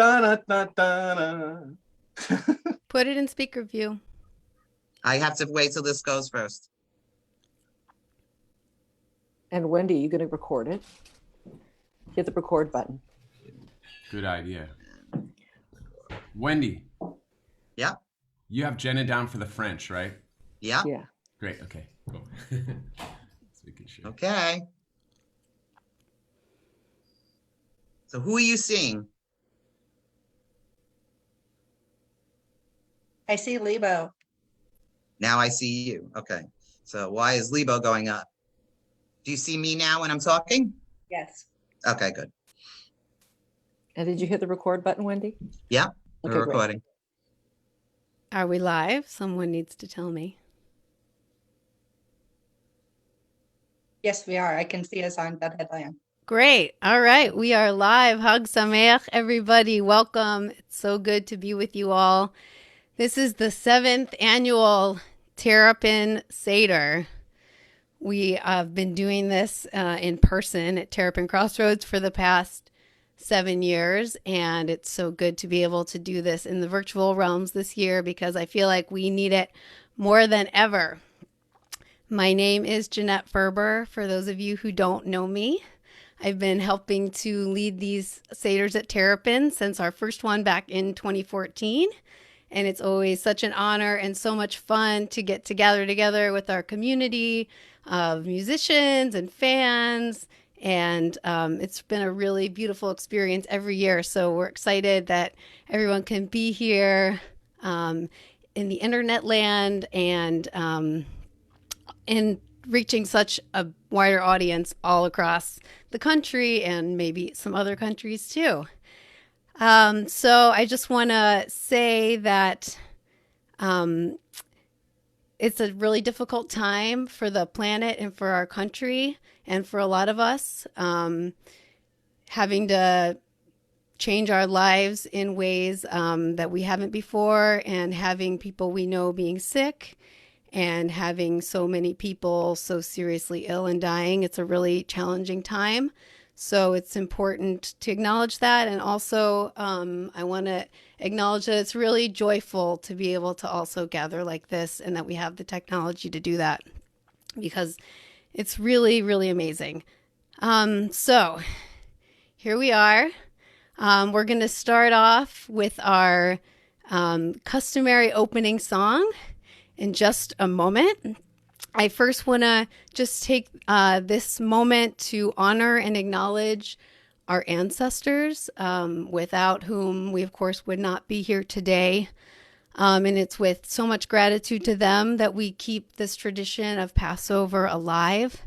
Da-da-da-da-da. Put it in speaker view. I have to wait till this goes first. And Wendy, you're going to record it. Hit the record button. Good idea. Wendy. Yeah. You have Jenna down for the French, right? Yeah. Yeah. Great. Okay. Cool. Just making sure. Okay. So who are you seeing? I see Lebo. Now I see you. Okay. So why is Lebo going up? Do you see me now when I'm talking? Yes. Okay, good. And did you hit the record button, Wendy? Yeah, Okay, we're great. recording. Are we live? Someone needs to tell me. Yes, we are. I can see us on Deadheadland. Great. All right. We are live. Hag Sameach, everybody. Welcome. It's so good to be with you all. This is the 7th annual Terrapin Seder. We have been doing this in person at Terrapin Crossroads for the past 7 years, and it's so good to be able to do this in the virtual realms this year because I feel like we need it more than ever. My name is Jeanette Ferber, for those of you who don't know me. I've been helping to lead these Seders at Terrapin since our first one back in 2014. And it's always such an honor and so much fun to get together with our community of musicians and fans. And it's been a really beautiful experience every year. So we're excited that everyone can be here in the internet land and in reaching such a wider audience all across the country and maybe some other countries too. So I just want to say that it's a really difficult time for the planet and for our country and for a lot of us, having to change our lives in ways that we haven't before, and having people we know being sick and having so many people so seriously ill and dying. It's a really challenging time. So it's important to acknowledge that. And also, I want to acknowledge that it's really joyful to be able to also gather like this and that we have the technology to do that because it's really, really amazing. So here we are. We're going to start off with our customary opening song in just a moment. I first want to just take this moment to honor and acknowledge our ancestors, without whom we, of course, would not be here today. And it's with so much gratitude to them that we keep this tradition of Passover alive.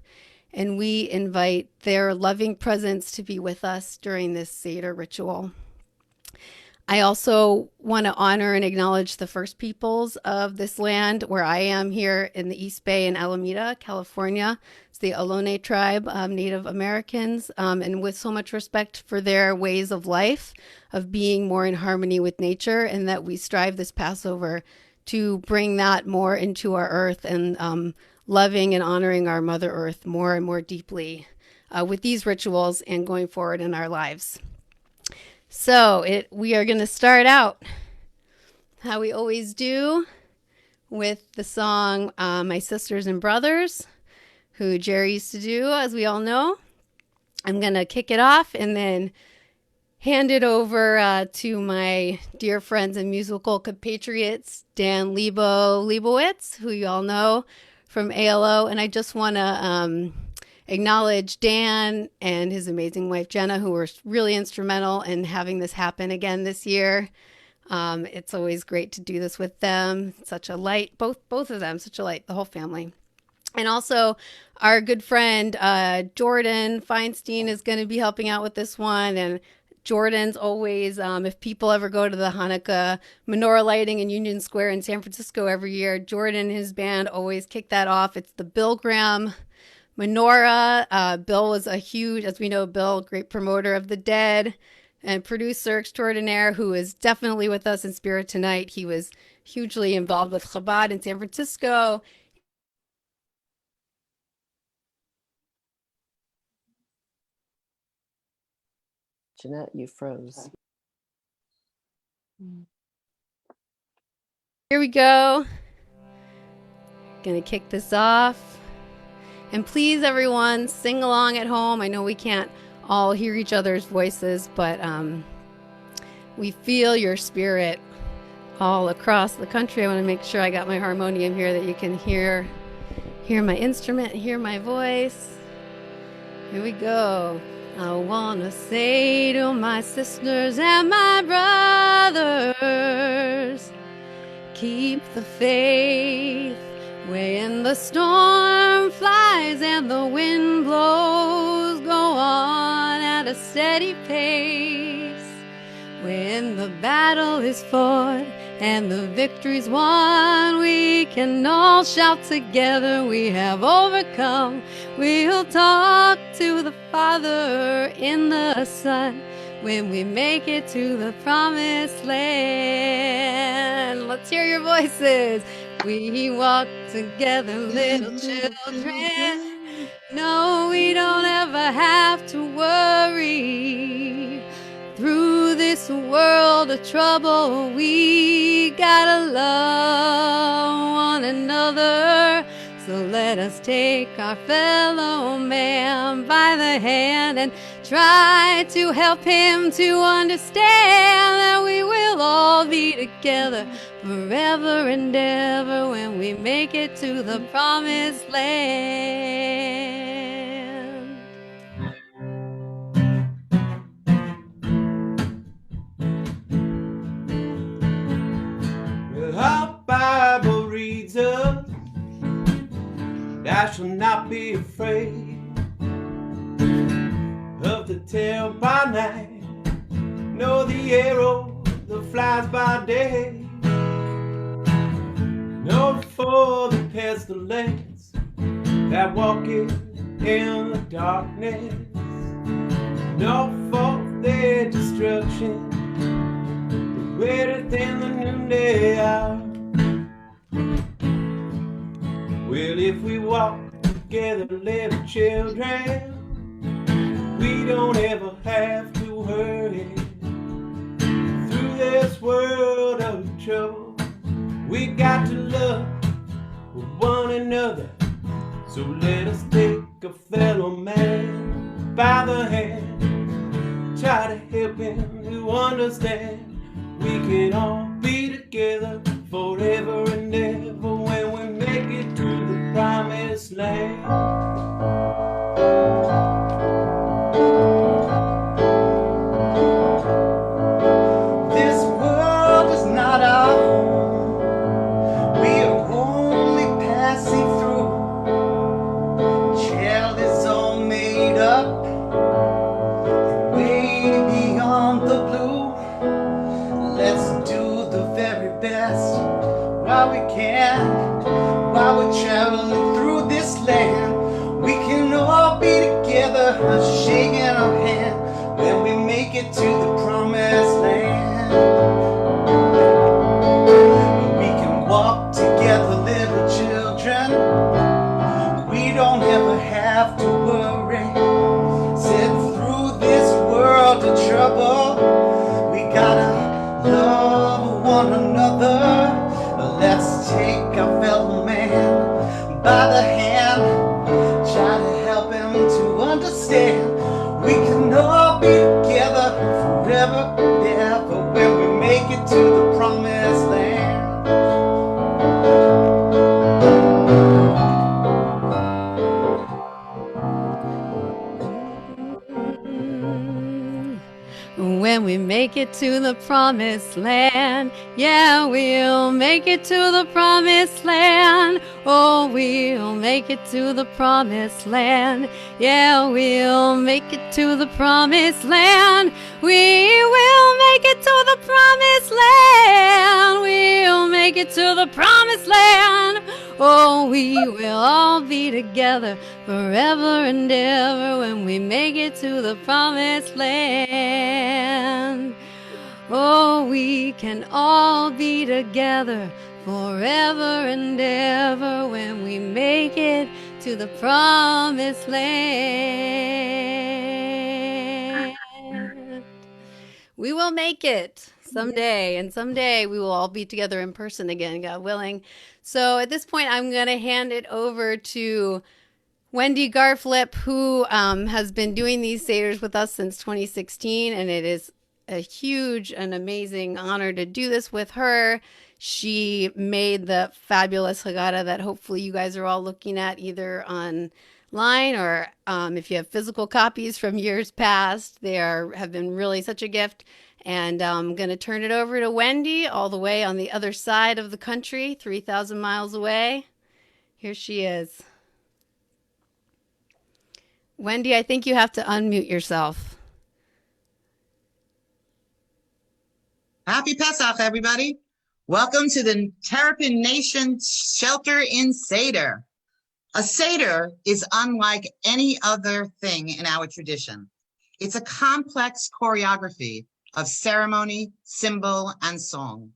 And we invite their loving presence to be with us during this Seder ritual. I also want to honor and acknowledge the first peoples of this land where I am here in the East Bay in Alameda, California. It's the Ohlone tribe, Native Americans, and with so much respect for their ways of life, of being more in harmony with nature, and that we strive this Passover to bring that more into our earth and loving and honoring our Mother Earth more and more deeply with these rituals and going forward in our lives. So we are going to start out how we always do with the song My Sisters and Brothers, who Jerry used to do, as we all know. I'm going to kick it off and then hand it over to my dear friends and musical compatriots, Dan Lebowitz, who you all know from ALO. And I just want to acknowledge Dan and his amazing wife, Jenna, who were really instrumental in having this happen again this year. It's always great to do this with them. Such a light, both of them, such a light, the whole family. And also our good friend, Jordan Feinstein is going to be helping out with this one. And Jordan's always, if people ever go to the Hanukkah menorah lighting in Union Square in San Francisco every year, Jordan and his band always kick that off. It's the Bill Graham menorah. Bill was a huge, as we know, Bill, great promoter of the Dead and producer extraordinaire who is definitely with us in spirit tonight. He was hugely involved with Chabad in San Francisco. Jeanette, you froze. Here we go. Gonna kick this off. And please, everyone, sing along at home. I know we can't all hear each other's voices, but we feel your spirit all across the country. I want to make sure I got my harmonium here that you can hear my instrument, hear my voice. Here we go. I want to say to my sisters and my brothers, keep the faith when the storm flies and the wind blows. Go on at a steady pace. When the battle is fought and the victory's won, we can all shout together, we have overcome. We'll talk to the Father in the Son when we make it to the promised land. Let's hear your voices. We walk together, little children. No, we don't ever have to worry. Through this world of trouble, we gotta love one another. So let us take our fellow man by the hand and try to help him to understand that we will all be together forever and ever when we make it to the promised land. Our Bible reads us, thou shalt not be afraid of the terror by night, nor the arrow that flies by day, nor for the pestilence that walketh in the darkness, nor for their destruction greater than the noonday hour. Well, if we walk together, little children, we don't ever have to hurry through this world of trouble. We got to love one another, so let us take a fellow man by the hand, try to help him to understand. We can all be together forever and ever when we make it to the promised land. This world is not our home. We are only passing through. Child is all made up, way beyond the blue. Let's do the very best while we can, while we're traveling through this land. We can all be together, shaking our hand when we make it to the promised land. We can walk together, little children. We don't ever have to worry. Sit through this world of trouble. We gotta love one another. Let's take our fellow man by the hand, try to help him to understand. We can all be together forever and ever when we make it to the promised land. When we make it to the promised land, yeah, we'll make it to the promised land. Oh, we'll make it to the promised land. Yeah, we'll make it to the promised land. We will make it to the promised land. We'll make it to the promised land. Oh, we will all be together forever and ever when we make it to the promised land. Oh, we can all be together forever and ever when we make it to the promised land. We will make it. someday. And someday we will all be together in person again, God willing. So at this point, I'm going to hand it over to Wendy Garflip, who has been doing these Seders with us since 2016. And it is a huge and amazing honor to do this with her. She made the fabulous Haggadah that hopefully you guys are all looking at either online or if you have physical copies from years past. They have been really such a gift. And I'm going to turn it over to Wendy all the way on the other side of the country, 3,000 miles away. Here she is. Wendy, I think you have to unmute yourself. Happy Pesach, everybody. Welcome to the Terrapin Nation shelter in Seder. A Seder is unlike any other thing in our tradition. It's a complex choreography of ceremony, symbol, and song.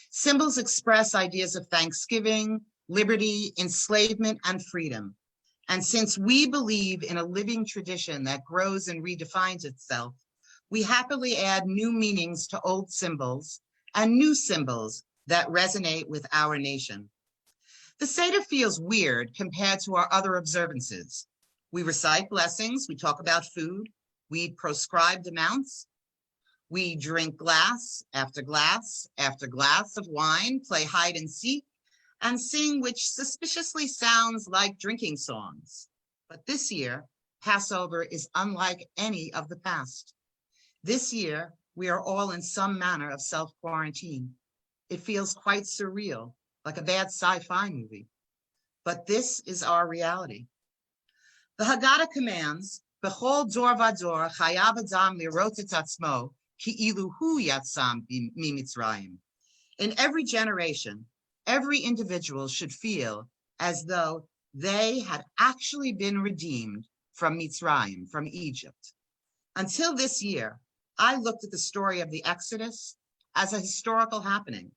Symbols express ideas of thanksgiving, liberty, enslavement, and freedom. And since we believe in a living tradition that grows and redefines itself, we happily add new meanings to old symbols and new symbols that resonate with our nation. The Seder feels weird compared to our other observances. We recite blessings, we talk about food, we eat prescribed amounts, we drink glass after glass after glass of wine, play hide and seek, and sing which suspiciously sounds like drinking songs. But this year, Passover is unlike any of the past. This year, we are all in some manner of self-quarantine. It feels quite surreal, like a bad sci-fi movie. But this is our reality. The Haggadah commands, B'chol dor vador chayav adam lirot et atzmo ki'ilu hu yatzam mimitzrayim. In every generation, every individual should feel as though they had actually been redeemed from Mitzrayim, from Egypt. Until this year, I looked at the story of the Exodus as a historical happening,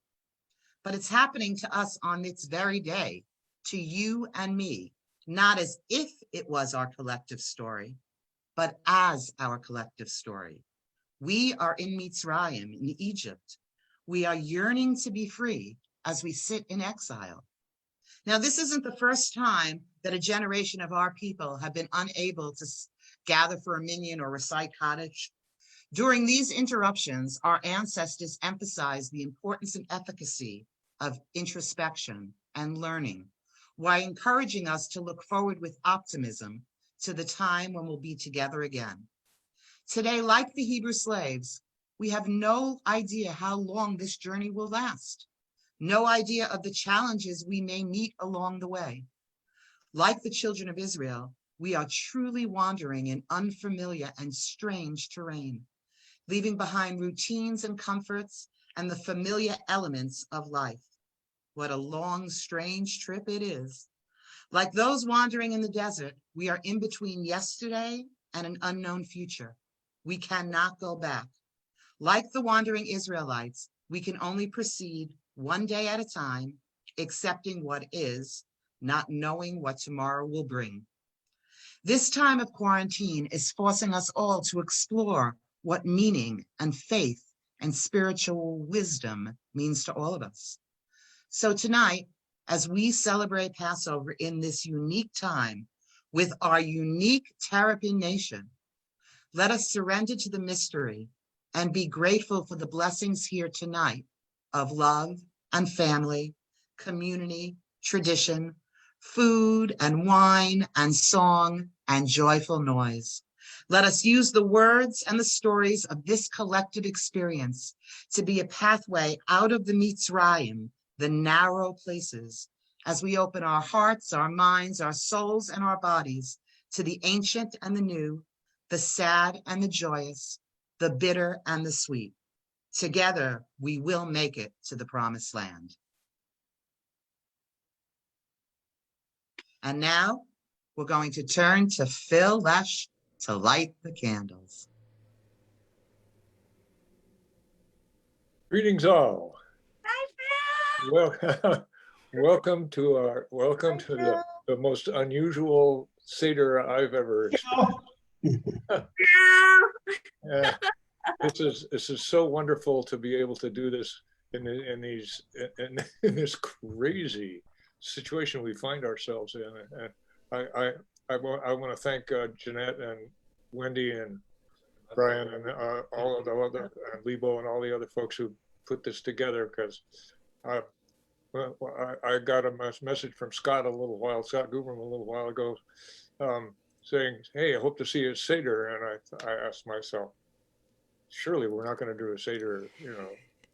but it's happening to us on this very day, to you and me, not as if it was our collective story, but as our collective story. We are in Mitzrayim, in Egypt. We are yearning to be free as we sit in exile. Now, this isn't the first time that a generation of our people have been unable to gather for a minyan or recite Kaddish. During these interruptions, our ancestors emphasized the importance and efficacy of introspection and learning, while encouraging us to look forward with optimism to the time when we'll be together again. Today, like the Hebrew slaves, we have no idea how long this journey will last, no idea of the challenges we may meet along the way. Like the children of Israel, we are truly wandering in unfamiliar and strange terrain, leaving behind routines and comforts and the familiar elements of life. What a long, strange trip it is. Like those wandering in the desert, we are in between yesterday and an unknown future. We cannot go back. Like the wandering Israelites, we can only proceed one day at a time, accepting what is, not knowing what tomorrow will bring. This time of quarantine is forcing us all to explore what meaning and faith and spiritual wisdom means to all of us. So tonight, as we celebrate Passover in this unique time with our unique Terrapin Nation, let us surrender to the mystery and be grateful for the blessings here tonight of love and family, community, tradition, food and wine and song and joyful noise. Let us use the words and the stories of this collective experience to be a pathway out of the Mitzrayim, the narrow places, as we open our hearts, our minds, our souls, and our bodies to the ancient and the new, the sad and the joyous, the bitter and the sweet. Together, we will make it to the promised land. And now, we're going to turn to Phil Lesh to light the candles. Greetings all. Well, welcome to the most unusual Seder I've ever experienced. this is so wonderful to be able to do this in this crazy situation we find ourselves in. And I want to thank Jeanette and Wendy and Brian and all of the other Lebo and all the other folks who put this together, because I got a message from Scott Scott Gooberman a little while ago, saying, "Hey, I hope to see you at Seder." And I asked myself, surely we're not going to do a Seder,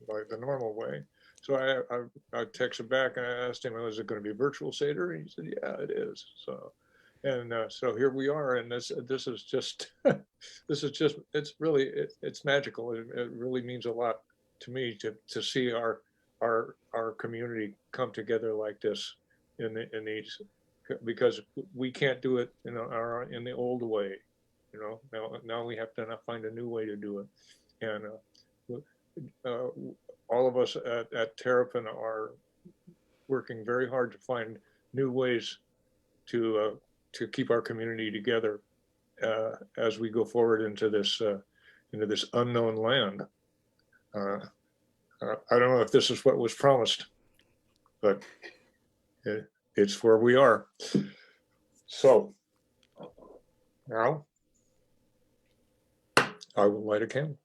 like the normal way. So I texted back and I asked him, "Is it going to be a virtual Seder?" And he said, "Yeah, it is." So, and so here we are, and this is just it's magical. It really means a lot to me to see our community come together like this in these, because we can't do it in the old way. Now we have to find a new way to do it, and all of us at Terrapin are working very hard to find new ways to keep our community together as we go forward into this unknown land. I don't know if this is what was promised, but it's where we are. So now I will light a candle.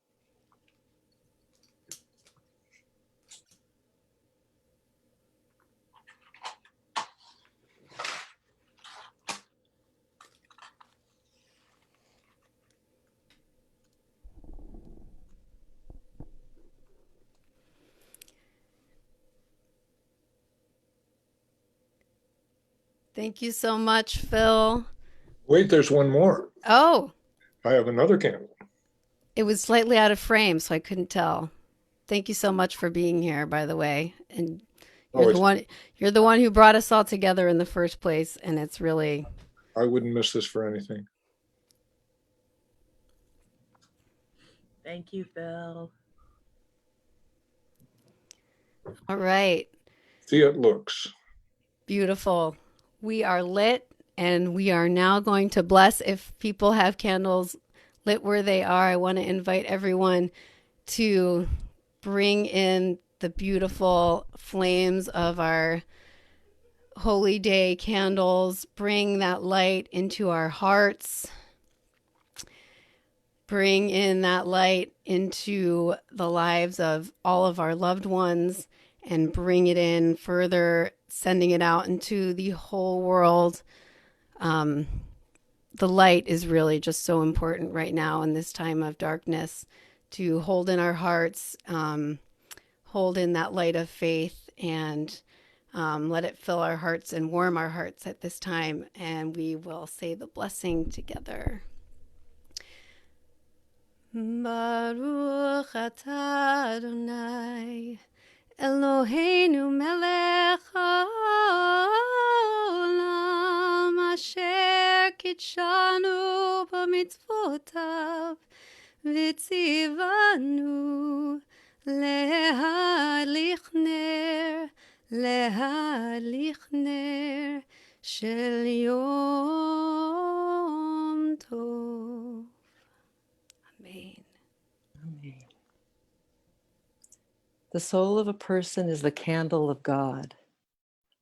Thank you so much, Phil. Wait, there's one more. Oh, I have another candle. it was slightly out of frame, so I couldn't tell. Thank you so much for being here, by the way. And you're the one who brought us all together in the first place, and it's really... I wouldn't miss this for anything. Thank you, Phil. All right. See, it looks Beautiful. We are lit, and we are now going to bless. If people have candles lit where they are, I want to invite everyone to bring in the beautiful flames of our Holy Day candles. Bring that light into our hearts. Bring in that light into the lives of all of our loved ones, and bring it in further, sending it out into the whole world. The light is really just so important right now in this time of darkness, to hold in our hearts, hold in that light of faith, and let it fill our hearts and warm our hearts at this time. And we will say the blessing together. Baruch atah Adonai Eloheinu melech haolam asher kitshanu b'mitzvotav v'tzivanu להדליך נר של יום טוב. Amen. Amen. The soul of a person is the candle of God.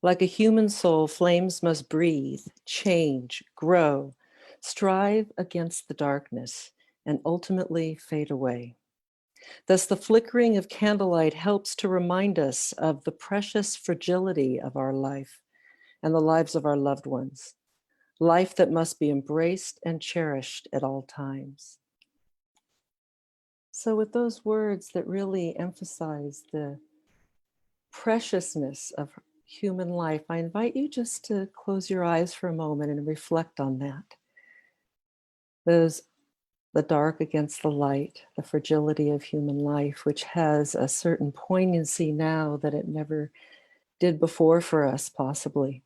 Like a human soul, flames must breathe, change, grow, strive against the darkness, and ultimately fade away. Thus, the flickering of candlelight helps to remind us of the precious fragility of our life and the lives of our loved ones, life that must be embraced and cherished at all times. So with those words that really emphasize the preciousness of human life, I invite you just to close your eyes for a moment and reflect on that. The dark against the light, the fragility of human life, which has a certain poignancy now that it never did before for us, possibly.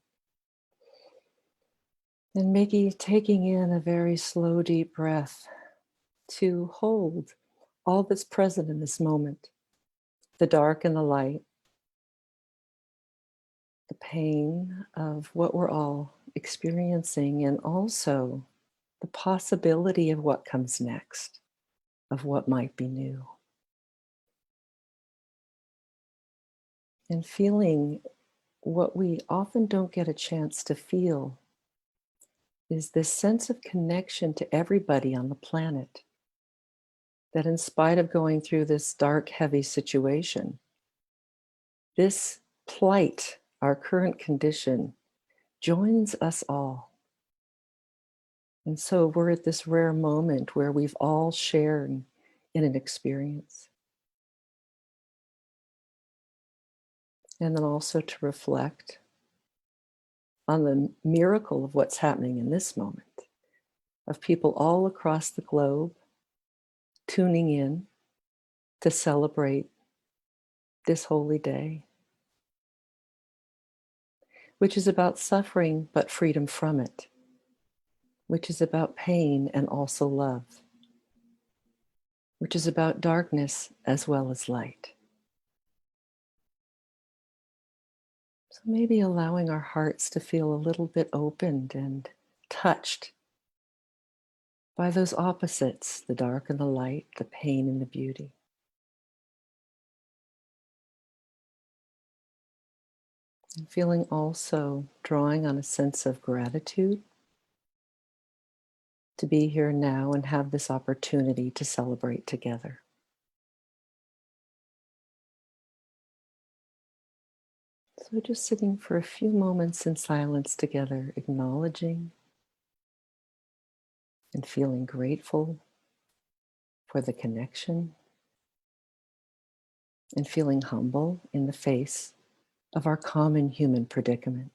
And maybe taking in a very slow, deep breath to hold all that's present in this moment, the dark and the light, the pain of what we're all experiencing, and also the possibility of what comes next, of what might be new. And feeling what we often don't get a chance to feel is this sense of connection to everybody on the planet. That in spite of going through this dark, heavy situation, this plight, our current condition, joins us all. And so we're at this rare moment where we've all shared in an experience. And then also to reflect on the miracle of what's happening in this moment, of people all across the globe tuning in to celebrate this holy day, which is about suffering but freedom from it, which is about pain and also love, which is about darkness as well as light. So maybe allowing our hearts to feel a little bit opened and touched by those opposites, the dark and the light, the pain and the beauty. And feeling also drawing on a sense of gratitude to be here now and have this opportunity to celebrate together. So just sitting for a few moments in silence together, acknowledging and feeling grateful for the connection and feeling humble in the face of our common human predicament.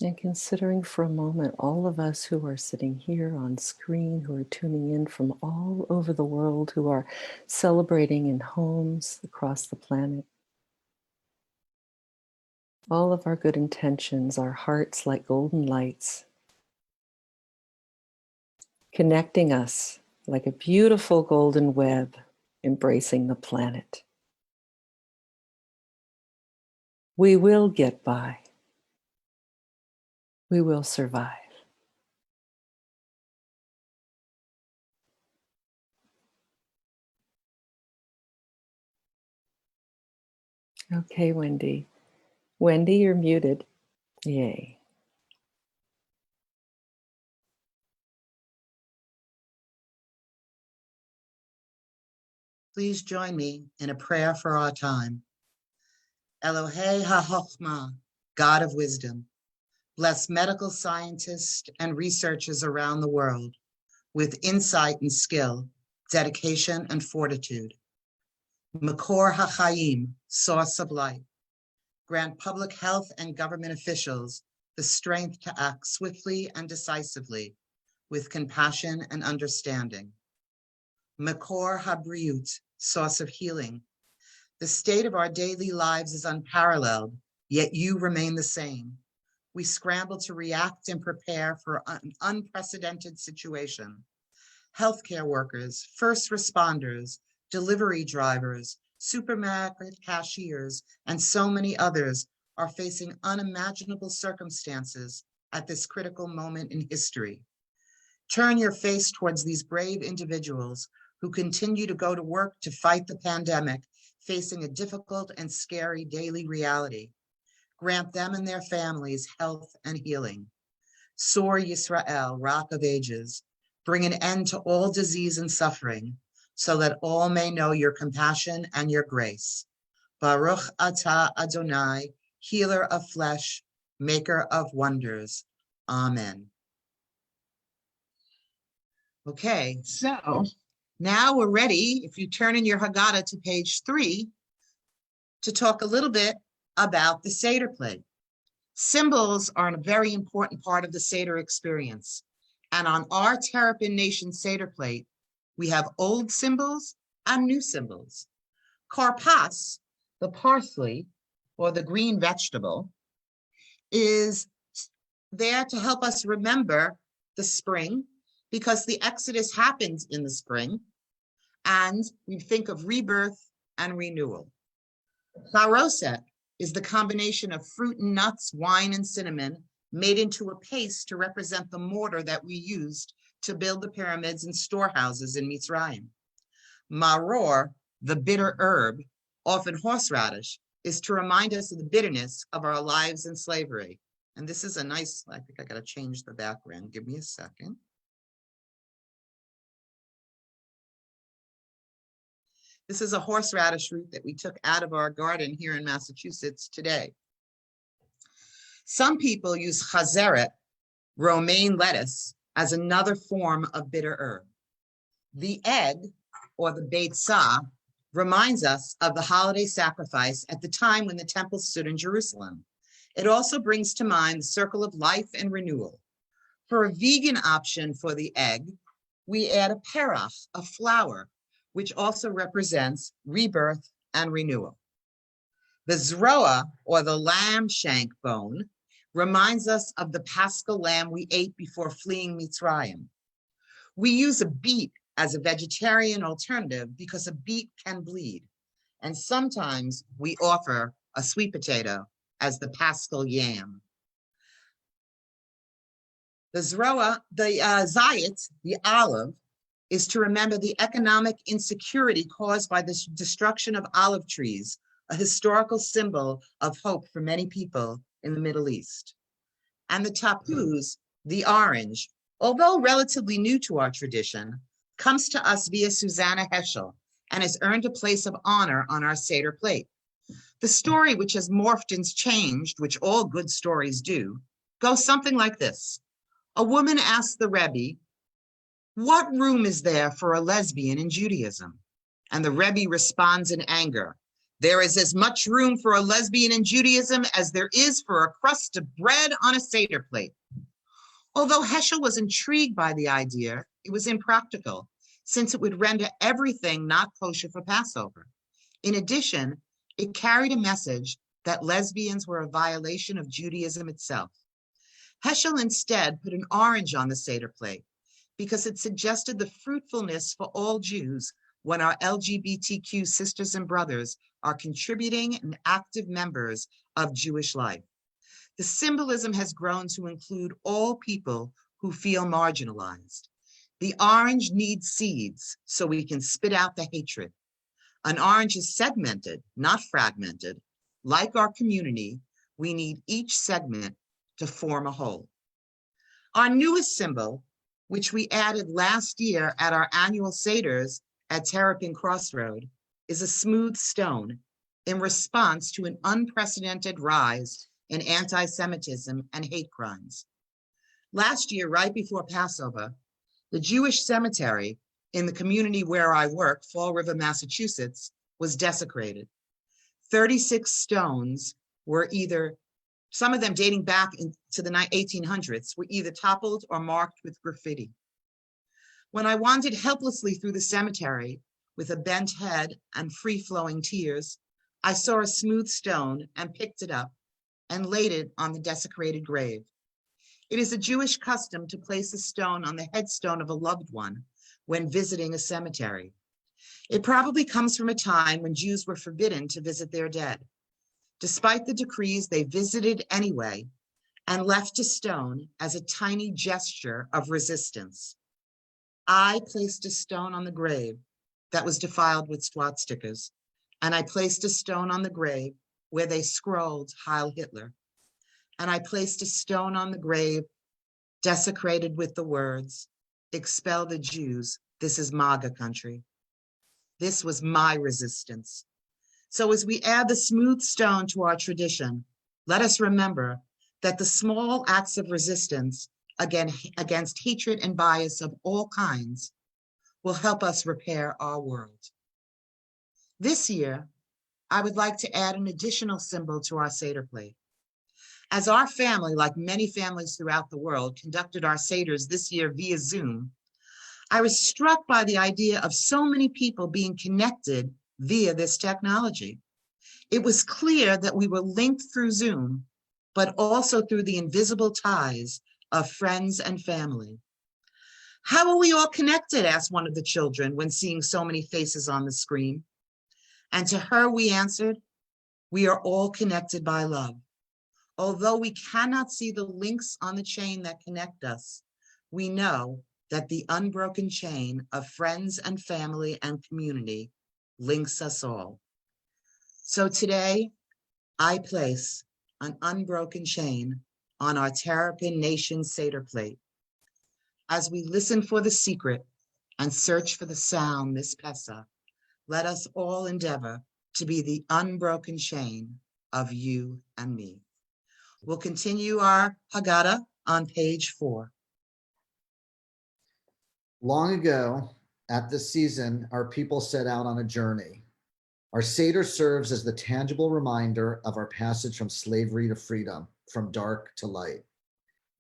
And considering for a moment all of us who are sitting here on screen, who are tuning in from all over the world, who are celebrating in homes across the planet. All of our good intentions, our hearts like golden lights, connecting us like a beautiful golden web, embracing the planet. We will get by. We will survive. Okay, Wendy. Wendy, you're muted. Yay. Please join me in a prayer for our time. Elohei HaChochmah, God of wisdom, bless medical scientists and researchers around the world with insight and skill, dedication and fortitude. Makor HaChaim, source of life, grant public health and government officials the strength to act swiftly and decisively with compassion and understanding. Makor HaBriut, source of healing. The state of our daily lives is unparalleled, yet you remain the same. We scramble to react and prepare for an unprecedented situation. Healthcare workers, first responders, delivery drivers, supermarket cashiers, and so many others are facing unimaginable circumstances at this critical moment in history. Turn your face towards these brave individuals who continue to go to work to fight the pandemic, facing a difficult and scary daily reality. Grant them and their families health and healing. Sor Yisrael, Rock of Ages, bring an end to all disease and suffering, so that all may know your compassion and your grace. Baruch atah Adonai, healer of flesh, maker of wonders. Amen. Okay, so now we're ready, if you turn in your Haggadah to page 3, to talk a little bit about the Seder plate. Symbols are a very important part of the Seder experience. And on our Terrapin Nation Seder plate, we have old symbols and new symbols. Karpas The parsley, or the green vegetable, is there to help us remember the spring, because the Exodus happens in the spring, and we think of rebirth and renewal. Charoset is the combination of fruit and nuts, wine and cinnamon, made into a paste to represent the mortar that we used to build the pyramids and storehouses in Mitzrayim. Maror, the bitter herb, often horseradish, is to remind us of the bitterness of our lives in slavery. And this is a nice, I think I gotta change the background. Give me a second. This is a horseradish root that we took out of our garden here in Massachusetts today. Some people use chazeret, romaine lettuce, as another form of bitter herb. The egg, or the beitzah, reminds us of the holiday sacrifice at the time when the temple stood in Jerusalem. It also brings to mind the circle of life and renewal. For a vegan option for the egg, we add a perach, a flower, which also represents rebirth and renewal. The zroa, or the lamb shank bone, reminds us of the paschal lamb we ate before fleeing Mitzrayim. We use a beet as a vegetarian alternative because a beet can bleed. And sometimes we offer a sweet potato as the paschal yam. The zroa, the zayit, the olive, is to remember the economic insecurity caused by the destruction of olive trees, a historical symbol of hope for many people in the Middle East. And the tapuz, the orange, although relatively new to our tradition, comes to us via Susanna Heschel and has earned a place of honor on our Seder plate. The story, which has morphed and changed, which all good stories do, goes something like this. A woman asks the Rebbe, "What room is there for a lesbian in Judaism?" And the Rebbe responds in anger, "There is as much room for a lesbian in Judaism as there is for a crust of bread on a Seder plate." Although Heschel was intrigued by the idea, it was impractical, since it would render everything not kosher for Passover. In addition, it carried a message that lesbians were a violation of Judaism itself. Heschel instead put an orange on the Seder plate because it suggested the fruitfulness for all Jews when our LGBTQ sisters and brothers are contributing and active members of Jewish life. The symbolism has grown to include all people who feel marginalized. The orange needs seeds so we can spit out the hatred. An orange is segmented, not fragmented. Like our community, we need each segment to form a whole. Our newest symbol, which we added last year at our annual Seders at Terrapin Crossroad, is a smooth stone in response to an unprecedented rise in anti-Semitism and hate crimes. Last year, right before Passover, the Jewish cemetery in the community where I work, Fall River, Massachusetts, was desecrated. 36 stones were either, some of them dating back into the 1800s, were either toppled or marked with graffiti. When I wandered helplessly through the cemetery with a bent head and free-flowing tears, I saw a smooth stone and picked it up and laid it on the desecrated grave. It is a Jewish custom to place a stone on the headstone of a loved one when visiting a cemetery. It probably comes from a time when Jews were forbidden to visit their dead. Despite the decrees, they visited anyway and left a stone as a tiny gesture of resistance. I placed a stone on the grave that was defiled with swastikas, and I placed a stone on the grave where they scrolled Heil Hitler. And I placed a stone on the grave desecrated with the words, "Expel the Jews, this is MAGA country." This was my resistance. So as we add the smooth stone to our tradition, let us remember that the small acts of resistance against hatred and bias of all kinds will help us repair our world. This year, I would like to add an additional symbol to our Seder plate. As our family, like many families throughout the world, conducted our Seders this year via Zoom, I was struck by the idea of so many people being connected via this technology. It was clear that we were linked through Zoom, but also through the invisible ties of friends and family. How are we all connected? Asked one of the children when seeing so many faces on the screen. And to her, we answered, we are all connected by love. Although we cannot see the links on the chain that connect us, we know that the unbroken chain of friends and family and community links us all. So today, I place an unbroken chain on our Terrapin Nation Seder plate. As we listen for the secret and search for the sound this Pesach, let us all endeavor to be the unbroken chain of you and me. We'll continue our Haggadah on page 4. Long ago, at this season, our people set out on a journey. Our Seder serves as the tangible reminder of our passage from slavery to freedom, from dark to light.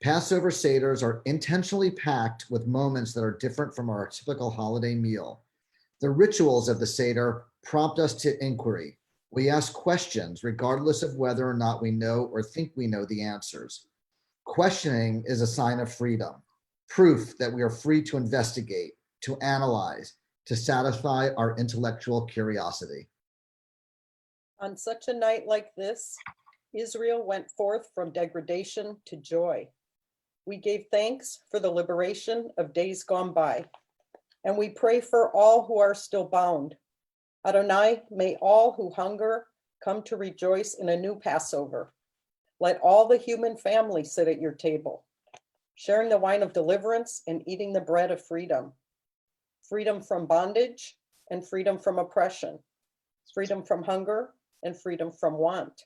Passover Seders are intentionally packed with moments that are different from our typical holiday meal. The rituals of the Seder prompt us to inquiry. We ask questions regardless of whether or not we know or think we know the answers. Questioning is a sign of freedom, proof that we are free to investigate, to analyze, to satisfy our intellectual curiosity. On such a night like this, Israel went forth from degradation to joy. We gave thanks for the liberation of days gone by, and we pray for all who are still bound. Adonai, may all who hunger come to rejoice in a new Passover. Let all the human family sit at your table, sharing the wine of deliverance and eating the bread of freedom. Freedom from bondage and freedom from oppression. Freedom from hunger and freedom from want.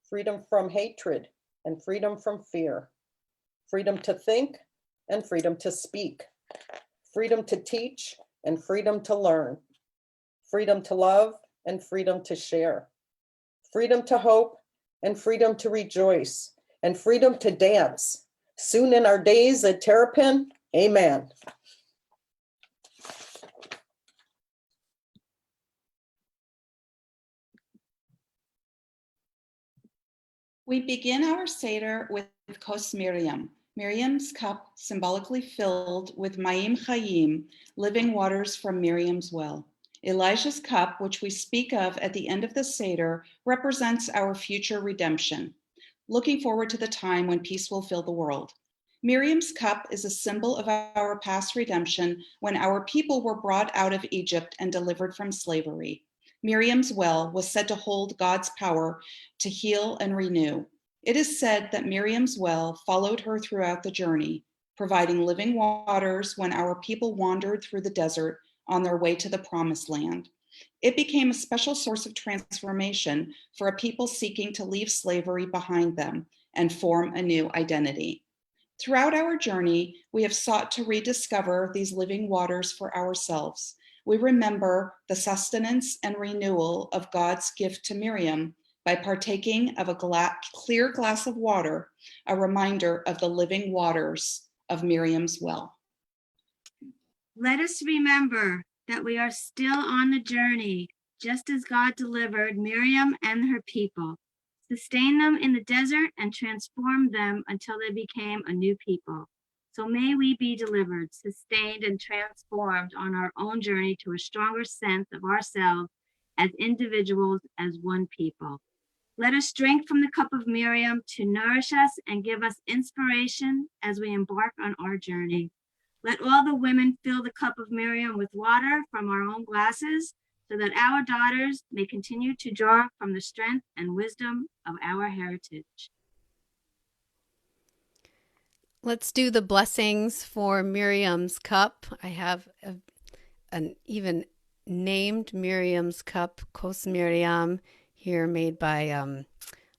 Freedom from hatred and freedom from fear. Freedom to think and freedom to speak. Freedom to teach and freedom to learn. Freedom to love and freedom to share. Freedom to hope and freedom to rejoice. And freedom to dance. Soon in our days at Terrapin, amen. We begin our Seder with Kos Miriam, Miriam's cup symbolically filled with Mayim Chayim, living waters from Miriam's well. Elijah's cup, which we speak of at the end of the Seder, represents our future redemption, looking forward to the time when peace will fill the world. Miriam's cup is a symbol of our past redemption when our people were brought out of Egypt and delivered from slavery. Miriam's well was said to hold God's power to heal and renew. It is said that Miriam's well followed her throughout the journey, providing living waters when our people wandered through the desert on their way to the promised land. It became a special source of transformation for a people seeking to leave slavery behind them and form a new identity. Throughout our journey, we have sought to rediscover these living waters for ourselves. We remember the sustenance and renewal of God's gift to Miriam by partaking of a clear glass of water, a reminder of the living waters of Miriam's well. Let us remember that we are still on the journey, just as God delivered Miriam and her people, sustained them in the desert, and transformed them until they became a new people. So may we be delivered, sustained, and transformed on our own journey to a stronger sense of ourselves as individuals, as one people. Let us drink from the cup of Miriam to nourish us and give us inspiration as we embark on our journey. Let all the women fill the cup of Miriam with water from our own glasses, so that our daughters may continue to draw from the strength and wisdom of our heritage. Let's do the blessings for Miriam's cup. I have an even named Miriam's cup, Kos Miriam, here made by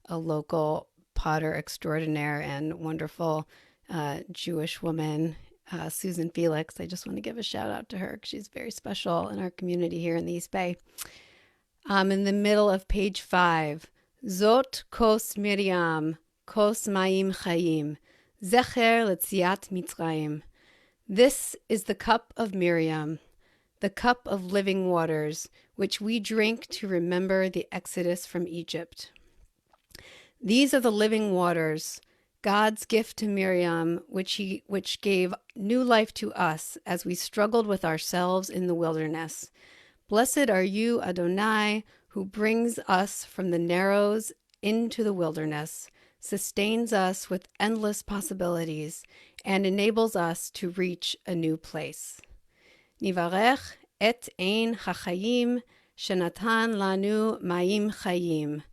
a local potter extraordinaire and wonderful Jewish woman, Susan Felix. I just want to give a shout out to her because she's very special in our community here in the East Bay. In the middle of page 5, Zot Kos Miriam, Kos Mayim Chayim, Zecher Letziat Mitzrayim. This is the cup of Miriam, the cup of living waters, which we drink to remember the exodus from Egypt. These are the living waters, God's gift to Miriam, which gave new life to us as we struggled with ourselves in the wilderness. Blessed are you, Adonai, who brings us from the narrows into the wilderness, sustains us with endless possibilities, and enables us to reach a new place. Nivarech et ein hachayim shenatan lanu mayim chayim.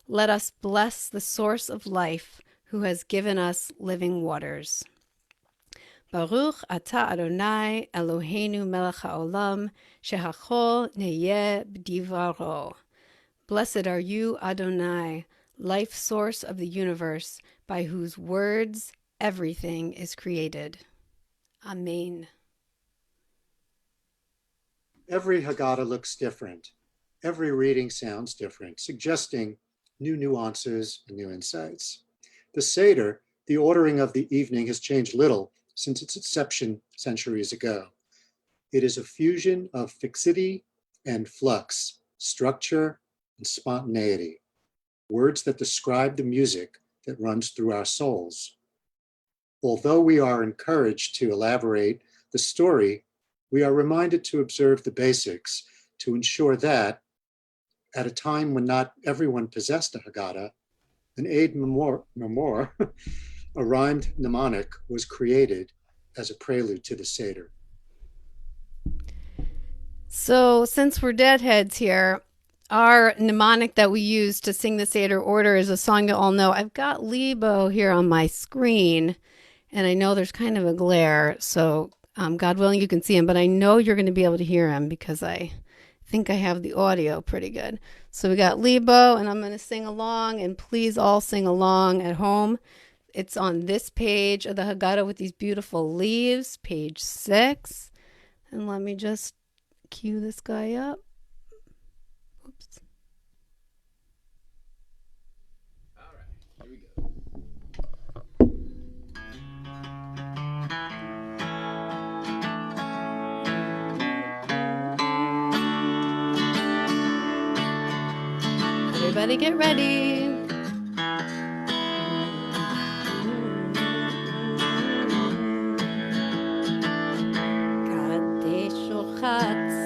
Let us bless the source of life, who has given us living waters. Baruch atah Adonai Eloheinu melech haolam, shehachol neyeh b'divaro. Blessed are you, Adonai, life source of the universe, by whose words everything is created. Amen. Every Haggadah looks different. Every reading sounds different, suggesting new nuances and new insights. The Seder, the ordering of the evening, has changed little since its inception centuries ago. It is a fusion of fixity and flux, structure and spontaneity, words that describe the music that runs through our souls. Although we are encouraged to elaborate the story, we are reminded to observe the basics to ensure that, at a time when not everyone possessed a Haggadah, an aid memoir, a rhymed mnemonic, was created as a prelude to the Seder. So since we're deadheads here, our mnemonic that we use to sing the Seder order is a song you all know. I've got Lebo here on my screen, and I know there's kind of a glare, so God willing you can see him, but I know you're going to be able to hear him because I think I have the audio pretty good. So we got Lebo, and I'm going to sing along, and please all sing along at home. It's on this page of the Haggadah with these beautiful leaves, page 6. And let me just cue this guy up. Oops. All right, here we go. Everybody get ready. Kadeshuchatz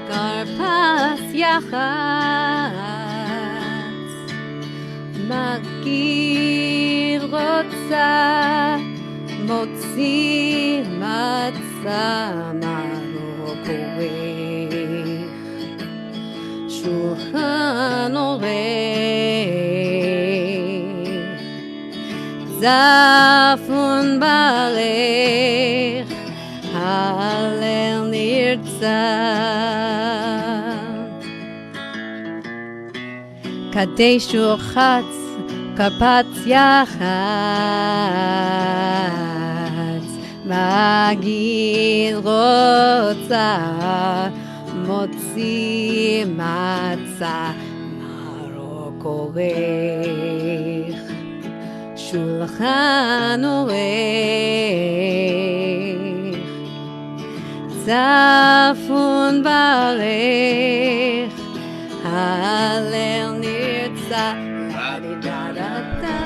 karpas yachatz magir rotza motzi matza marokorech shulchan orech zafun barech halel nirtza kadeshu chatz karpatz yachatz magid rotza motzi matza marokorech shulchan orech zafun barech halel nirtza la-di-da-da-da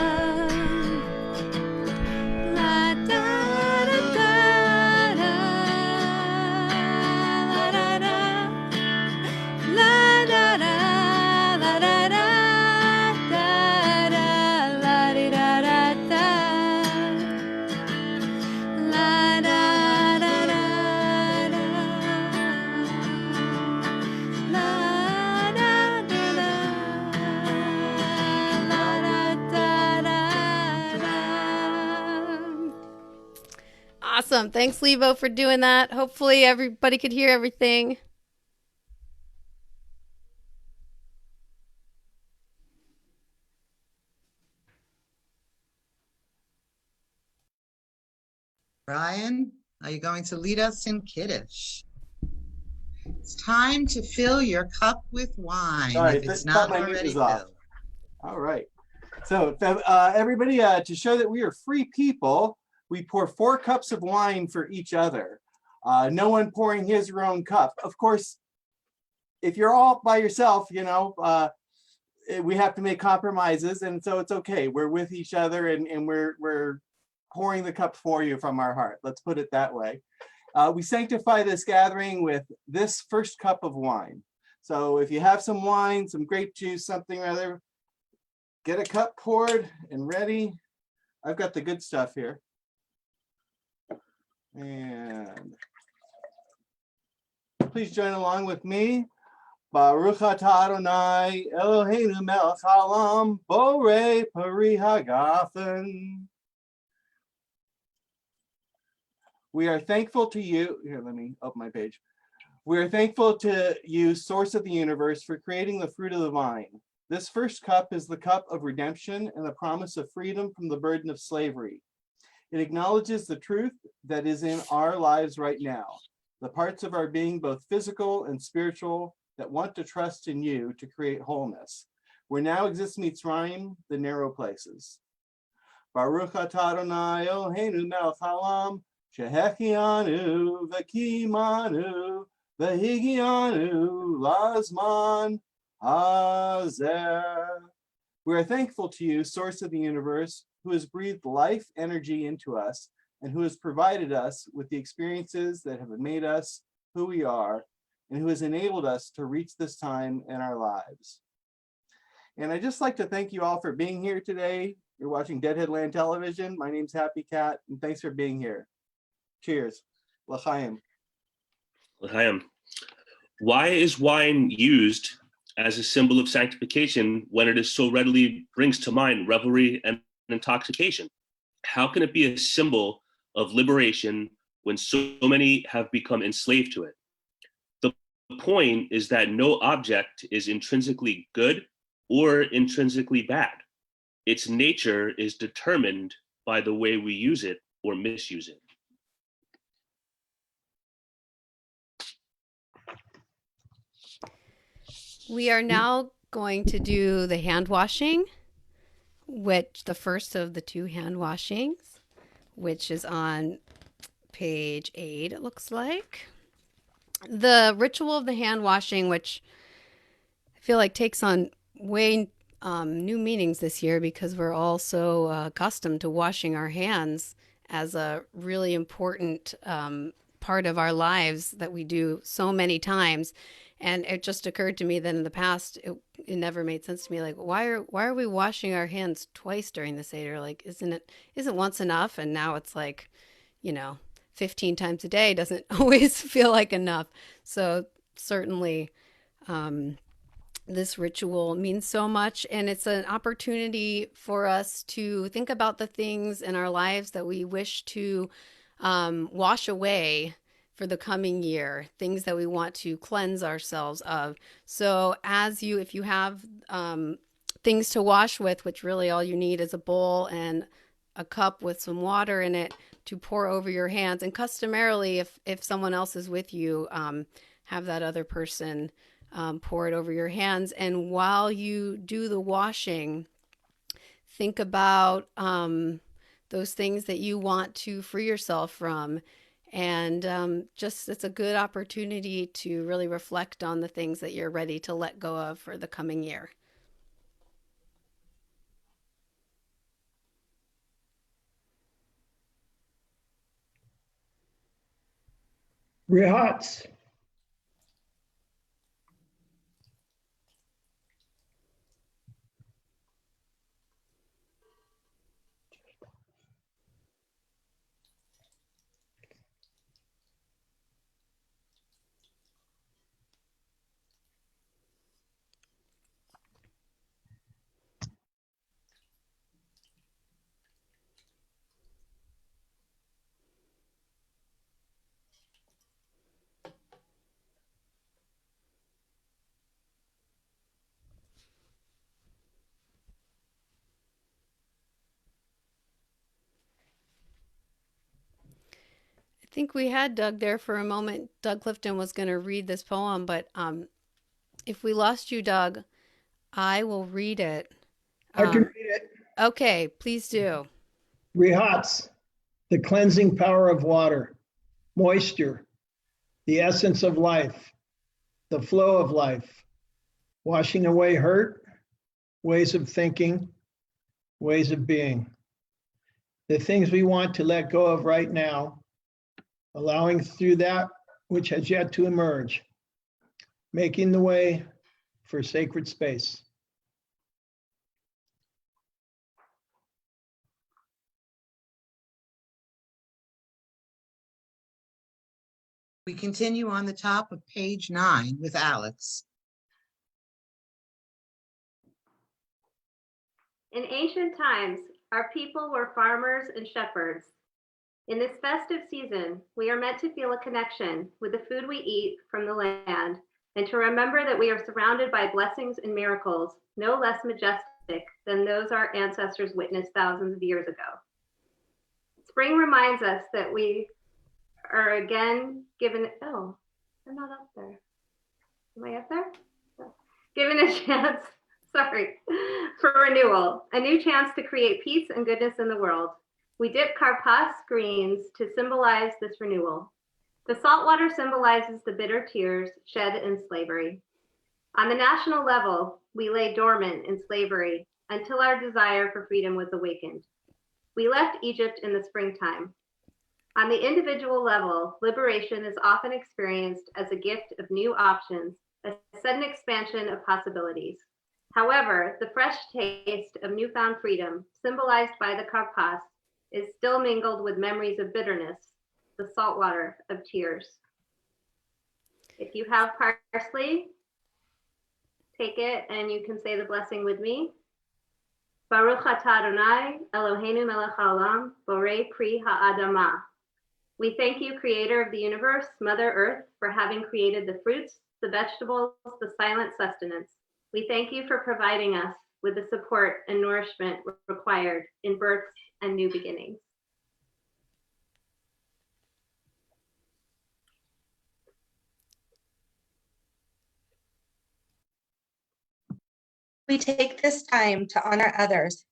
la-da-da-da-da la-da-da Awesome. Thanks, Lebo, for doing that. Hopefully everybody could hear everything. Brian, are you going to lead us in Kiddush? It's time to fill your cup with wine. Sorry, if it's thought not my mute already was off. filled. All right. So everybody, to show that we are free people, we pour 4 cups of wine for each other. No one pouring his or own cup. Of course, if you're all by yourself, we have to make compromises, and so it's okay. We're with each other, and we're pouring the cup for you from our heart. Let's put it that way. We sanctify this gathering with this first cup of wine. So if you have some wine, some grape juice, something rather, get a cup poured and ready. I've got the good stuff here. And please join along with me. Baruch atah Adonai Eloheinu melech haolam borei pari hagafen. We are thankful to you. Here, let me open my page. We are thankful to you, source of the universe, for creating the fruit of the vine. This first cup is the cup of redemption and the promise of freedom from the burden of slavery. It acknowledges the truth that is in our lives right now, the parts of our being, both physical and spiritual, that want to trust in you to create wholeness. Where now exists Mitzrayim, the narrow places. Baruch atah Adonai Eloheinu melech haolam shehechianu v'kimanu v'higianu lazman hazer. We are thankful to you, source of the universe, who has breathed life energy into us and who has provided us with the experiences that have made us who we are, and who has enabled us to reach this time in our lives. And I'd just like to thank you all for being here today. You're watching Deadheadland Television. My name's happycat, and thanks for being here. Cheers. L'chaim. L'chaim. Why is wine used as a symbol of sanctification when it is so readily brings to mind revelry and intoxication? How can it be a symbol of liberation when so many have become enslaved to it? The point is that no object is intrinsically good or intrinsically bad. Its nature is determined by the way we use it or misuse it. We are now going to do the hand washing, which the first of the two hand washings, which is on page 8, it looks like. The ritual of the hand washing, which I feel like takes on way new meanings this year because we're all so accustomed to washing our hands as a really important part of our lives that we do so many times. And it just occurred to me that in the past, it never made sense to me. Like, why are we washing our hands twice during the Seder? Like, isn't once enough? And now it's like, 15 times a day doesn't always feel like enough. So certainly this ritual means so much, and it's an opportunity for us to think about the things in our lives that we wish to wash away for the coming year, things that we want to cleanse ourselves of. So if you have things to wash with, which really all you need is a bowl and a cup with some water in it to pour over your hands. And customarily, if someone else is with you, have that other person pour it over your hands. And while you do the washing, think about those things that you want to free yourself from. And it's a good opportunity to really reflect on the things that you're ready to let go of for the coming year. Rehats. I think we had Doug there for a moment. Doug Clifton was going to read this poem, but if we lost you, Doug, I will read it. I can read it. Okay, please do. Rehats, the cleansing power of water, moisture, the essence of life, the flow of life, washing away hurt, ways of thinking, ways of being. The things we want to let go of right now, allowing through that which has yet to emerge, making the way for sacred space. We continue on the top of page 9 with Alex. In ancient times, our people were farmers and shepherds. In this festive season, we are meant to feel a connection with the food we eat from the land and to remember that we are surrounded by blessings and miracles no less majestic than those our ancestors witnessed thousands of years ago. Spring reminds us that we are again given, oh, I'm not up there. Am I up there? No. Given a chance, for renewal, a new chance to create peace and goodness in the world. We dip karpas greens to symbolize this renewal. The salt water symbolizes the bitter tears shed in slavery. On the national level, we lay dormant in slavery until our desire for freedom was awakened. We left Egypt in the springtime. On the individual level, liberation is often experienced as a gift of new options, a sudden expansion of possibilities. However, the fresh taste of newfound freedom, symbolized by the karpas, is still mingled with memories of bitterness, the salt water of tears. If you have parsley, take it and you can say the blessing with me. Baruch atah Adonai Eloheinu melech haolam borei pri ha'adamah. We thank you, creator of the universe, Mother Earth, for having created the fruits, the vegetables, the silent sustenance. We thank you for providing us with the support and nourishment required in births and new beginnings. We take this time to honor others.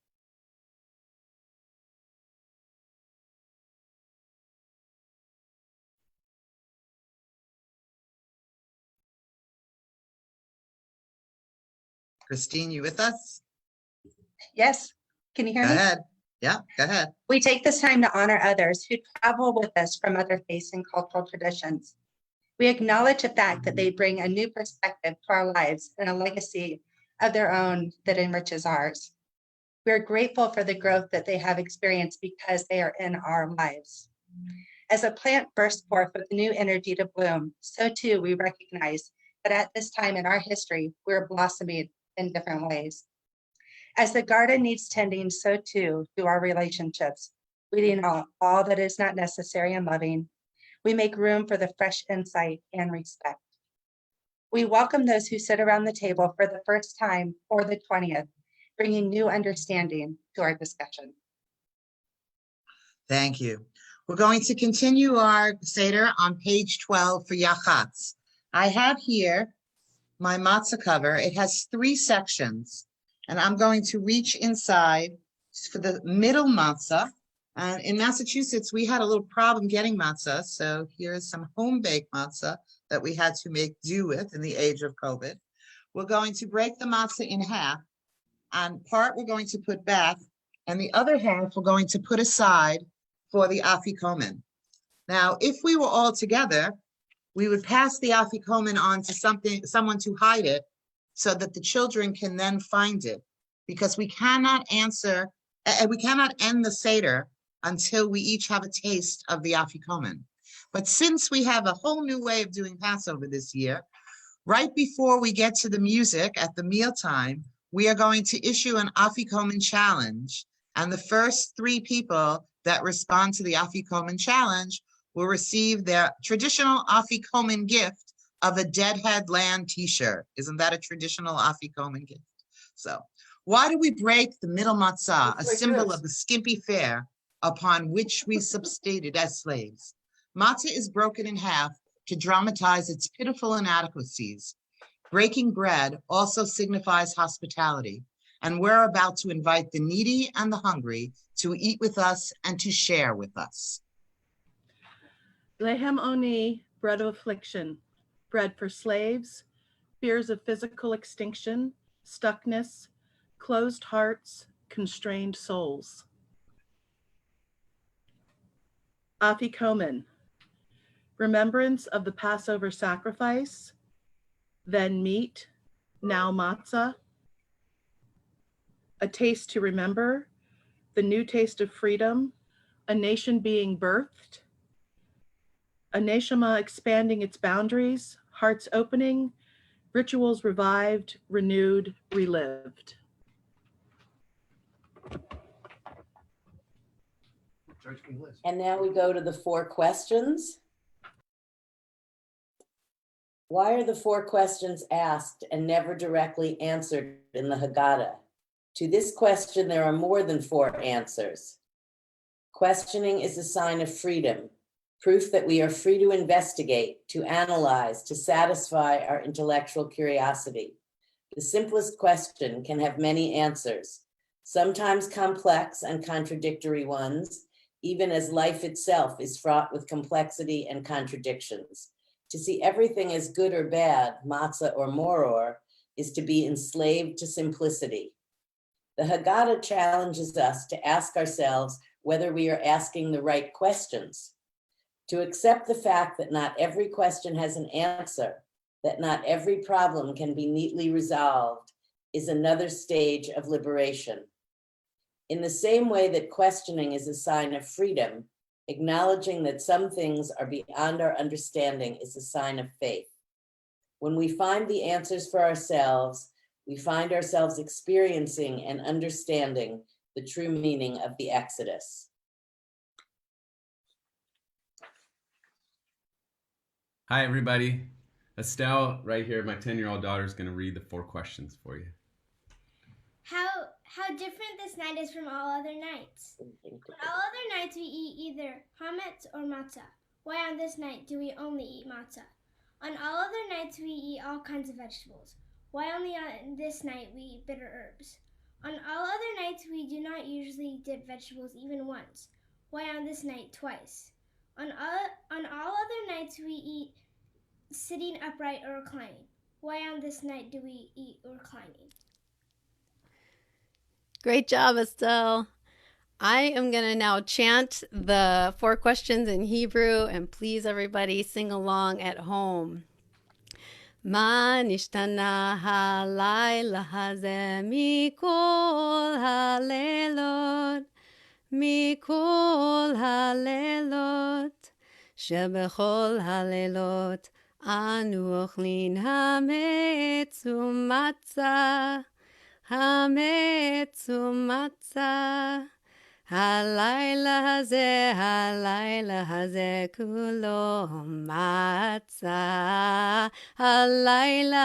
Christine, you with us? Yes, can you hear Go me? ahead. Yeah, go ahead. We take this time to honor others who travel with us from other faiths and cultural traditions. We acknowledge the fact that they bring a new perspective to our lives and a legacy of their own that enriches ours. We are grateful for the growth that they have experienced because they are in our lives. As a plant bursts forth with new energy to bloom, so too we recognize that at this time in our history, we're blossoming in different ways. As the garden needs tending, so too do our relationships, weeding out all that is not necessary and loving. We make room for the fresh insight and respect. We welcome those who sit around the table for the first time or the 20th, bringing new understanding to our discussion. Thank you. We're going to continue our Seder on page 12 for Yachatz. I have here my matzah cover. It has 3 sections, and I'm going to reach inside for the middle matzah. And in Massachusetts, we had a little problem getting matzah, so here's some home-baked matzah that we had to make do with in the age of COVID. We're going to break the matzah in half, and part we're going to put back, and the other half we're going to put aside for the afikomen. Now, if we were all together, we would pass the afikomen on to someone to hide it so that the children can then find it, because we cannot end the Seder until we each have a taste of the afikomen. But since we have a whole new way of doing Passover this year, right before we get to the music at the mealtime, we are going to issue an afikomen challenge, and the first 3 people that respond to the afikomen challenge will receive their traditional afikomen gift of a Deadheadland t-shirt. Isn't that a traditional afikomen gift? So why do we break the middle matzah, a symbol of the skimpy fare upon which we subsisted as slaves? Matzah is broken in half to dramatize its pitiful inadequacies. Breaking bread also signifies hospitality, and we're about to invite the needy and the hungry to eat with us and to share with us. Lehem oni bread of affliction, bread for slaves, fears of physical extinction, stuckness, closed hearts, constrained souls. Afikomen, remembrance of the Passover sacrifice, then meat, now matzah, a taste to remember, the new taste of freedom, a nation being birthed, a neshama expanding its boundaries, hearts opening, rituals revived, renewed, relived. And now we go to the 4 questions. Why are the 4 questions asked and never directly answered in the Haggadah? To this question, there are more than 4 answers. Questioning is a sign of freedom, proof that we are free to investigate, to analyze, to satisfy our intellectual curiosity. The simplest question can have many answers, sometimes complex and contradictory ones, even as life itself is fraught with complexity and contradictions. To see everything as good or bad, matzah or moror, is to be enslaved to simplicity. The Haggadah challenges us to ask ourselves whether we are asking the right questions, to accept the fact that not every question has an answer, that not every problem can be neatly resolved, is another stage of liberation. In the same way that questioning is a sign of freedom, acknowledging that some things are beyond our understanding is a sign of faith. When we find the answers for ourselves, we find ourselves experiencing and understanding the true meaning of the Exodus. Hi, everybody. Estelle, right here, my 10-year-old daughter is going to read the 4 questions for you. How different this night is from all other nights. On all other nights we eat either hametz or matzah. Why on this night do we only eat matzah? On all other nights we eat all kinds of vegetables. Why only on this night we eat bitter herbs? On all other nights we do not usually dip vegetables even once. Why on this night twice? On all other nights we eat sitting upright or reclining. Why on this night do we eat reclining? Great job, Estelle. I am going to now chant the 4 questions in Hebrew, and please, everybody, sing along at home. Ma nishtana halayla hazeh mikol halelot, mikol halelot, shebechol halelot, anu ochlin hametz umatzah, hametz umatzah. Halayla hazeh kulo matzah. Halayla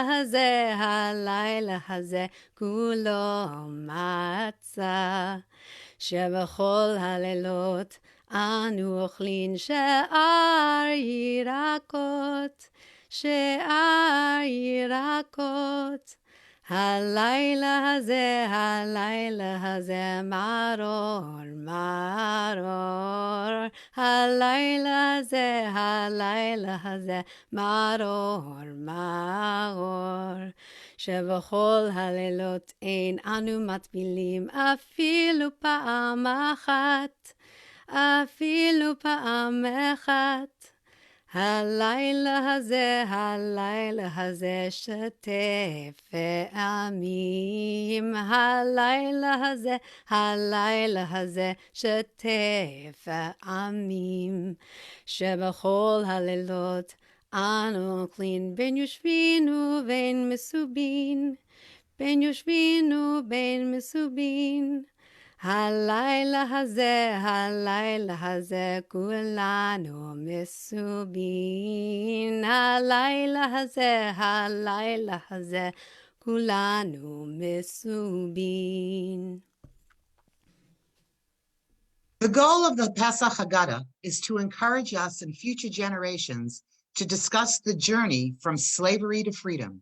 hazeh kulo matzah. Shebechol halelot anu ochlin she'ar yirakot, she'ar yirakot. Halayla hazeh maror, maror. Halayla hazeh maror, maror. Shebechol halelot ein anu matbilim afilu pa'am achat, afilu pa'am achat. Halayla hazeh shetef amim. Halayla hazeh shetef amim. Shebechol halelot anu klin ben yoshvinu ben mesubin, ben yoshvinu ben mesubin. Halayla hazeh kulanu mesubin. Halayla hazeh kulanu mesubin. The goal of the Pesach Haggadah is to encourage us and future generations to discuss the journey from slavery to freedom.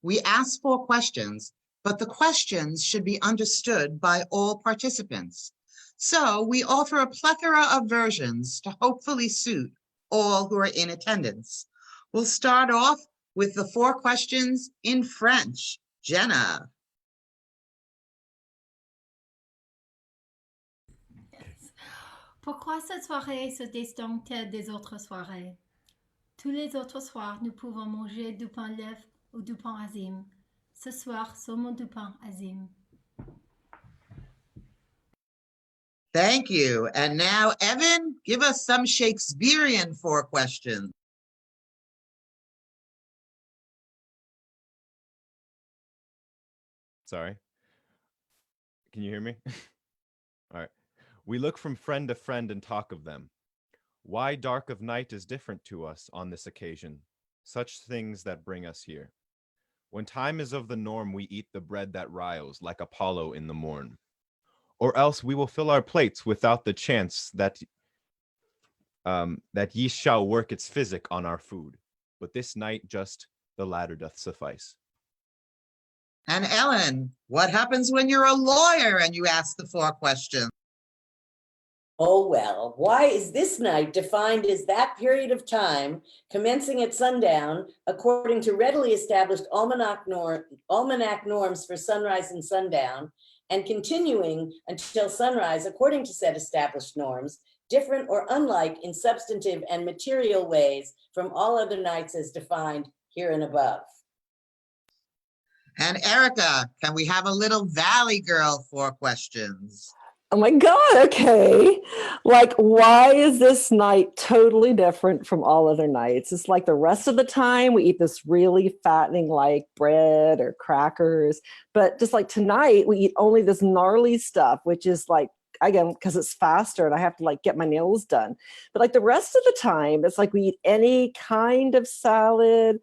We ask 4 questions, but the questions should be understood by all participants. So we offer a plethora of versions to hopefully suit all who are in attendance. We'll start off with the 4 questions in French. Jenna. Pourquoi cette soirée se distingue-t-elle des autres soirées? Tous les autres soirs, nous pouvons manger du pain lèvre ou du pain azim. Ce soir, seulement du pain azim. Thank you. And now, Evan, give us some Shakespearean 4 questions. Sorry. Can you hear me? All right. We look from friend to friend and talk of them. Why dark of night is different to us on this occasion, such things that bring us here. When time is of the norm, we eat the bread that riles like Apollo in the morn. Or else we will fill our plates without the chance that yeast shall work its physic on our food. But this night just the latter doth suffice. And Ellen, what happens when you're a lawyer and you ask the 4 questions? Oh, well, why is this night defined as that period of time commencing at sundown according to readily established almanac norms for sunrise and sundown, and continuing until sunrise according to said established norms, different or unlike in substantive and material ways from all other nights as defined here and above? And Erica, can we have a little Valley Girl 4 questions? Oh my God, okay. Like, why is this night totally different from all other nights? It's like the rest of the time we eat this really fattening like bread or crackers, but just like tonight we eat only this gnarly stuff, which is like, again, because it's faster and I have to like get my nails done. But like the rest of the time, it's like we eat any kind of salad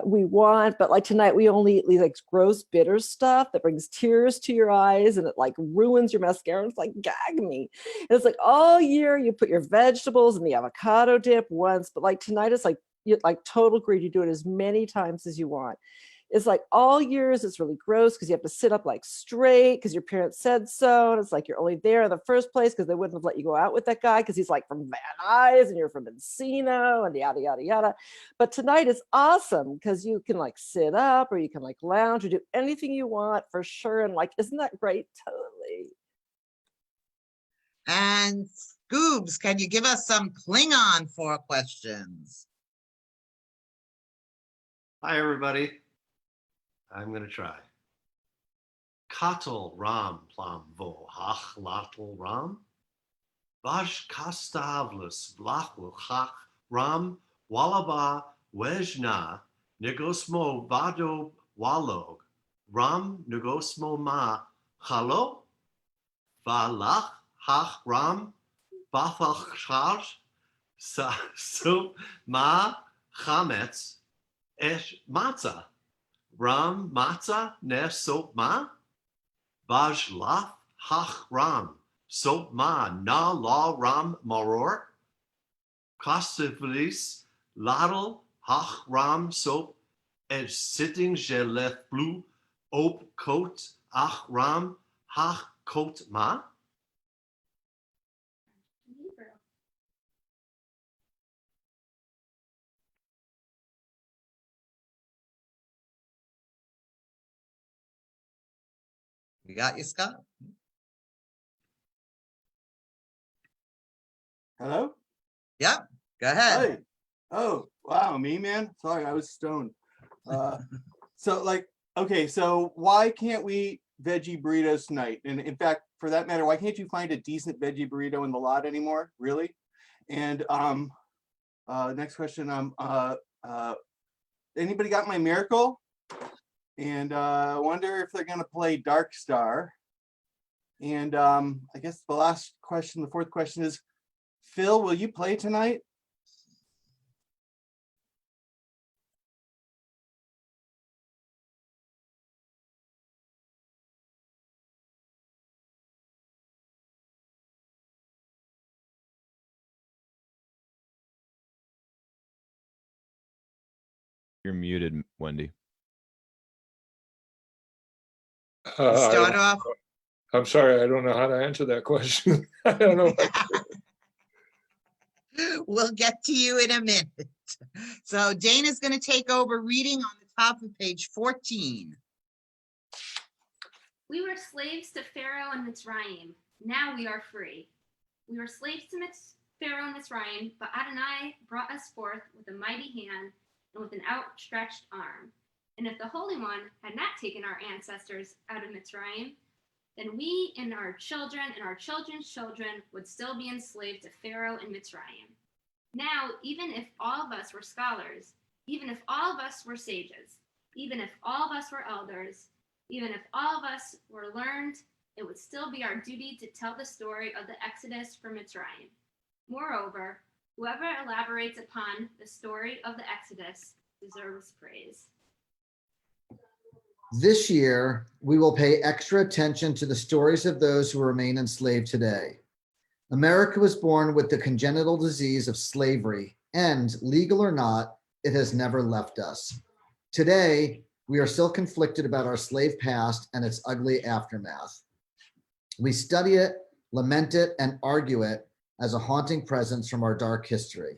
we want, but like tonight we only eat like gross bitter stuff that brings tears to your eyes and it like ruins your mascara. It's like, gag me. And it's like all year you put your vegetables in the avocado dip once, but like tonight it's like total greed. You do it as many times as you want. It's like all years it's really gross because you have to sit up like straight because your parents said so, and it's like you're only there in the first place because they wouldn't have let you go out with that guy because he's like from Van Nuys and you're from Encino and yada yada yada. But tonight is awesome because you can like sit up or you can like lounge or do anything you want for sure. And like, isn't that great? Totally. And Scoobs, can you give us some Klingon 4 questions? Hi, everybody. I'm going to try. Katal ram plam vo hach latal ram. Vaj kastavlus blachul hach ram walaba wejna negosmo vado walog ram negosmo ma halo valach hach ram bathach charge so ma chametz esh matzah. Ram matzah ne sop ma, vaj laf hach ram sop ma na la ram maror, kostivlis ladel hach ram sop et sitting jelef blue op coat ach ram hach coat ma. We got you, Scott. Hello? Yep, go ahead. Hey. Oh, wow, me, man? Sorry, I was stoned. So like, okay, so why can't we eat veggie burritos tonight? And in fact, for that matter, why can't you find a decent veggie burrito in the lot anymore? Really? And next question, anybody got my miracle? And I wonder if they're gonna play Dark Star. And I guess the last question, the 4th question is, Phil, will you play tonight? You're muted, Wendy. Start off. I'm sorry, I don't know how to answer that question. I don't know. We'll get to you in a minute. So Dana's going to take over reading on the top of page 14. We were slaves to Pharaoh and Mitzrayim. Now we are free. We were slaves to Pharaoh and Mitzrayim, but Adonai brought us forth with a mighty hand and with an outstretched arm. And if the Holy One had not taken our ancestors out of Mitzrayim, then we and our children and our children's children would still be enslaved to Pharaoh and Mitzrayim. Now, even if all of us were scholars, even if all of us were sages, even if all of us were elders, even if all of us were learned, it would still be our duty to tell the story of the Exodus from Mitzrayim. Moreover, whoever elaborates upon the story of the Exodus deserves praise. This year, we will pay extra attention to the stories of those who remain enslaved today. America was born with the congenital disease of slavery, and legal or not, it has never left us. Today, we are still conflicted about our slave past and its ugly aftermath. We study it, lament it, and argue it as a haunting presence from our dark history.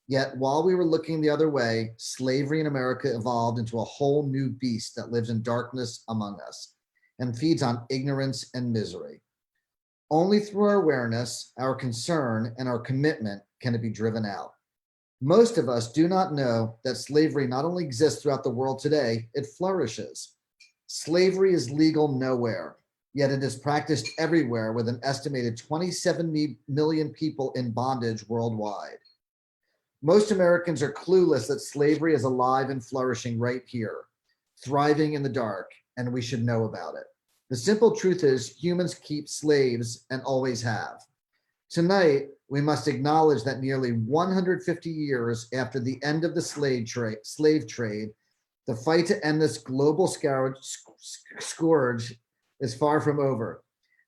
Yet while we were looking the other way, slavery in America evolved into a whole new beast that lives in darkness among us and feeds on ignorance and misery. Only through our awareness, our concern, and our commitment can it be driven out. Most of us do not know that slavery not only exists throughout the world today, it flourishes. Slavery is legal nowhere, yet it is practiced everywhere with an estimated 27 million people in bondage worldwide. Most Americans are clueless that slavery is alive and flourishing right here, thriving in the dark, and we should know about it. The simple truth is humans keep slaves and always have. Tonight, we must acknowledge that nearly 150 years after the end of the slave trade, the fight to end this global scourge is far from over.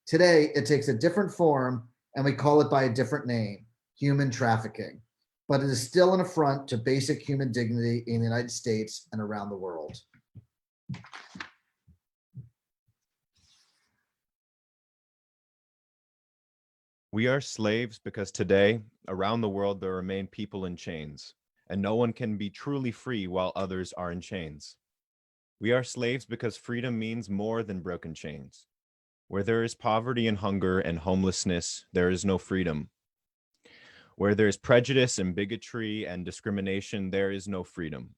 Today, it takes a different form, and we call it by a different name, human trafficking. But it is still an affront to basic human dignity in the United States and around the world. We are slaves because today, around the world, there remain people in chains, and no one can be truly free while others are in chains. We are slaves because freedom means more than broken chains. Where there is poverty and hunger and homelessness, there is no freedom. Where there is prejudice and bigotry and discrimination, there is no freedom.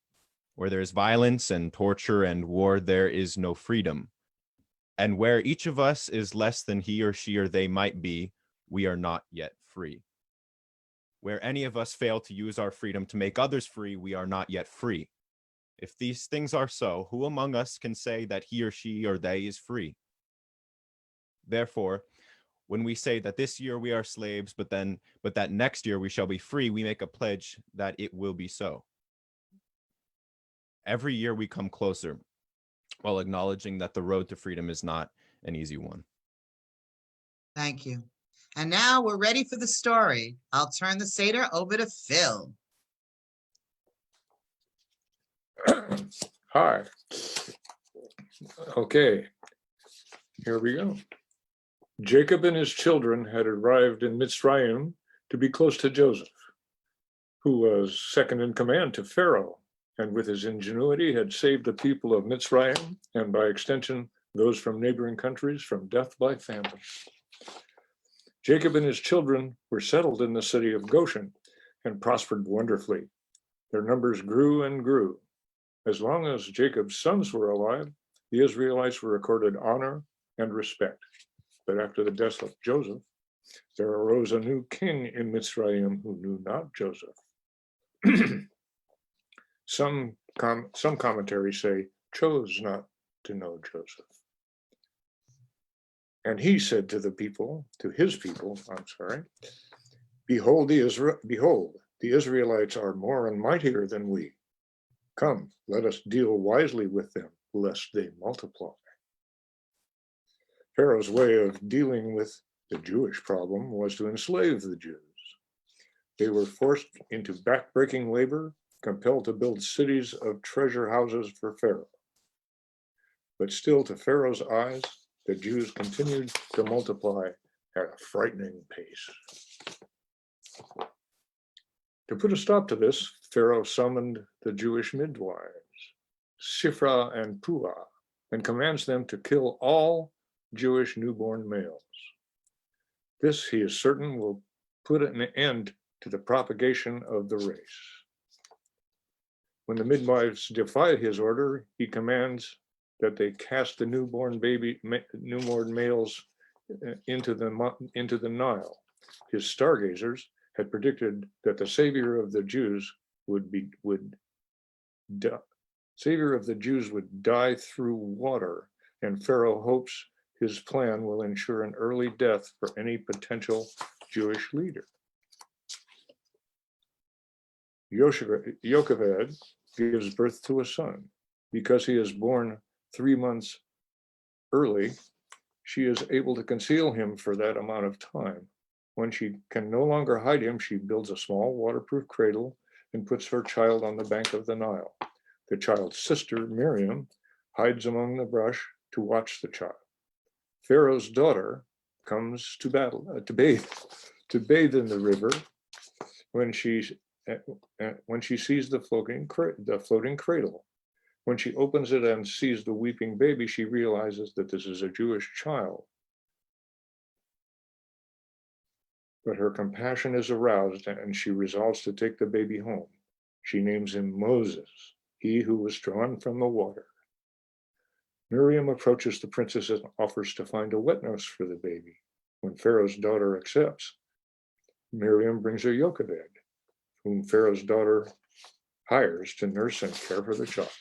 Where there is violence and torture and war, there is no freedom. And where each of us is less than he or she or they might be, we are not yet free. Where any of us fail to use our freedom to make others free, we are not yet free. If these things are so, who among us can say that he or she or they is free? Therefore, when we say that this year we are slaves, but that next year we shall be free, we make a pledge that it will be so. Every year we come closer, while acknowledging that the road to freedom is not an easy one. Thank you. And now we're ready for the story. I'll turn the Seder over to Phil. Hi. Okay, here we go. Jacob and his children had arrived in Mitzrayim to be close to Joseph, who was second in command to Pharaoh, and with his ingenuity had saved the people of Mitzrayim, and by extension, those from neighboring countries from death by famine. Jacob and his children were settled in the city of Goshen and prospered wonderfully. Their numbers grew and grew. As long as Jacob's sons were alive, the Israelites were accorded honor and respect. But after the death of Joseph, there arose a new king in Mitzrayim who knew not Joseph. Some commentaries say chose not to know Joseph. And he said to his people, behold, the Israelites are more and mightier than we. Come, let us deal wisely with them, lest they multiply. Pharaoh's way of dealing with the Jewish problem was to enslave the Jews. They were forced into backbreaking labor, compelled to build cities of treasure houses for Pharaoh. But still, to Pharaoh's eyes, the Jews continued to multiply at a frightening pace. To put a stop to this, Pharaoh summoned the Jewish midwives, Shiphrah and Puah, and commands them to kill all Jewish newborn males. This, he is certain, will put an end to the propagation of the race. When the midwives defy his order, he commands that they cast the newborn males into the Nile. His stargazers had predicted that the savior of the Jews would die through water, and Pharaoh hopes his plan will ensure an early death for any potential Jewish leader. Yocheved gives birth to a son. Because he is born 3 months early, she is able to conceal him for that amount of time. When she can no longer hide him, she builds a small waterproof cradle and puts her child on the bank of the Nile. The child's sister, Miriam, hides among the brush to watch the child. Pharaoh's daughter comes to bathe in the river when she sees the floating cradle. When she opens it and sees the weeping baby, she realizes that this is a Jewish child. But her compassion is aroused and she resolves to take the baby home. She names him Moses, he who was drawn from the water. Miriam approaches the princess and offers to find a wet nurse for the baby. When Pharaoh's daughter accepts, Miriam brings her Yocheved, whom Pharaoh's daughter hires to nurse and care for the child.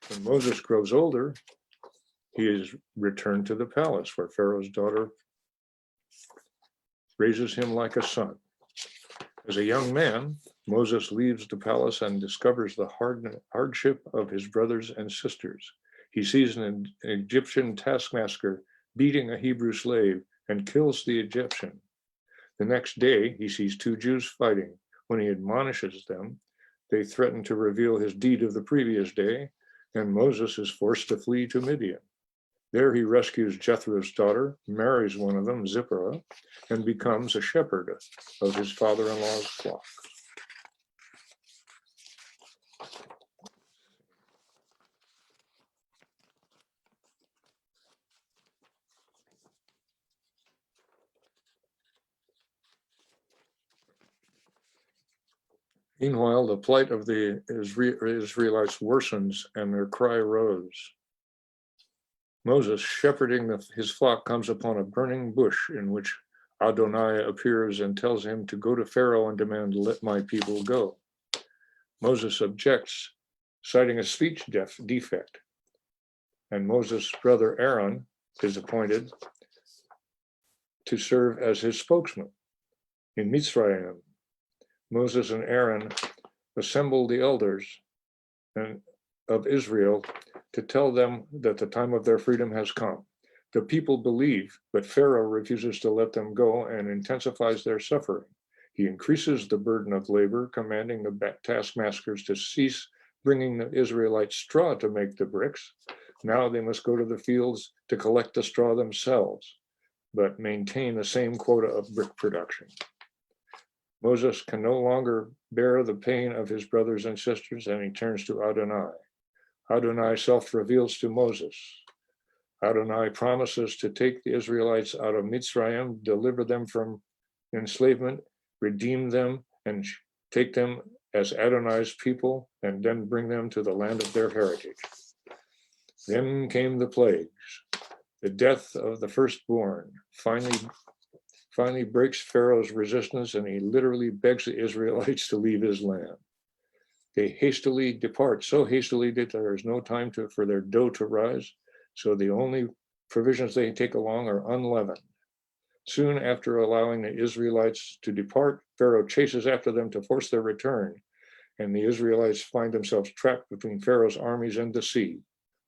When Moses grows older, he is returned to the palace where Pharaoh's daughter raises him like a son. As a young man, Moses leaves the palace and discovers the hardship of his brothers and sisters. He sees an Egyptian taskmaster beating a Hebrew slave and kills the Egyptian. The next day, he sees 2 Jews fighting. When he admonishes them, they threaten to reveal his deed of the previous day, and Moses is forced to flee to Midian. There he rescues Jethro's daughter, marries one of them, Zipporah, and becomes a shepherd of his father-in-law's flock. Meanwhile, the plight of the Israelites worsens and their cry rose. Moses, shepherding his flock, comes upon a burning bush in which Adonai appears and tells him to go to Pharaoh and demand, "Let my people go." Moses objects, citing a speech defect, and Moses' brother Aaron is appointed to serve as his spokesman. In Mitzrayim, Moses and Aaron assembled the elders of Israel to tell them that the time of their freedom has come. The people believe, but Pharaoh refuses to let them go and intensifies their suffering. He increases the burden of labor, commanding the taskmasters to cease bringing the Israelites straw to make the bricks. Now they must go to the fields to collect the straw themselves, but maintain the same quota of brick production. Moses can no longer bear the pain of his brothers and sisters, and he turns to Adonai. Adonai self-reveals to Moses. Adonai promises to take the Israelites out of Mitzrayim, deliver them from enslavement, redeem them, and take them as Adonai's people, and then bring them to the land of their heritage. Then came the plagues. The death of the firstborn finally breaks Pharaoh's resistance, and he literally begs the Israelites to leave his land. They hastily depart, so hastily that there is no time for their dough to rise, so the only provisions they take along are unleavened. Soon after allowing the Israelites to depart, Pharaoh chases after them to force their return, and the Israelites find themselves trapped between Pharaoh's armies and the sea.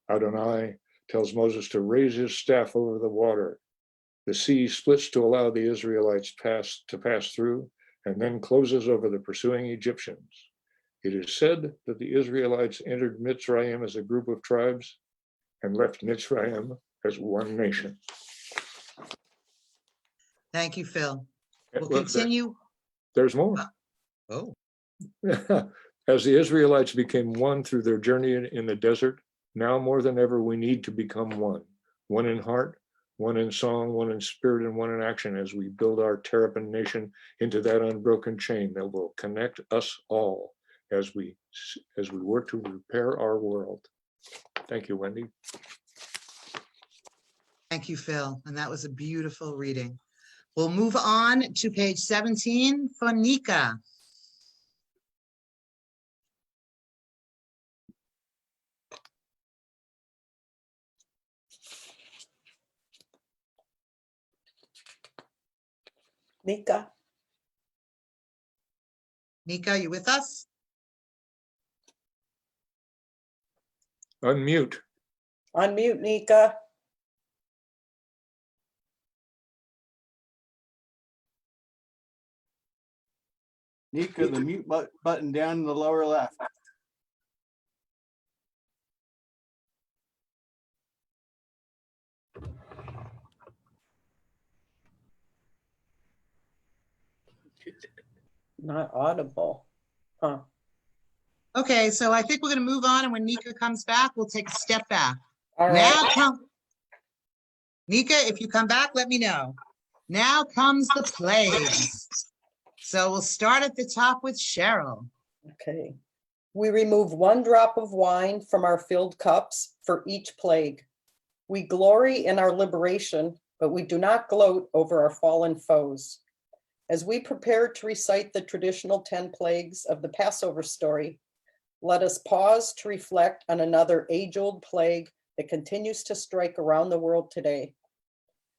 Adonai tells Moses to raise his staff over the water. The sea splits to allow the Israelites to pass through, and then closes over the pursuing Egyptians. It is said that the Israelites entered Mitzrayim as a group of tribes and left Mitzrayim as one nation. Thank you, Phil. We'll Well, continue. There's more. Oh. As the Israelites became one through their journey in the desert, now more than ever, we need to become one in heart, one in song, one in spirit, and one in action as we build our Terrapin Nation into that unbroken chain that will connect us all as we work to repair our world. Thank you, Wendy. Thank you, Phil. And that was a beautiful reading. We'll move on to page 17 for Nika. Nika. Nika, you with us? Unmute. Unmute, Nika. Nika, the mute button down in the lower left. Not audible. Huh. Okay, so I think we're going to move on, and when Nika comes back, we'll take a step back. All right. Nika, if you come back, let me know. Now comes the plagues. So we'll start at the top with Cheryl. Okay. We remove 1 drop of wine from our filled cups for each plague. We glory in our liberation, but we do not gloat over our fallen foes. As we prepare to recite the traditional 10 plagues of the Passover story, let us pause to reflect on another age-old plague that continues to strike around the world today.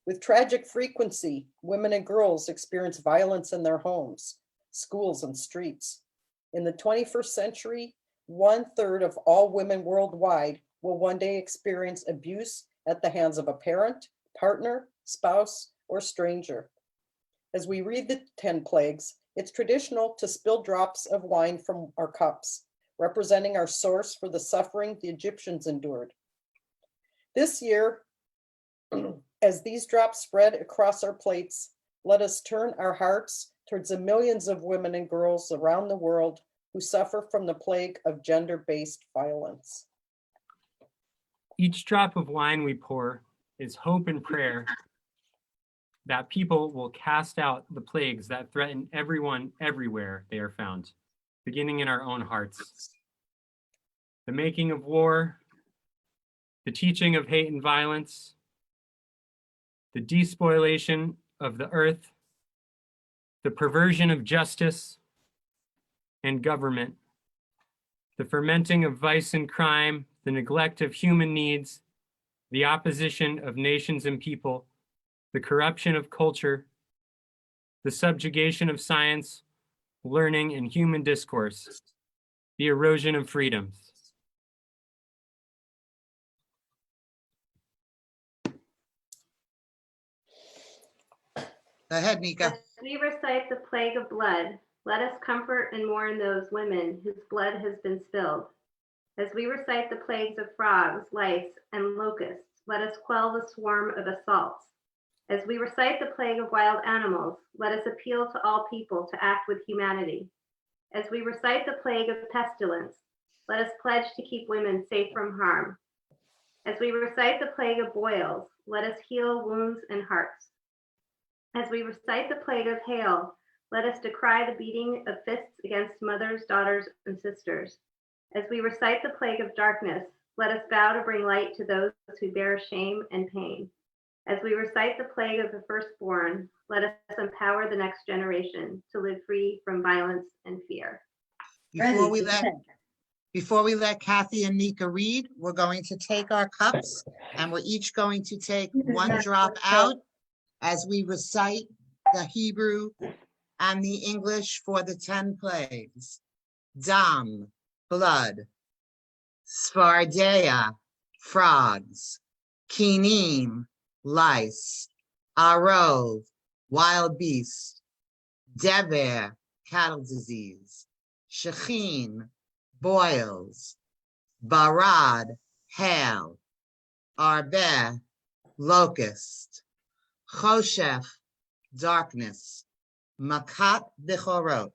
With tragic frequency, women and girls experience violence in their homes, schools, and streets. In the 21st century, 1/3 of all women worldwide will one day experience abuse at the hands of a parent, partner, spouse, or stranger. As we read the 10 plagues, it's traditional to spill drops of wine from our cups, representing our source for the suffering the Egyptians endured. This year, as these drops spread across our plates, let us turn our hearts towards the millions of women and girls around the world who suffer from the plague of gender-based violence. Each drop of wine we pour is hope and prayer that people will cast out the plagues that threaten everyone everywhere they are found, beginning in our own hearts. The making of war, the teaching of hate and violence, the despoilation of the earth, the perversion of justice and government, the fermenting of vice and crime, the neglect of human needs, the opposition of nations and people, the corruption of culture, the subjugation of science, learning, and human discourse, the erosion of freedoms. Go ahead, Nika. As we recite the plague of blood, let us comfort and mourn those women whose blood has been spilled. As we recite the plagues of frogs, lice, and locusts, let us quell the swarm of assaults. As we recite the plague of wild animals, let us appeal to all people to act with humanity. As we recite the plague of pestilence, let us pledge to keep women safe from harm. As we recite the plague of boils, let us heal wounds and hearts. As we recite the plague of hail, let us decry the beating of fists against mothers, daughters, and sisters. As we recite the plague of darkness, let us vow to bring light to those who bear shame and pain. As we recite the plague of the firstborn, let us empower the next generation to live free from violence and fear. Before we let Kathy and Nika read, we're going to take our cups and we're each going to take 1 drop out as we recite the Hebrew and the English for the 10 plagues. Dam, blood. Sfardeia, frogs. Kinim, lice. Arov, wild beast. Dever, cattle disease. Shechin, boils. Barad, hail. Arbeh, locust. Choshech, darkness. Makat bechorot,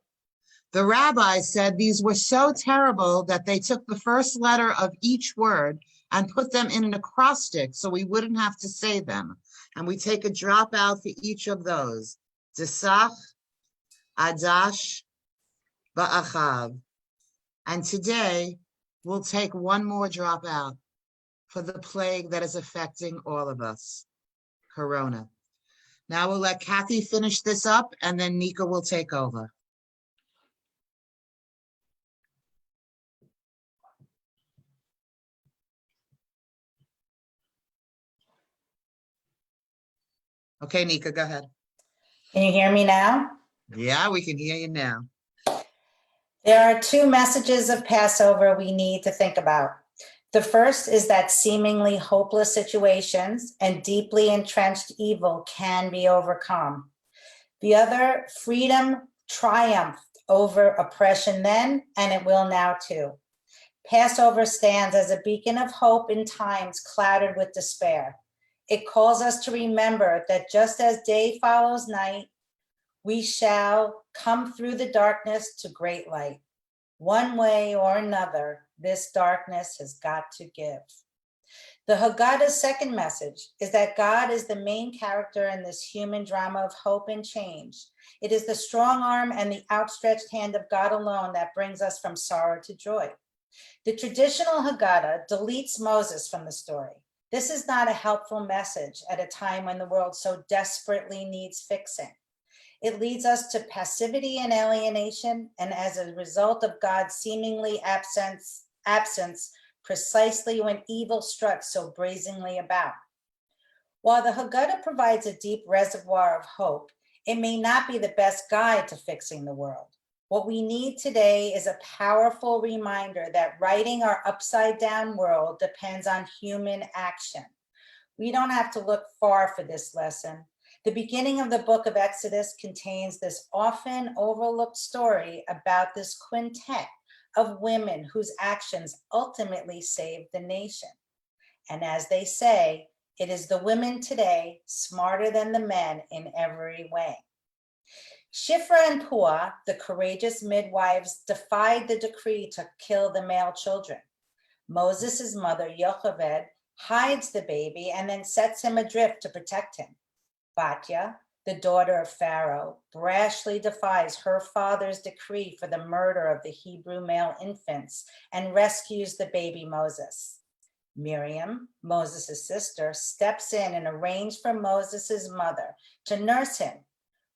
The rabbi said these were so terrible that they took the first letter of each word and put them in an acrostic so we wouldn't have to say them. And we take a drop out for each of those. Desach, Adash, Ba'achav. And today, we'll take one more drop out for the plague that is affecting all of us, Corona. Now we'll let Kathy finish this up, and then Nika will take over. Okay, Nika, go ahead. Can you hear me now? Yeah, we can hear you now. There are two messages of Passover we need to think about. The first is that seemingly hopeless situations and deeply entrenched evil can be overcome. The other, freedom triumphed over oppression then, and it will now too. Passover stands as a beacon of hope in times clouded with despair. It calls us to remember that just as day follows night, we shall come through the darkness to great light. One way or another, this darkness has got to give. The Haggadah's second message is that God is the main character in this human drama of hope and change. It is the strong arm and the outstretched hand of God alone that brings us from sorrow to joy. The traditional Haggadah deletes Moses from the story. This is not a helpful message at a time when the world so desperately needs fixing. It leads us to passivity and alienation, and as a result of God's seemingly absence precisely when evil struck so brazenly about. While the Haggadah provides a deep reservoir of hope, it may not be the best guide to fixing the world. What we need today is a powerful reminder that righting our upside-down world depends on human action. We don't have to look far for this lesson. The beginning of the book of Exodus contains this often overlooked story about this quintet of women whose actions ultimately saved the nation. And as they say, it is the women today smarter than the men in every way. Shifra and Puah, the courageous midwives, defied the decree to kill the male children. Moses' mother, Yocheved, hides the baby and then sets him adrift to protect him. Batya, the daughter of Pharaoh, brashly defies her father's decree for the murder of the Hebrew male infants and rescues the baby Moses. Miriam, Moses' sister, steps in and arranges for Moses' mother to nurse him.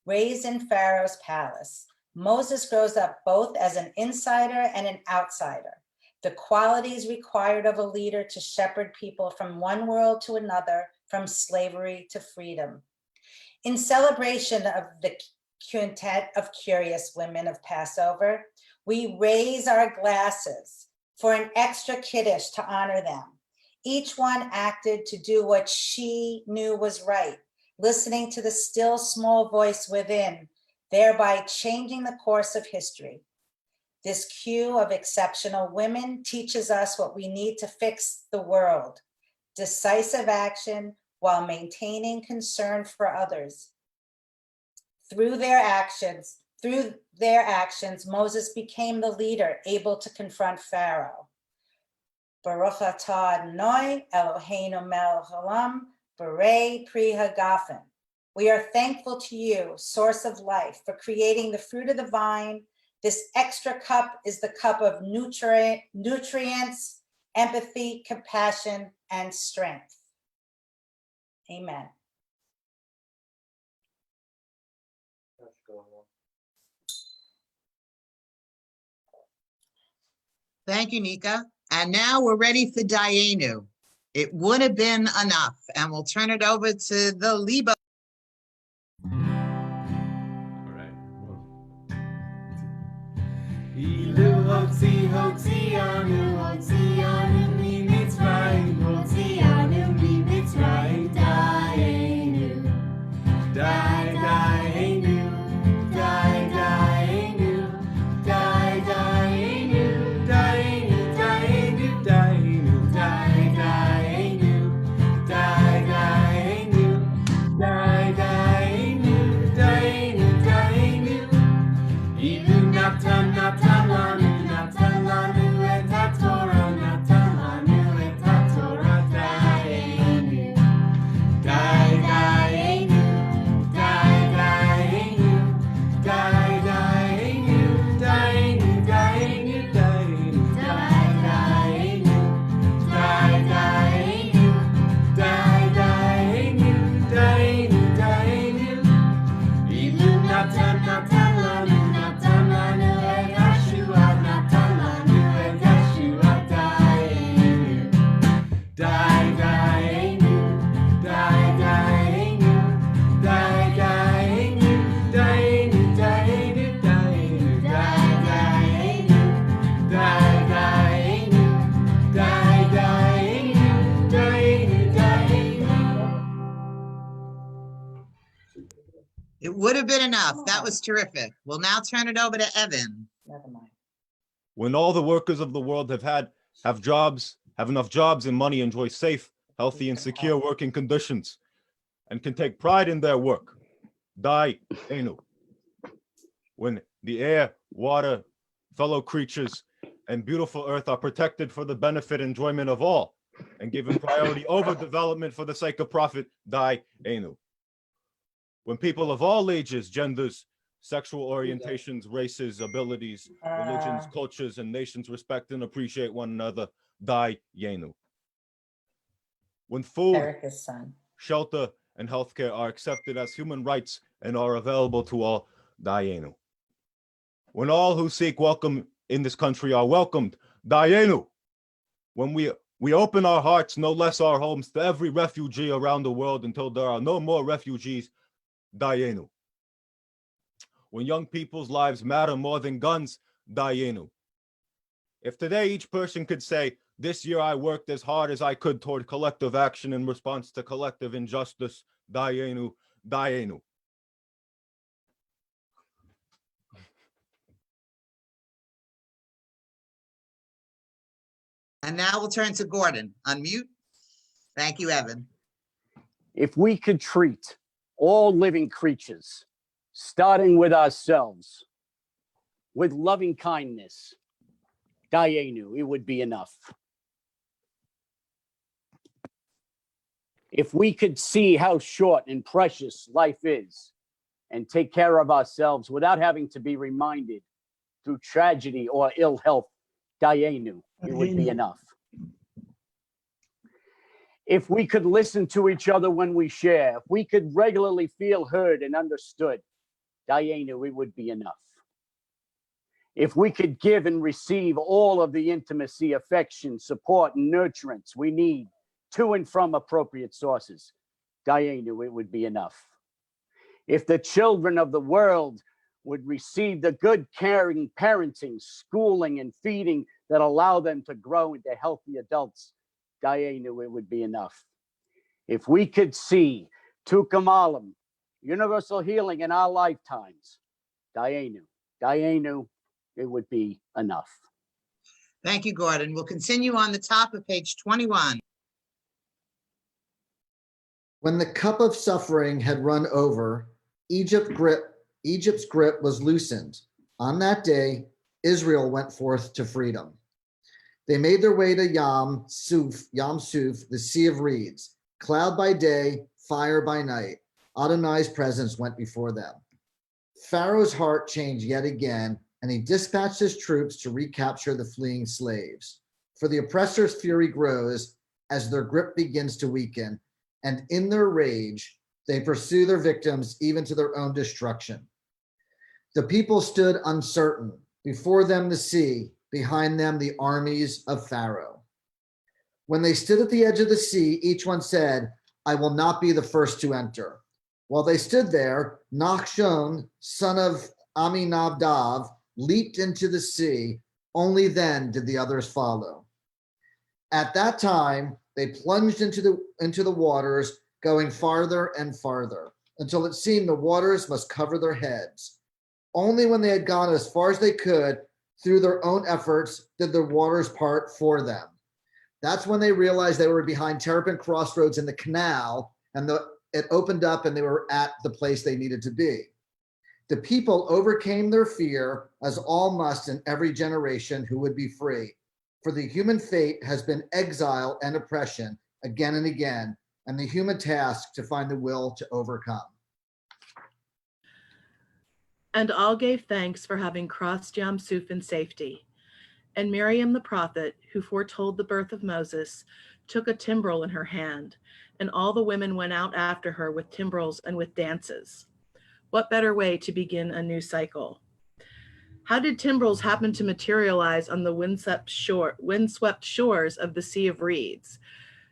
Raised in Pharaoh's palace, Moses grows up both as an insider and an outsider, the qualities required of a leader to shepherd people from one world to another, from slavery to freedom. In celebration of the quintet of curious women of Passover, we raise our glasses for an extra kiddush to honor them. Each one acted to do what she knew was right, listening to the still small voice within, thereby changing the course of history. This queue of exceptional women teaches us what we need to fix the world: decisive action while maintaining concern for others. Through their actions, Moses became the leader able to confront Pharaoh. Baruch atah Adonai Eloheinu melech haolam, Berei pri hagafen. We are thankful to you, source of life, for creating the fruit of the vine. This extra cup is the cup of nutrients, empathy, compassion, and strength. Amen. Thank you, Nika. And now we're ready for Dayenu. It would have been enough, and we'll turn it over to the Lebo. All right. Ilu hotzianu mi Mitzrayim, hotzianu mi Mitzrayim, Dayenu, Dayenu, Dayenu, Dayenu, Dayenu, Dayenu, Dayenu, Dayenu, Dayenu, Dayenu, Dayenu, Dayenu, Ilu naptan been enough. That was terrific. We'll now turn it over to Evan. Never mind. When all the workers of the world have jobs, have enough jobs and money, enjoy safe, healthy, and secure working conditions, and can take pride in their work. Dayenu. When the air, water, fellow creatures, and beautiful earth are protected for the benefit and enjoyment of all, and given priority over development for the sake of profit. Dayenu. When people of all ages, genders, sexual orientations, races, abilities, religions, cultures, and nations respect and appreciate one another. Dayenu. When food, Erica's son. shelter, and healthcare are accepted as human rights and are available to all. Dayenu. When all who seek welcome in this country are welcomed. Dayenu. When we open our hearts, no less our homes, to every refugee around the world until there are no more refugees. Dayenu. When young people's lives matter more than guns. Dayenu. If today each person could say, this year I worked as hard as I could toward collective action in response to collective injustice. Dayenu. Dayenu. And now we'll turn to Gordon. Unmute. Thank you, Evan. If we could treat all living creatures, starting with ourselves, with loving kindness, Dayenu, it would be enough. If we could see how short and precious life is and take care of ourselves without having to be reminded through tragedy or ill health, Dayenu, it would be enough. If we could listen to each other when we share, if we could regularly feel heard and understood, Dayenu, it would be enough. If we could give and receive all of the intimacy, affection, support, and nurturance we need to and from appropriate sources, Dayenu, it would be enough. If the children of the world would receive the good, caring parenting, schooling, and feeding that allow them to grow into healthy adults, Dayenu, it would be enough. If we could see Tukamalam, universal healing in our lifetimes, Dayenu, Dayenu, it would be enough. Thank you, Gordon. We'll continue on the top of page 21. When the cup of suffering had run over, Egypt's grip was loosened. On that day, Israel went forth to freedom. They made their way to Yam Suf, the Sea of Reeds. Cloud by day, fire by night. Adonai's presence went before them. Pharaoh's heart changed yet again, and he dispatched his troops to recapture the fleeing slaves. For the oppressor's fury grows as their grip begins to weaken, and in their rage, they pursue their victims even to their own destruction. The people stood uncertain. Before them the sea, behind them the armies of Pharaoh. When they stood at the edge of the sea, each one said, I will not be the first to enter. While they stood there, Nachshon, son of Aminadab, leaped into the sea. Only then did the others follow. At that time, they plunged into the waters, going farther and farther, until it seemed the waters must cover their heads. Only when they had gone as far as they could, through their own efforts, did the waters part for them. That's when they realized they were behind Terrapin Crossroads in the canal, and it opened up and they were at the place they needed to be. The people overcame their fear, as all must in every generation who would be free. For the human fate has been exile and oppression again and again, and the human task to find the will to overcome. And all gave thanks for having crossed Yam Suf in safety. And Miriam the prophet, who foretold the birth of Moses, took a timbrel in her hand, and all the women went out after her with timbrels and with dances. What better way to begin a new cycle? How did timbrels happen to materialize on the windswept shores of the Sea of Reeds?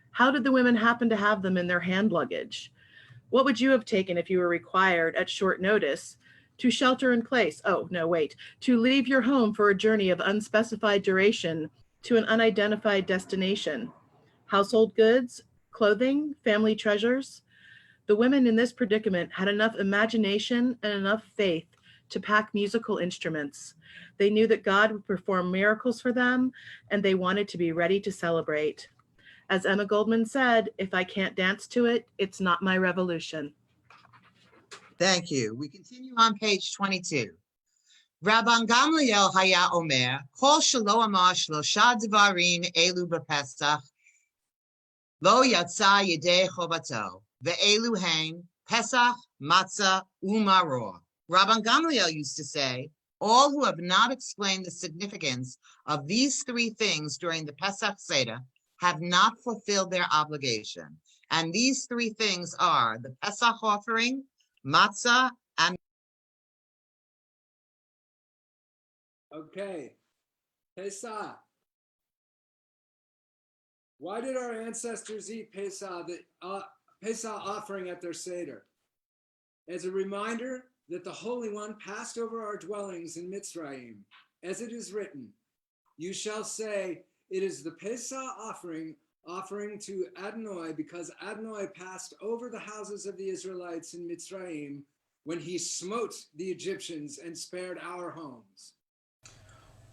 How did the women happen to have them in their hand luggage? What would you have taken if you were required at short notice to shelter in place? To leave your home for a journey of unspecified duration to an unidentified destination? Household goods, clothing, family treasures? The women in this predicament had enough imagination and enough faith to pack musical instruments. They knew that God would perform miracles for them, and they wanted to be ready to celebrate. As Emma Goldman said, if I can't dance to it, it's not my revolution. Thank you. We continue on page 22. Rabban Gamliel haya omer, kol shelo amar shlosha devarim elu b'Pesach, lo yatsa yedei chovato, ve'elu hein, Pesach, matzah, umaror. Rabban Gamliel used to say, all who have not explained the significance of these three things during the Pesach Seder have not fulfilled their obligation. And these three things are the Pesach offering, matzah, and Okay, Pesach. Why did our ancestors eat Pesach, the Pesach offering at their Seder? As a reminder that the Holy One passed over our dwellings in Mitzrayim, as it is written, you shall say, it is the Pesach offering to Adonai, because Adonai passed over the houses of the Israelites in Mitzrayim when he smote the Egyptians and spared our homes.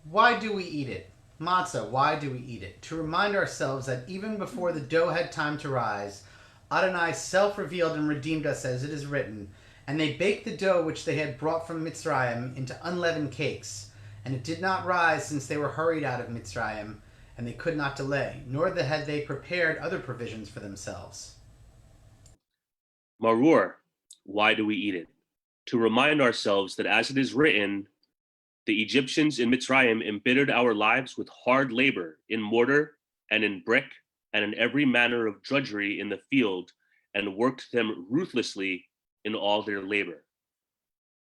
Why do we eat it? Matzah, why do we eat it? To remind ourselves that even before the dough had time to rise, Adonai self-revealed and redeemed us, as it is written, and they baked the dough which they had brought from Mitzrayim into unleavened cakes, and it did not rise since they were hurried out of Mitzrayim, and they could not delay, nor had they prepared other provisions for themselves. Maror, why do we eat it? To remind ourselves that as it is written, the Egyptians in Mitzrayim embittered our lives with hard labor in mortar and in brick and in every manner of drudgery in the field, and worked them ruthlessly in all their labor.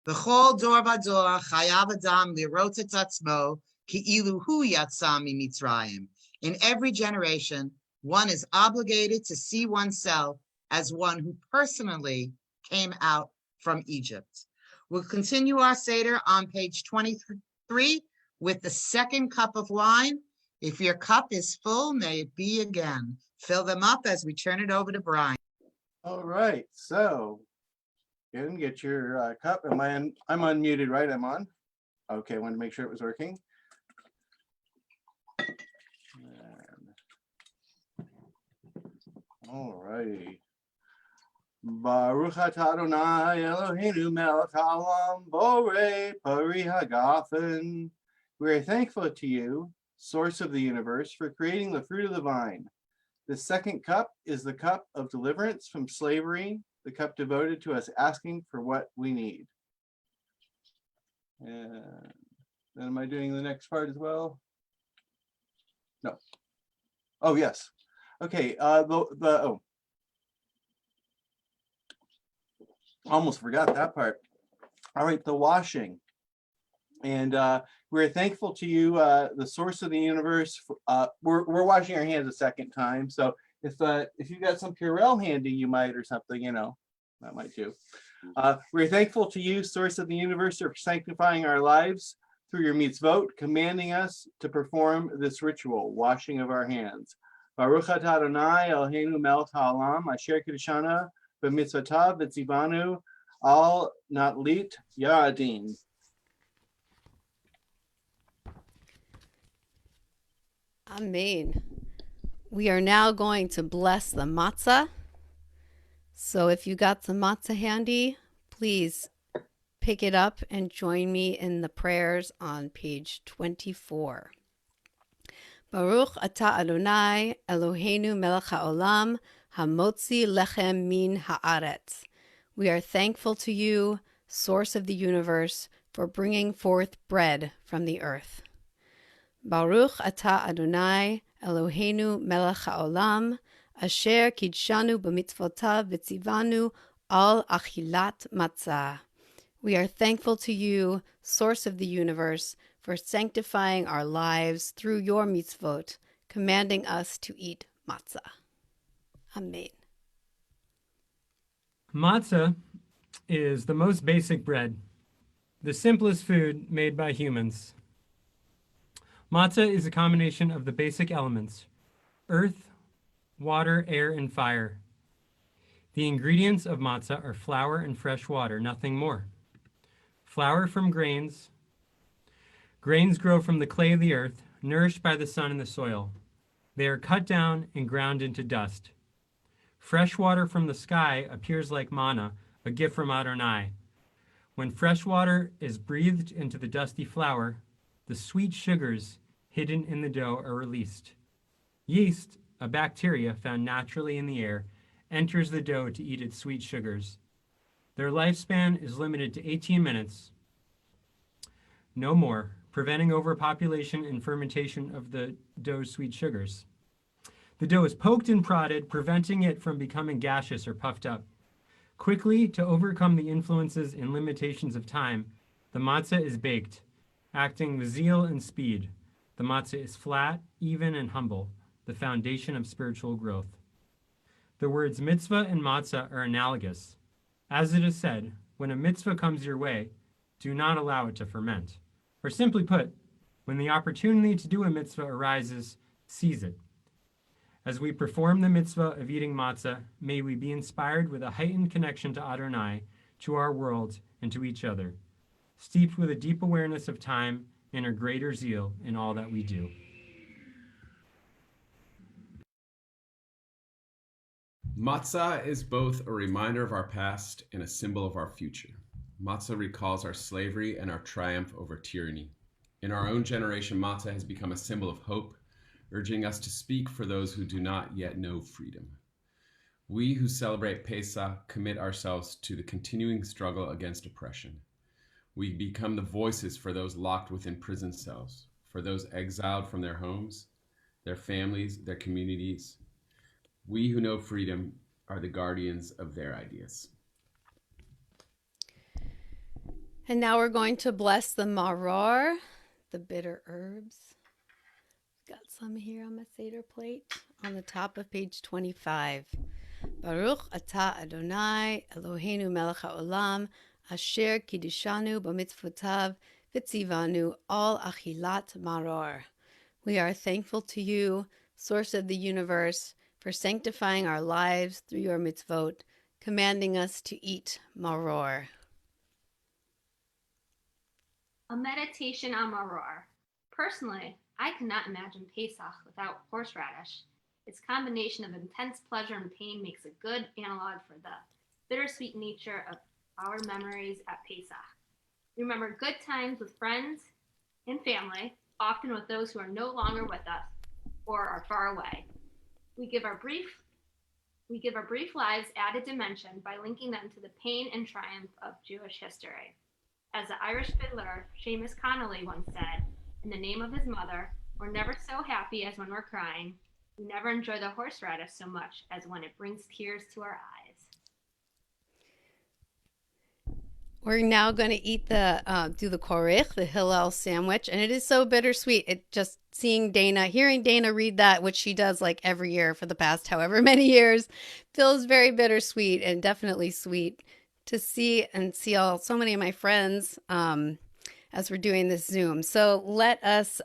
B'chol dor vador chayav adam lirot et atzmo ki'ilu hu yatsa miMitzrayim. In every generation, one is obligated to see oneself as one who personally came out from Egypt. We'll continue our Seder on page 23 with the second cup of wine. If your cup is full, may it be again. Fill them up as we turn it over to Brian. All right, so go and get your cup. I'm unmuted, right? I'm on. Okay, I wanted to make sure it was working. All righty. Baruch atah Adonai Eloheinu melech haolam borei pari hagafen. We are thankful to you, source of the universe, for creating the fruit of the vine. The second cup is the cup of deliverance from slavery, the cup devoted to us asking for what we need. And then am I doing the next part as well? No. Oh, yes. Okay, almost forgot that part. All right, the washing. And we're thankful to you, the source of the universe. We're washing our hands a second time. So if you got some Purell handy, you might, or something, you know, that might do. We're thankful to you, source of the universe, for sanctifying our lives through your mitzvot, commanding us to perform this ritual, washing of our hands. Baruch atah Adonai Eloheinu melech haolam asher kiddushana b'mitzvotav v'tzivanu al natlit ya'adin. Amen. We are now going to bless the matzah. So if you got some matzah handy, please pick it up and join me in the prayers on page 24. Baruch atah Adonai Eloheinu melech haolam hamotzi lechem min haaretz. We are thankful to you, source of the universe, for bringing forth bread from the earth. Baruch atah Adonai Eloheinu melech haolam asher kidshanu b'mitzvotav v'tzivanu al achilat matzah. We are thankful to you, source of the universe, for sanctifying our lives through your mitzvot, commanding us to eat matzah. Amen. Matzah is the most basic bread, the simplest food made by humans. Matzah is a combination of the basic elements: earth, water, air, and fire. The ingredients of matzah are flour and fresh water, nothing more. Flour from grains. Grains grow from the clay of the earth, nourished by the sun and the soil. They are cut down and ground into dust. Fresh water from the sky appears like manna, a gift from Adonai. When fresh water is breathed into the dusty flour, the sweet sugars hidden in the dough are released. Yeast, a bacteria found naturally in the air, enters the dough to eat its sweet sugars. Their lifespan is limited to 18 minutes, no more, preventing overpopulation and fermentation of the dough's sweet sugars. The dough is poked and prodded, preventing it from becoming gaseous or puffed up. Quickly, to overcome the influences and limitations of time, the matzah is baked, acting with zeal and speed. The matzah is flat, even, and humble, the foundation of spiritual growth. The words mitzvah and matzah are analogous. As it is said, when a mitzvah comes your way, do not allow it to ferment. Or simply put, when the opportunity to do a mitzvah arises, seize it. As we perform the mitzvah of eating matzah, may we be inspired with a heightened connection to Adonai, to our world, and to each other, steeped with a deep awareness of time and a greater zeal in all that we do. Matzah is both a reminder of our past and a symbol of our future. Matzah recalls our slavery and our triumph over tyranny. In our own generation, matzah has become a symbol of hope, urging us to speak for those who do not yet know freedom. We who celebrate Pesach commit ourselves to the continuing struggle against oppression. We become the voices for those locked within prison cells, for those exiled from their homes, their families, their communities. We who know freedom are the guardians of their ideas. And now we're going to bless the maror, the bitter herbs. Got some here on my Seder plate on the top of page 25. Baruch atah Adonai Eloheinu melech haolam asher kiddishanu b'mitzvotav v'tzivanu al achilat maror. We are thankful to you, source of the universe, for sanctifying our lives through your mitzvot, commanding us to eat maror. A meditation on maror. Personally, I cannot imagine Pesach without horseradish. Its combination of intense pleasure and pain makes a good analog for the bittersweet nature of our memories at Pesach. We remember good times with friends and family, often with those who are no longer with us or are far away. We give our brief lives added dimension by linking them to the pain and triumph of Jewish history. As the Irish fiddler Seamus Connolly once said, in the name of his mother, we're never so happy as when we're crying. We never enjoy the horseradish so much as when it brings tears to our eyes. We're now going to eat do the korech, the Hillel sandwich, and it is so bittersweet. It just hearing Dana read that, which she does like every year for the past however many years, feels very bittersweet and definitely sweet to see so many of my friends as we're doing this Zoom. So let us.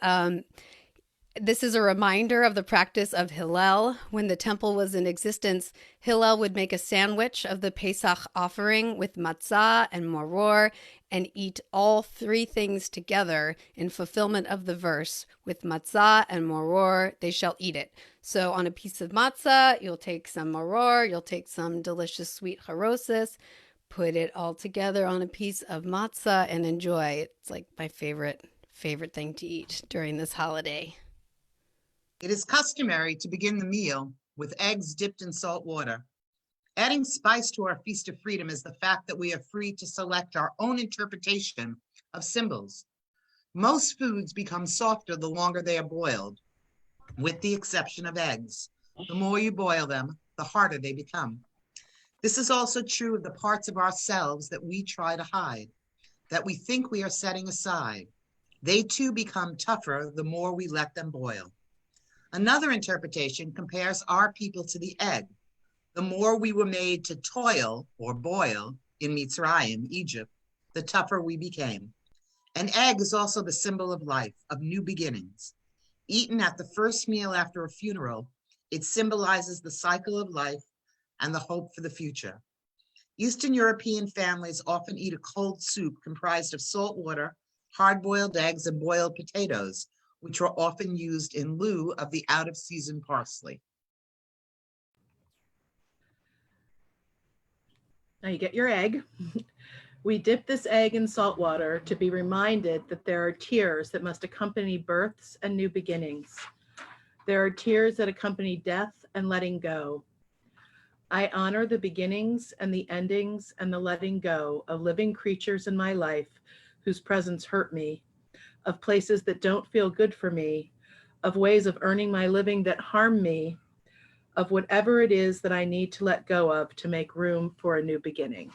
This is a reminder of the practice of Hillel. When the temple was in existence, Hillel would make a sandwich of the Pesach offering with matzah and maror and eat all three things together in fulfillment of the verse. With matzah and maror, they shall eat it. So on a piece of matzah, you'll take some maror, you'll take some delicious sweet charosis, put it all together on a piece of matzah and enjoy. It's like my favorite thing to eat during this holiday. It is customary to begin the meal with eggs dipped in salt water. Adding spice to our Feast of Freedom is the fact that we are free to select our own interpretation of symbols. Most foods become softer the longer they are boiled, with the exception of eggs. The more you boil them, the harder they become. This is also true of the parts of ourselves that we try to hide, that we think we are setting aside. They too become tougher the more we let them boil. Another interpretation compares our people to the egg. The more we were made to toil or boil in Mitzrayim, Egypt, the tougher we became. An egg is also the symbol of life, of new beginnings. Eaten at the first meal after a funeral, it symbolizes the cycle of life, and the hope for the future. Eastern European families often eat a cold soup comprised of salt water, hard-boiled eggs, and boiled potatoes, which were often used in lieu of the out-of-season parsley. Now you get your egg. We dip this egg in salt water to be reminded that there are tears that must accompany births and new beginnings. There are tears that accompany death and letting go. I honor the beginnings and the endings and the letting go of living creatures in my life whose presence hurt me, of places that don't feel good for me, of ways of earning my living that harm me, of whatever it is that I need to let go of to make room for a new beginning.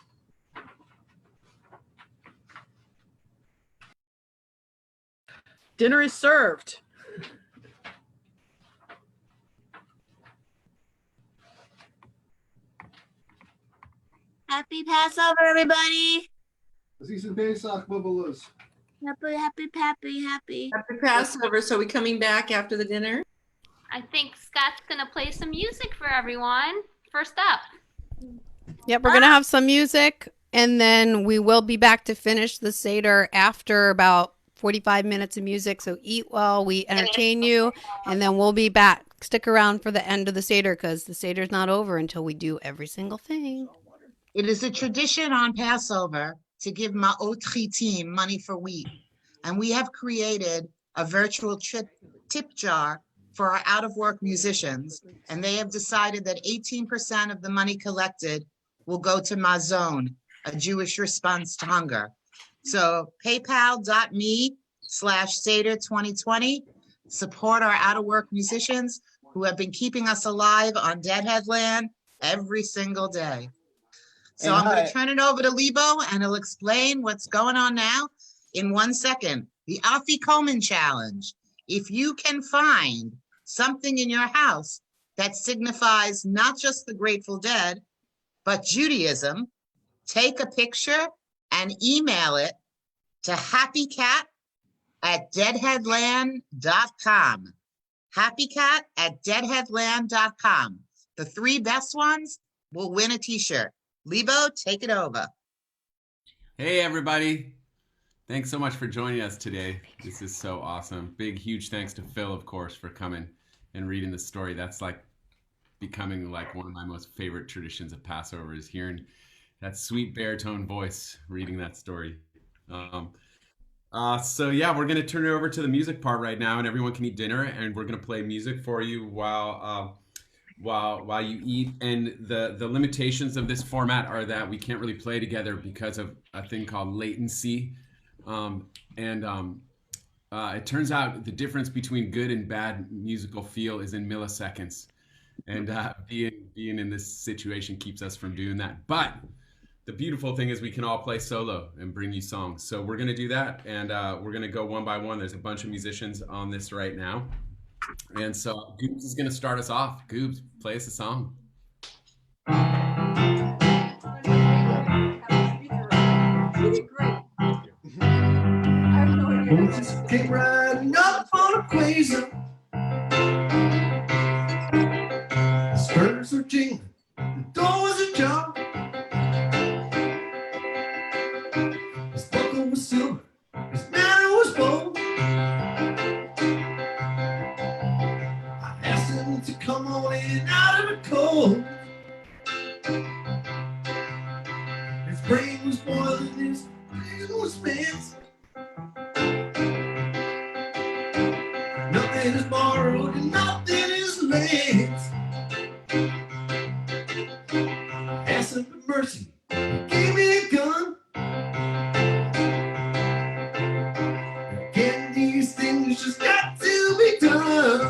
Dinner is served. Happy Passover, everybody. Season Pesach, Bubbalos. Happy. After Passover, so we coming back after the dinner? I think Scott's gonna play some music for everyone. First up. Yep, we're going to have some music, and then we will be back to finish the Seder after about 45 minutes of music. So eat while we entertain you, and then we'll be back. Stick around for the end of the Seder, because the Seder's not over until we do every single thing. It is a tradition on Passover to give Ma'ot team money for wheat. And we have created a virtual tip jar for our out-of-work musicians. And they have decided that 18% of the money collected will go to Mazon, a Jewish response to hunger. So paypal.me/Seder 2020. Support our out-of-work musicians who have been keeping us alive on Deadheadland every single day. So I'm going to turn it over to Lebo, and he'll explain what's going on now in 1 second. The Afi Coleman Challenge. If you can find something in your house that signifies not just the Grateful Dead, but Judaism, take a picture and email it to happycat@deadheadland.com. happycat@deadheadland.com. The 3 best ones will win a t-shirt. Lebo, take it over. Hey, everybody. Thanks so much for joining us today. This is so awesome. Big, huge thanks to Phil, of course, for coming and reading the story. That's like becoming like one of my most favorite traditions of Passover, is hearing that sweet baritone voice reading that story. So yeah, we're going to turn it over to the music part right now, and everyone can eat dinner, and we're going to play music for you while you eat. And the limitations of this format are that we can't really play together because of a thing called latency. It turns out the difference between good and bad musical feel is in milliseconds. And being in this situation keeps us from doing that. But the beautiful thing is we can all play solo and bring you songs. So we're going to do that, and we're going to go one by one. There's a bunch of musicians on this right now. And so Goobs is going to start us off. Goobs, play us a song. Came riding up on a quasar. The spurs are jingling, the doors are ajar. His buckle was silver, his manner was bold. I asked him to come on in out of the cold. His brain was boiling, his brain was spent. Nothing is borrowed and nothing is lent. Asked him for mercy, he gave me a gun. Again, these things just got to be done.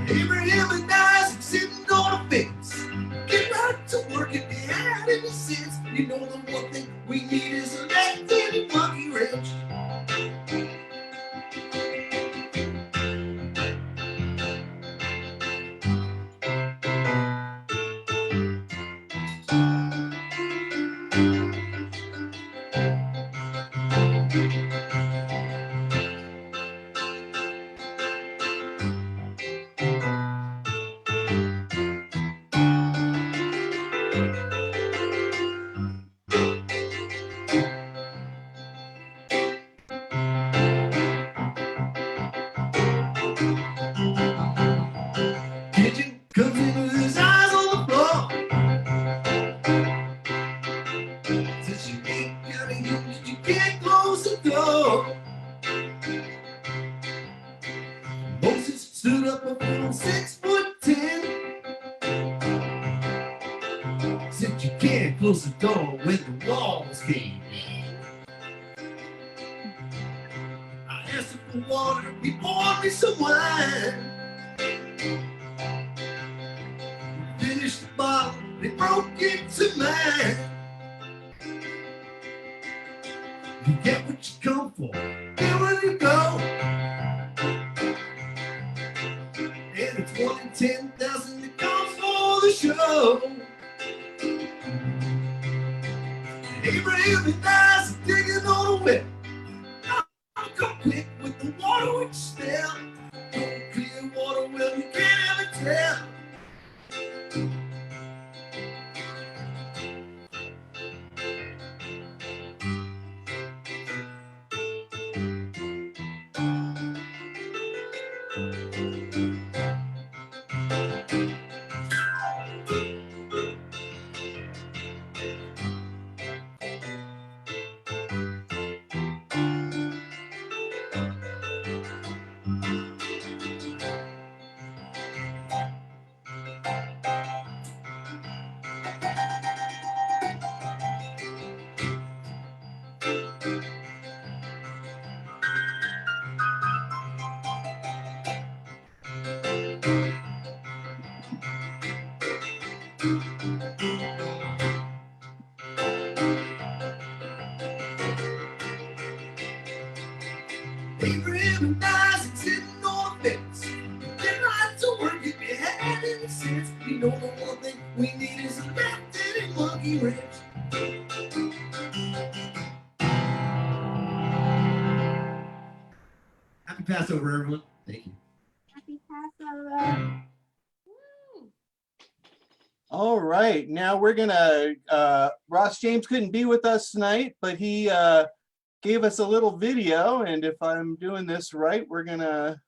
Abraham and Isaac sitting on a fence. Get right to work if you had any sense. You know the one thing we need is a left-handed monkey wrench. closed the door when the walls came in. I asked him for water, he poured me some wine. Finished the bottle, they broke into mine. You get what you come for, get where you go. And it's 1 in 10,000 that comes for the show. Abraham and Isaac digging on a well. I'll come quick with the water with smell. Clear water well, you can't ever tell. Abraham and Isaac sitting on a fence. Get right to work if you had any sense. We know the one thing we need is a left-handed monkey wrench. Happy Passover, everyone. Thank you. Happy Passover. All right, now we're gonna, Ross James couldn't be with us tonight, but he gave us a little video, and if I'm doing this right, we're gonna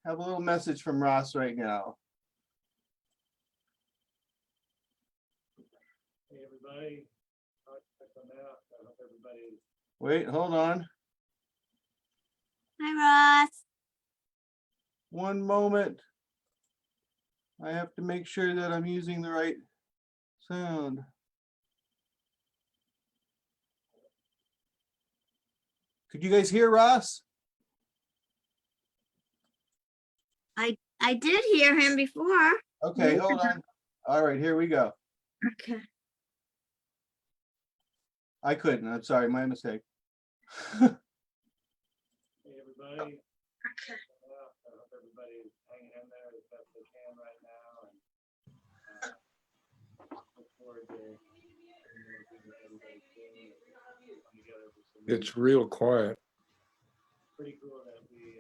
have a little message from Ross right now. Hey everybody, check them out. I hope everybody. Wait, hold on. Hi, Ross. One moment. I have to make sure that I'm using the right sound. Could you guys hear Ross? I did hear him before. Okay, hold on. All right, here we go. Okay. I couldn't. I'm sorry, my mistake. Hey everybody. Okay. I hope everybody's hanging in there as best they can right now, and look forward to everybody's doing and come together for some. It's real quiet. Pretty cool that we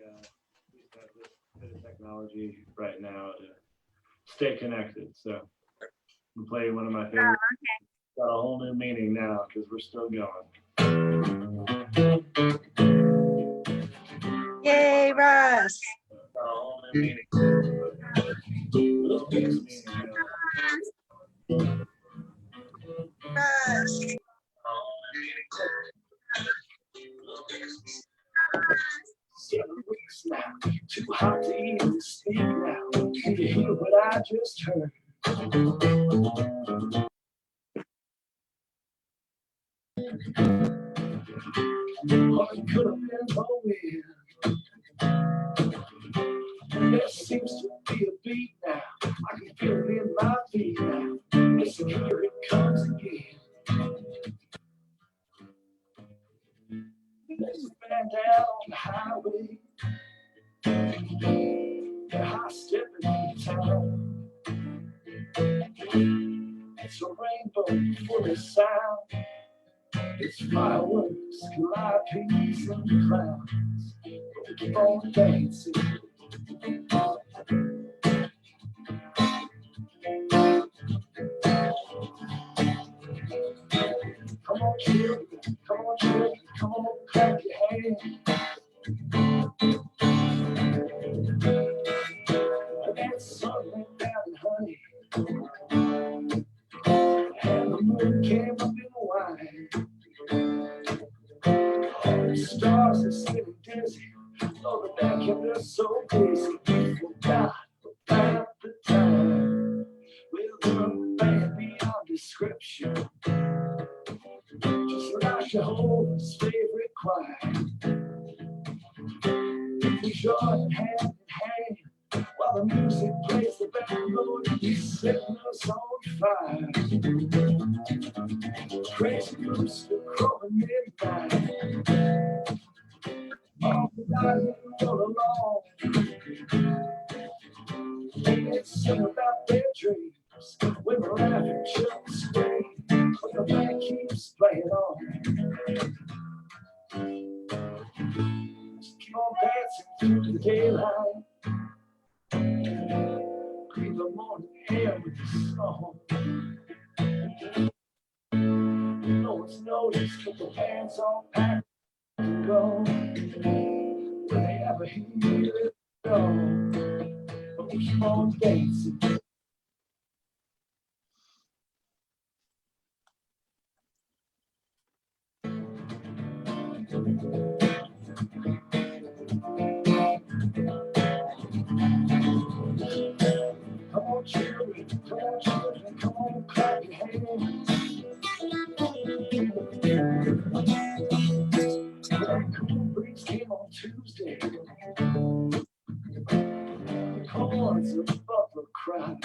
used to have this bit of technology right now to stay connected. So I'm playing one of my favorites. Oh, okay. Got a whole new meaning now because we're still going. Yay, Ross. Got a whole new meaning. Little piece of meaning now. Ross. Too hot to even speak now. Can you hear what I just heard? Oh, it could have been Weir. There seems to be a beat now. I can feel it in my feet now. Listen, here it comes again. There's a man down on the highway. They're high stepping through town. It's a rainbow full of sound. It's fireworks, calliope, and clowns. But we keep on dancing. Come on, children, come on, children, come on, clap your hands. And sun went down in honey, and the moon came up in wine. The stars are sitting dizzy, oh, the back kept us so busy, we forgot about the time. Well, the band beyond description. Rock Jehovah's favorite choir. We join hand in hand while the music plays the backbone. He's setting us on fire. Crazy rooster crowing midnight. All the night all along. They sing about their dreams when we're laughing, children scream when the band keeps playing on. Just keep on dancing through the daylight. Breathe the morning air with the song. No one's noticed, but the band's all packed and gone. Will they ever hear it all? But we keep on dancing. Come on, children, come on, clap your hands. That cool breeze came on Tuesday. The corns of buffalo cry.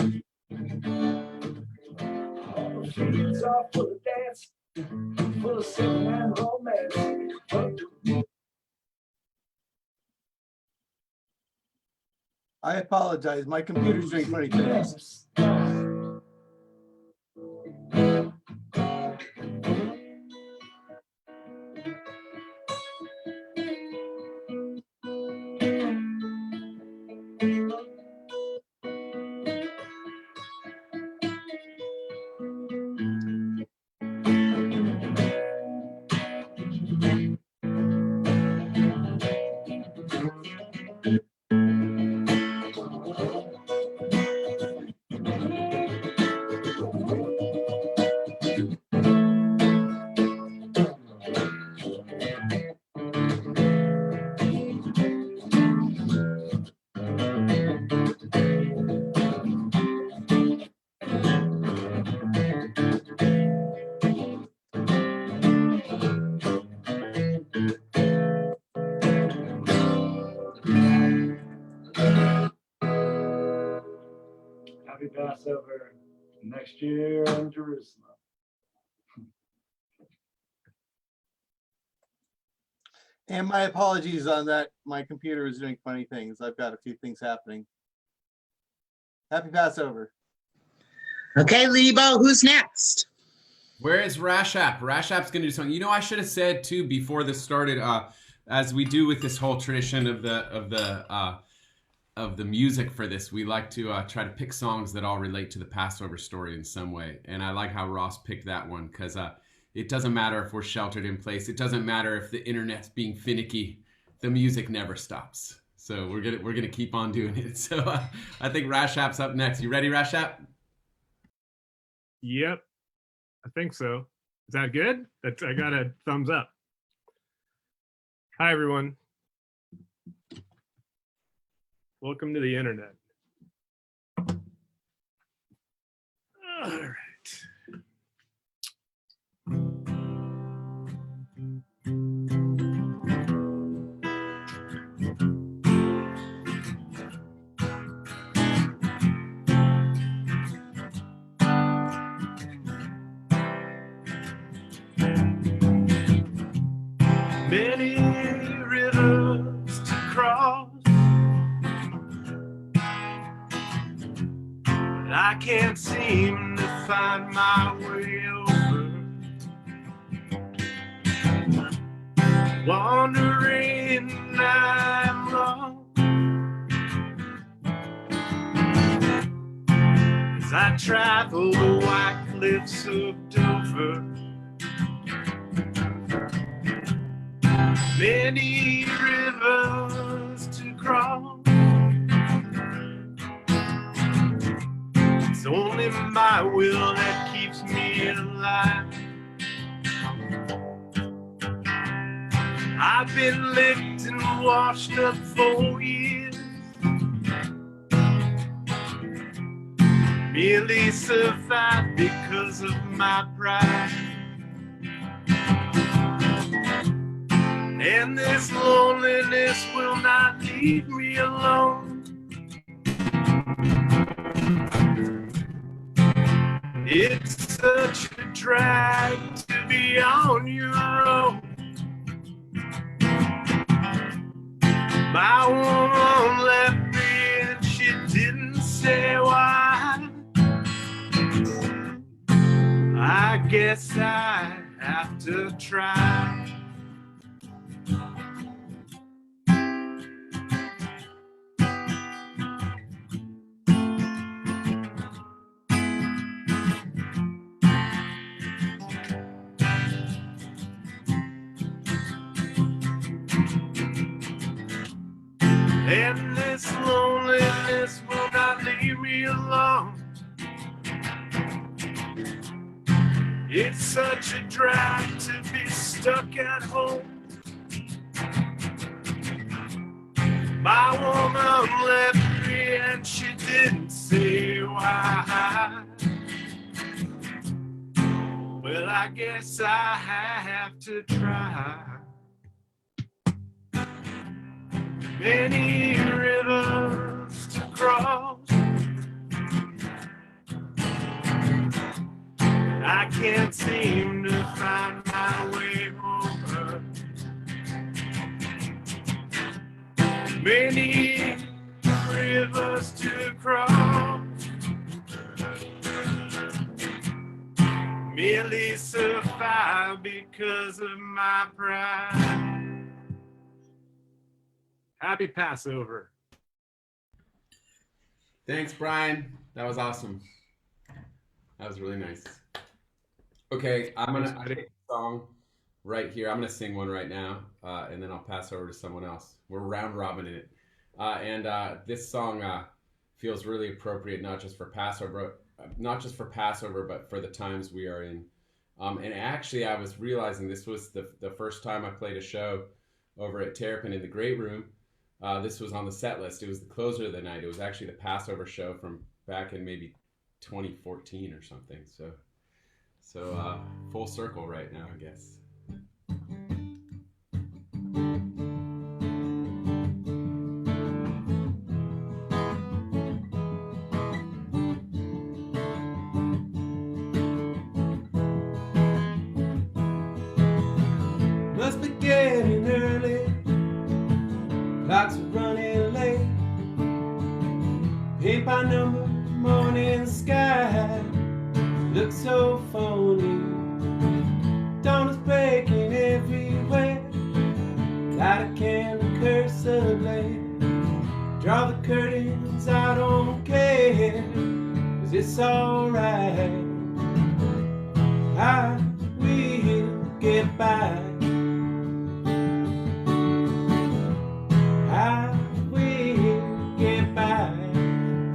All the fields are full of dance, full of singing and romance. I apologize. My computer's doing funny things. Happy Passover next year in Jerusalem. And my apologies on that. My computer is doing funny things. I've got a few things happening. Happy Passover. Okay, Lebo, who's next? Where is Rashap? Rashap's going to do something. You know, I should have said too before this started, as we do with this whole tradition of the music for this, we like to try to pick songs that all relate to the Passover story in some way. And I like how Ross picked that one because it doesn't matter if we're sheltered in place. It doesn't matter if the internet's being finicky. The music never stops. So we're gonna keep on doing it. So I think Rashap's up next. You ready, Rashap? Yep, I think so. Is that good? I got a thumbs up. Hi, everyone. Welcome to the internet. All right. Many rivers to cross, but I can't seem to find my way over. Wandering, I'm lost as I travel the white cliffs of Dover. Many rivers to cross, it's only my will that keeps me alive. I've been licked and washed up for years, merely survived because of my pride. And this loneliness will not leave me alone. It's such a drag to be on your own. My woman left me and she didn't say why. I guess I have to try. And this loneliness will not leave me alone. It's such a drag to be stuck at home. My woman left me and she didn't say why. Well, I guess I have to try. Many rivers to cross, I can't seem to find my way over. Many rivers to cross, merely survive because of my pride. Happy Passover. Thanks, Brian. That was awesome. That was really nice. Okay, I'm gonna take a song right here. I'm gonna sing one right now, and then I'll pass over to someone else. We're round robining it, and this song feels really appropriate, not just for Passover, but for the times we are in. And actually, I was realizing this was the first time I played a show over at Terrapin in the Great Room. This was on the set list. It was the closer of the night. It was actually the Passover show from back in maybe 2014 or something. So full circle right now, I guess. Must be getting early, clocks are running late. Paint by number, morning sky looks so phony. Dawn is breaking everywhere. Light a candle, curse a blade. Draw the curtains, I don't care, 'cause it's alright. I will get by. I will get by.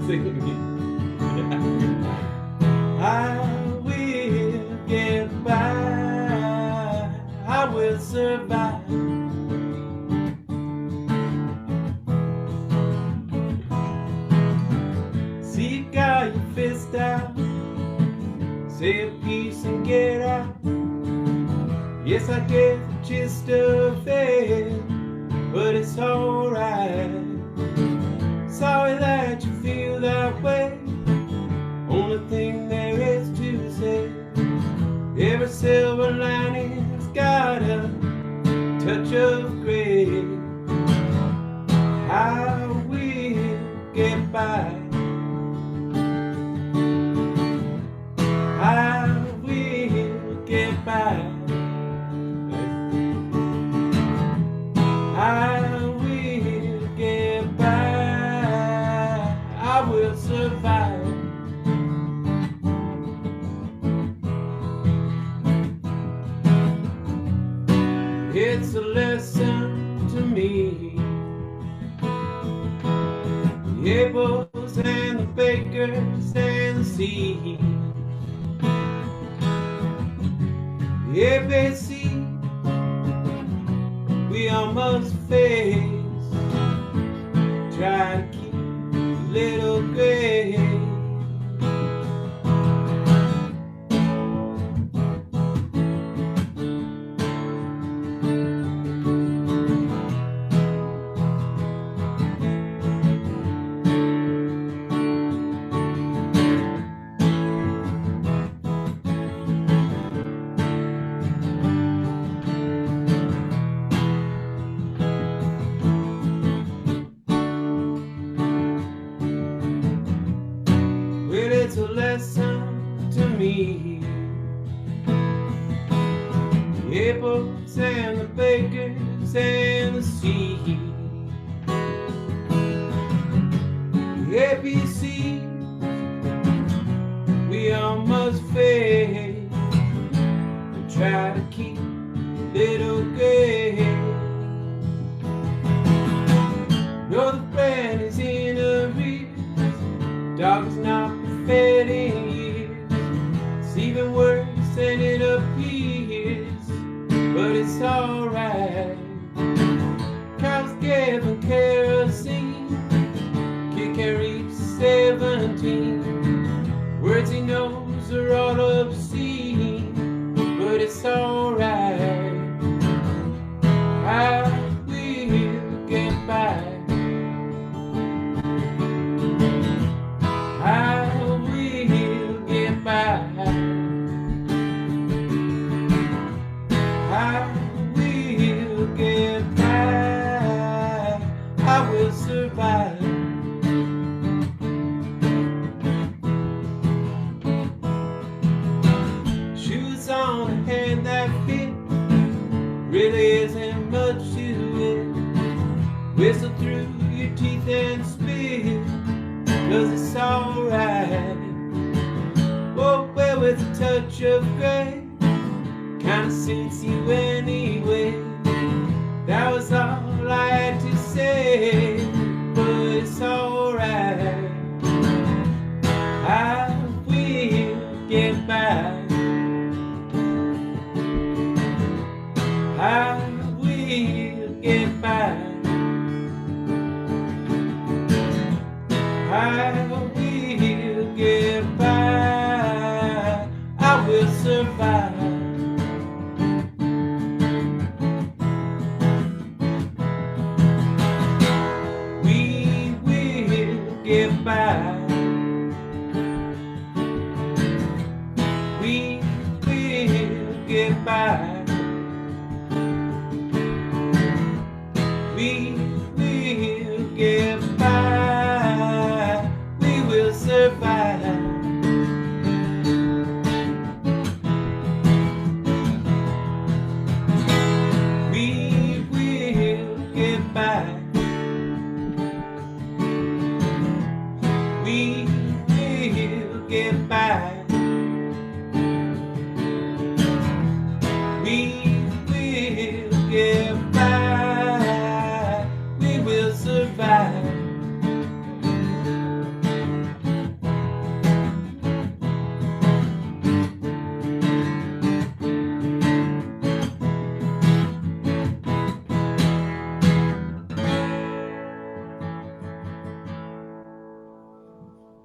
Sing it again. I will get by. I will survive. See, you got your fist out. Say a piece and get out. Yes, I get the gist of it, but it's alright. Sorry that you feel that way. Only thing there is to say, every silver lining's got a touch of gray. I will get by. I will get by. I will get by. I will survive. It's a lesson to me. The apples and the bakers and the sea. The ABC we all must face. Try to keep a little gray. folks and the bakers and the sea. The ABC, we all must face and try to keep little gay. No, the brand is in arrears, dog is not fed in years. It's even worse than it appears, but it's alright. Cows giving kerosene, kid can reach 17. Words he knows are all obscene, but it's alright. I will get by. I will get by. I will get by. I will survive. Shoes on a hand that fit, really isn't much to it. Whistle through your teeth and spit, 'cause it's alright. Oh, well, with a touch of gray, kinda suits you anyway. That was all I had to say, but it's alright. I will get by. I will get by. I will get by. I will survive. We will get by. We will get by. We will get by. We will survive. We will get by. We will get by. We will get by. We will survive.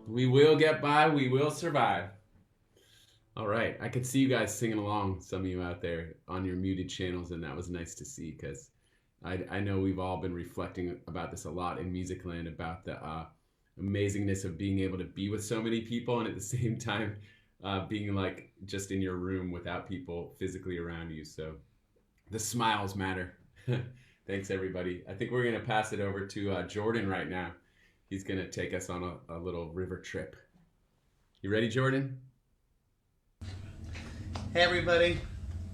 We will get by. We will survive. All right. I could see you guys singing along, some of you out there on your muted channels, and that was nice to see because I know we've all been reflecting about this a lot in Musicland, about the amazingness of being able to be with so many people and at the same time being like just in your room without people physically around you. So the smiles matter. Thanks, everybody. I think we're going to pass it over to Jordan right now. He's going to take us on a little river trip. You ready, Jordan? Hey everybody,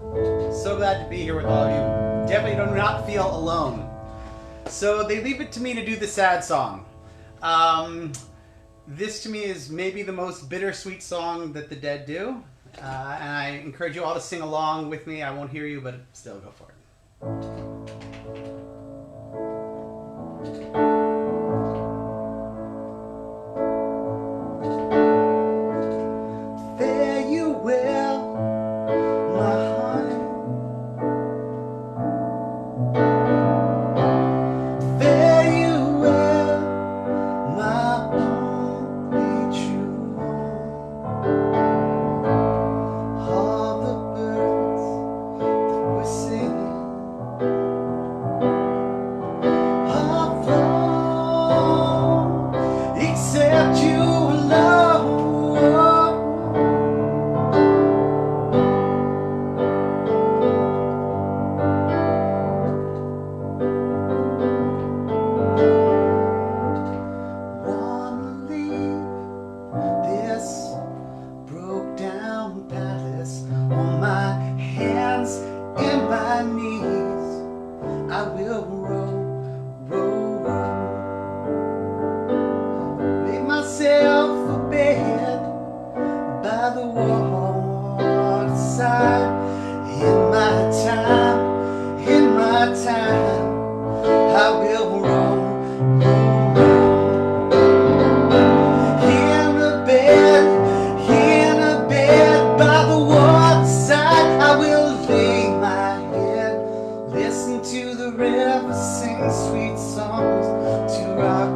so glad to be here with all of you. Definitely do not feel alone. So they leave it to me to do the sad song. This to me is maybe the most bittersweet song that the Dead do. And I encourage you all to sing along with me. I won't hear you, but still go for it. Fare you well, my honey. Fare you well, my only true home. All the birds that were singing are flown. knees. I will roll, roll, roll. Made myself a bed by the waterside. In my time, I will roll, roll, roll. In a bed by the waterside, I will lay my head, listen to the river, sing sweet songs to rock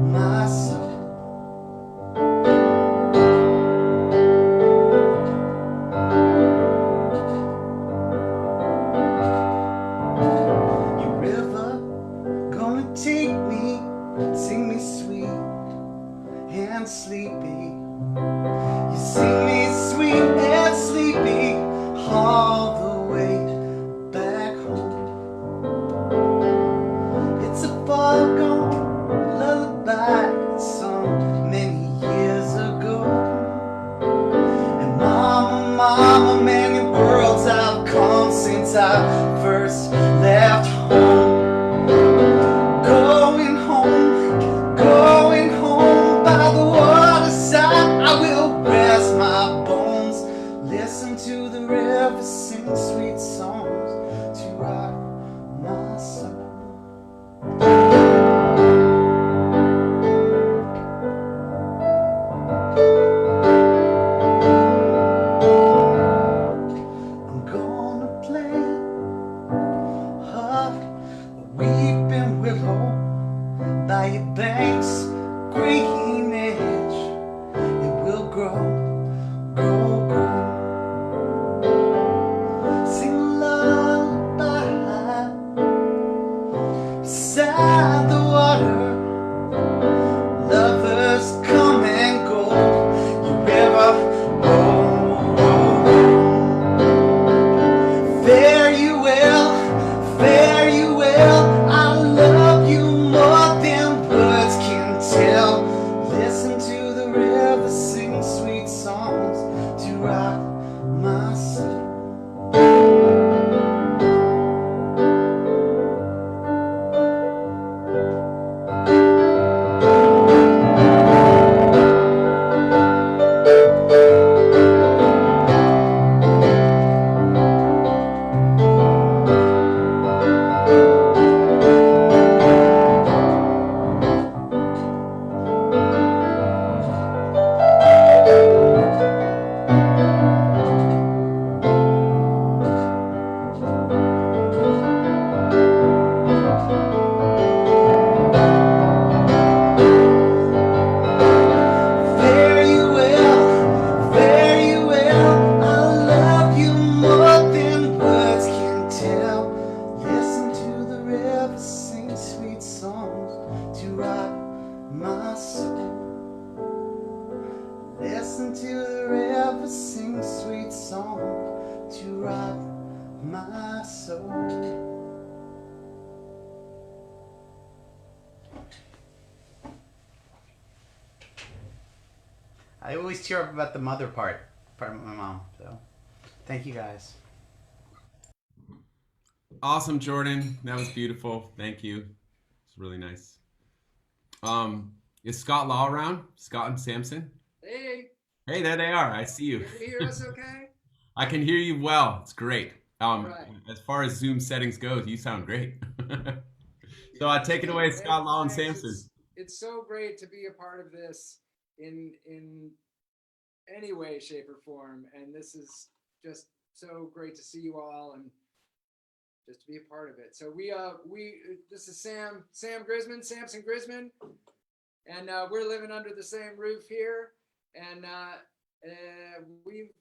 my soul. Take me, sing me sweet and sleepy. You sing me sweet and sleepy all the way back home. It's a far gone lullaby so many years ago. And mama, many worlds I've come since I first left home. Going home by the waterside, I will rest my bones, listen to the river, sing sweet songs to rock my soul. I'm gonna play a weeping willow by your banks, green edge, it will grow, grow, grow. Sing a lullaby beside the water. Lovers come and go, you river, roll, roll, roll. Fare you well, fare you well. I love you more than words can tell. Listen to the river, sing sweet songs to rock my soul. Listen to the river sing sweet song to rock my soul. I always tear up about the mother part of my mom. So, thank you guys. Awesome, Jordan. That was beautiful. Thank you. It's really nice. Is Scott Law around? Scott and Samson? Hey. Hey, there they are. I see you. Can you hear us okay? I can hear you well. It's great. Right. As far as Zoom settings goes, you sound great. So take it away, Scott Law and Samson. It's so great to be a part of this in any way, shape, or form. And this is just so great to see you all and just to be a part of it. So this is Samson Grisman, and we're living under the same roof here. And we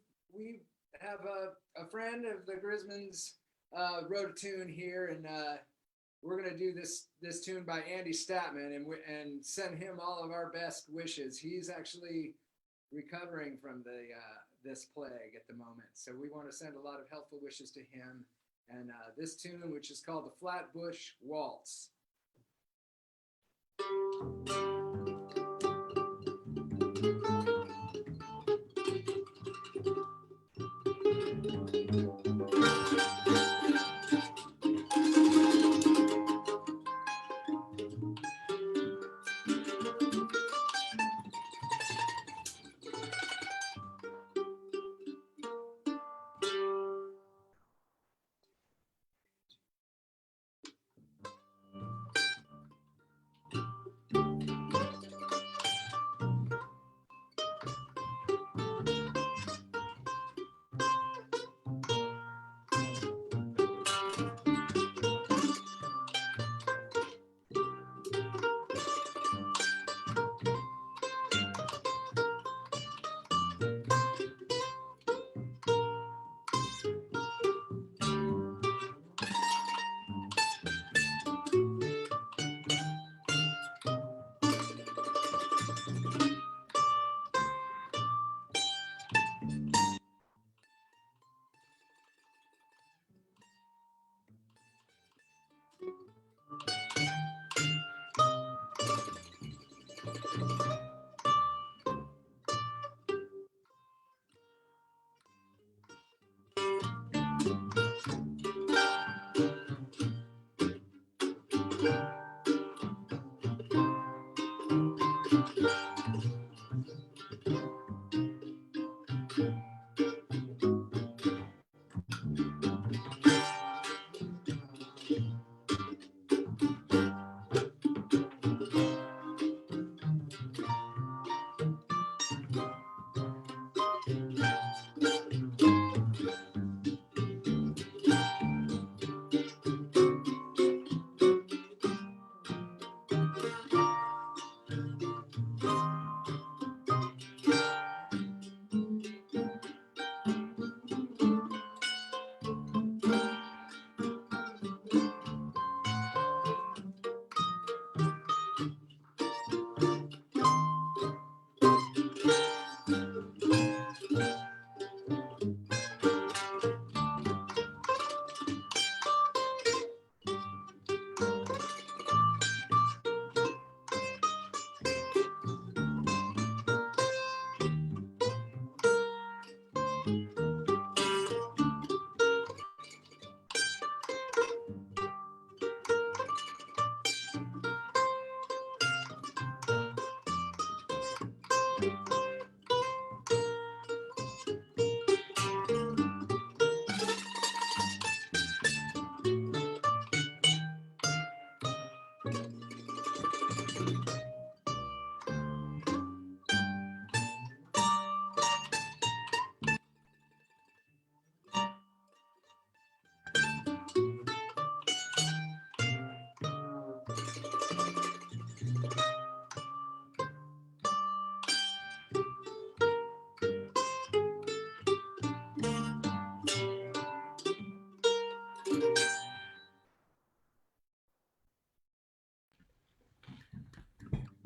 have a friend of the Grismans wrote a tune here, and we're gonna do this tune by Andy Statman, and send him all of our best wishes. He's actually recovering from this plague at the moment, so we want to send a lot of helpful wishes to him. And this tune, which is called the Flatbush Waltz.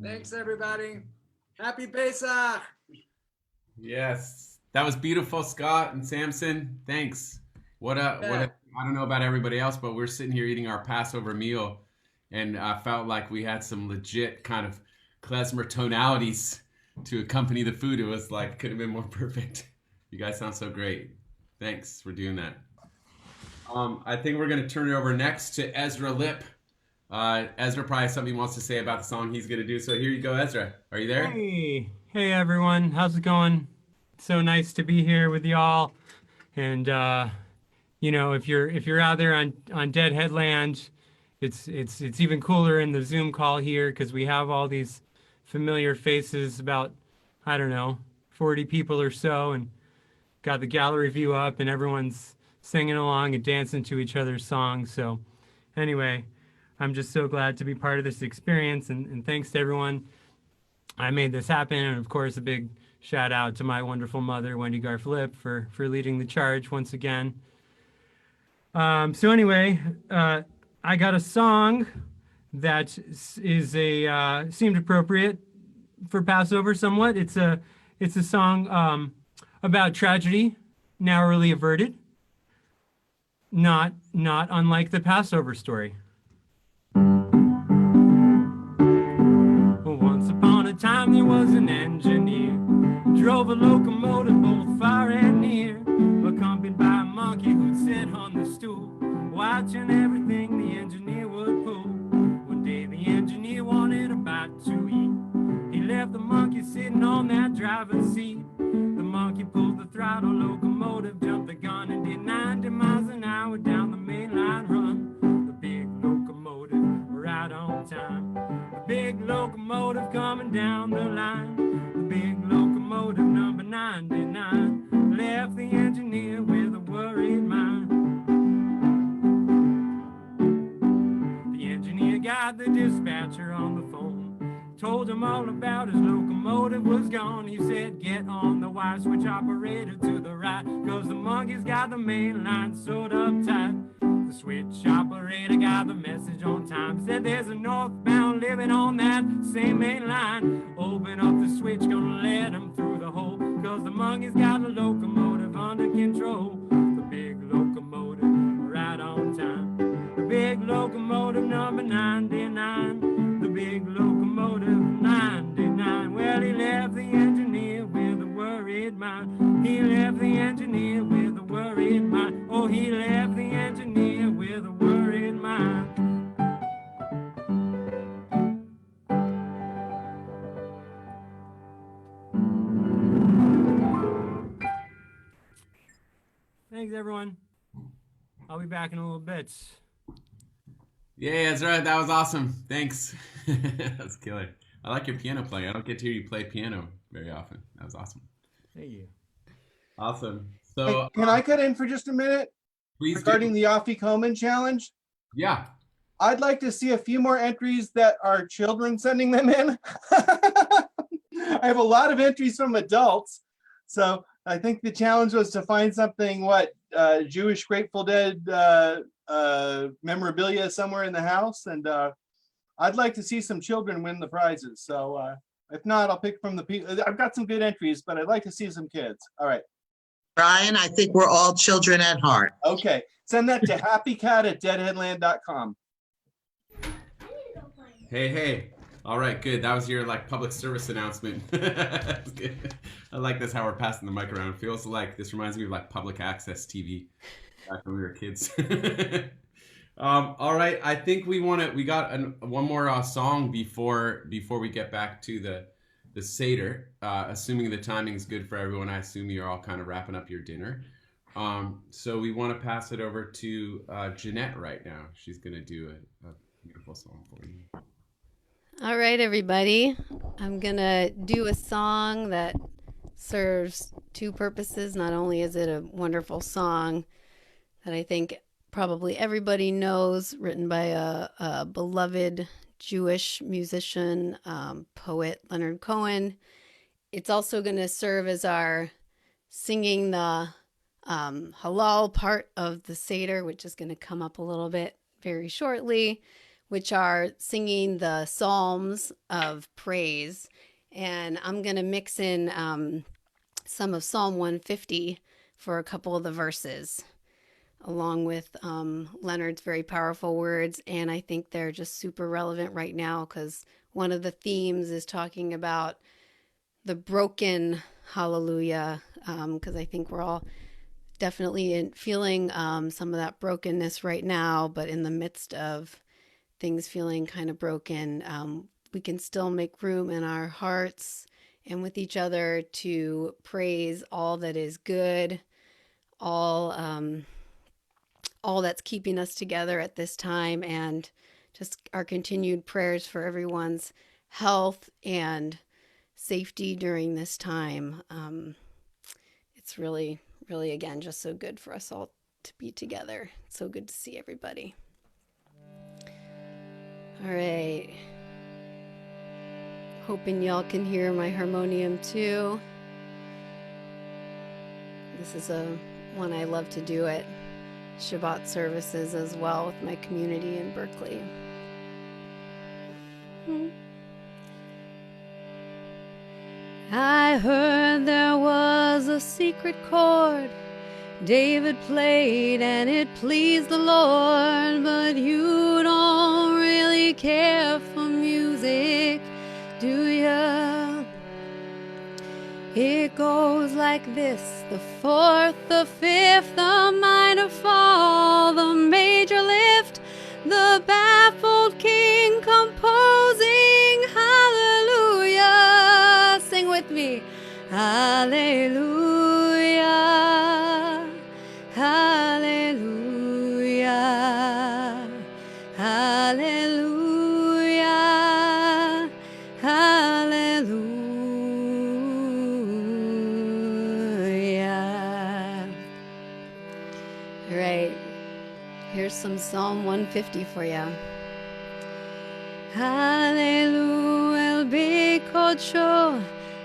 Thanks, everybody. Happy Pesach. Yes, that was beautiful, Scott and Samson. Thanks. I don't know about everybody else, but we're sitting here eating our Passover meal, and I felt like we had some legit kind of klezmer tonalities to accompany the food. It was like, could have been more perfect. You guys sound so great. Thanks for doing that. I think we're going to turn it over next to Ezra Lip. Ezra probably has something he wants to say about the song he's going to do. So here you go, Ezra. Are you there? Hey everyone, how's it going? It's so nice to be here with y'all. And you know, if you're out there on Deadheadland, it's even cooler in the Zoom call here because we have all these familiar faces, about, I don't know, 40 people or so, and got the gallery view up, and everyone's singing along and dancing to each other's songs. So anyway, I'm just so glad to be part of this experience, and thanks to everyone. I made this happen, and of course, a big shout out to my wonderful mother, Wendy Garflip, for leading the charge once again. So anyway, I got a song that is seemed appropriate for Passover somewhat. It's a song about tragedy, narrowly averted. Not unlike the Passover story. Once upon a time there was an engineer, drove a locomotive both far and near, accompanied by a monkey who'd sit on the stool, watching everything the engineer would pull. One day the engineer wanted a bite to eat. He left the monkey sitting on that driver's seat. The monkey pulled the throttle, locomotive jumped the gun, and did 90 miles an hour down the main line run. The big locomotive right on time. The big locomotive coming down the line. The big locomotive number 99 left the engineer with a worried mind. The engineer got the dispatcher on the phone, told him all about his locomotive was gone. He said, get on the wire, switch operator to the right, cause the monkey's got the main line sewed up tight. The switch operator got the message on time, said there's a northbound living on that same main line. Open up the switch, gonna let him through the hole, cause the monkey's got the locomotive under control. The big locomotive right on time. The big locomotive number 99. The big locomotive 99. Well, he left the engineer with a worried mind. He left the engineer with a worried mind. Oh, he left the engineer with a worried mind. Thanks, everyone. I'll be back in a little bit. Yeah, that's right. That was awesome. Thanks. That's killer. I like your piano playing. I don't get to hear you play piano very often. That was awesome. Thank you. Awesome. Hey, So can I cut in for just a minute? Please regarding do. the Afikoman challenge? Yeah. I'd like to see a few more entries that are children sending them in. I have a lot of entries from adults. So I think the challenge was to find something, Jewish Grateful Dead memorabilia somewhere in the house. And I'd like to see some children win the prizes. So if not, I'll pick from the people. I've got some good entries, but I'd like to see some kids. All right. Brian, I think we're all children at heart. Okay. Send that to happycat@deadheadland.com. Hey. All right, good. That was your public service announcement. That's good. I like this, how we're passing the mic around. It feels like this reminds me of public access TV back when we were kids. All right, I think we got one more song before we get back to the Seder. Assuming the timing is good for everyone, I assume you're all kind of wrapping up your dinner. So we want to pass it over to Jeanette right now. She's going to do a beautiful song for you. All right, everybody. I'm going to do a song that serves two purposes. Not only is it a wonderful song that I think probably everybody knows, written by a beloved Jewish musician, poet, Leonard Cohen. It's also going to serve as our singing the Halal part of the Seder, which is going to come up a little bit very shortly, which are singing the Psalms of praise. And I'm going to mix in some of Psalm 150 for a couple of the verses, along with Leonard's very powerful words. And I think they're just super relevant right now because one of the themes is talking about the broken hallelujah, because I think we're all definitely feeling some of that brokenness right now, but in the midst of things feeling kind of broken, we can still make room in our hearts and with each other to praise all that is good, all that's keeping us together at this time, and just our continued prayers for everyone's health and safety during this time. It's really, really, again, just so good for us all to be together. It's so good to see everybody. All right. Hoping y'all can hear my harmonium too. This is one I love to do at Shabbat services as well with my community in Berkeley. I heard there was a secret chord David played and it pleased the Lord, but you don't really care for music, do ya? It goes like this: the fourth, the fifth, the minor fall, the major lift, the baffled king composing hallelujah. Sing with me. Hallelujah, hallelujah, hallelujah, hallelujah. All right, here's some Psalm 150 for you. Hallelujah, Bekodsho,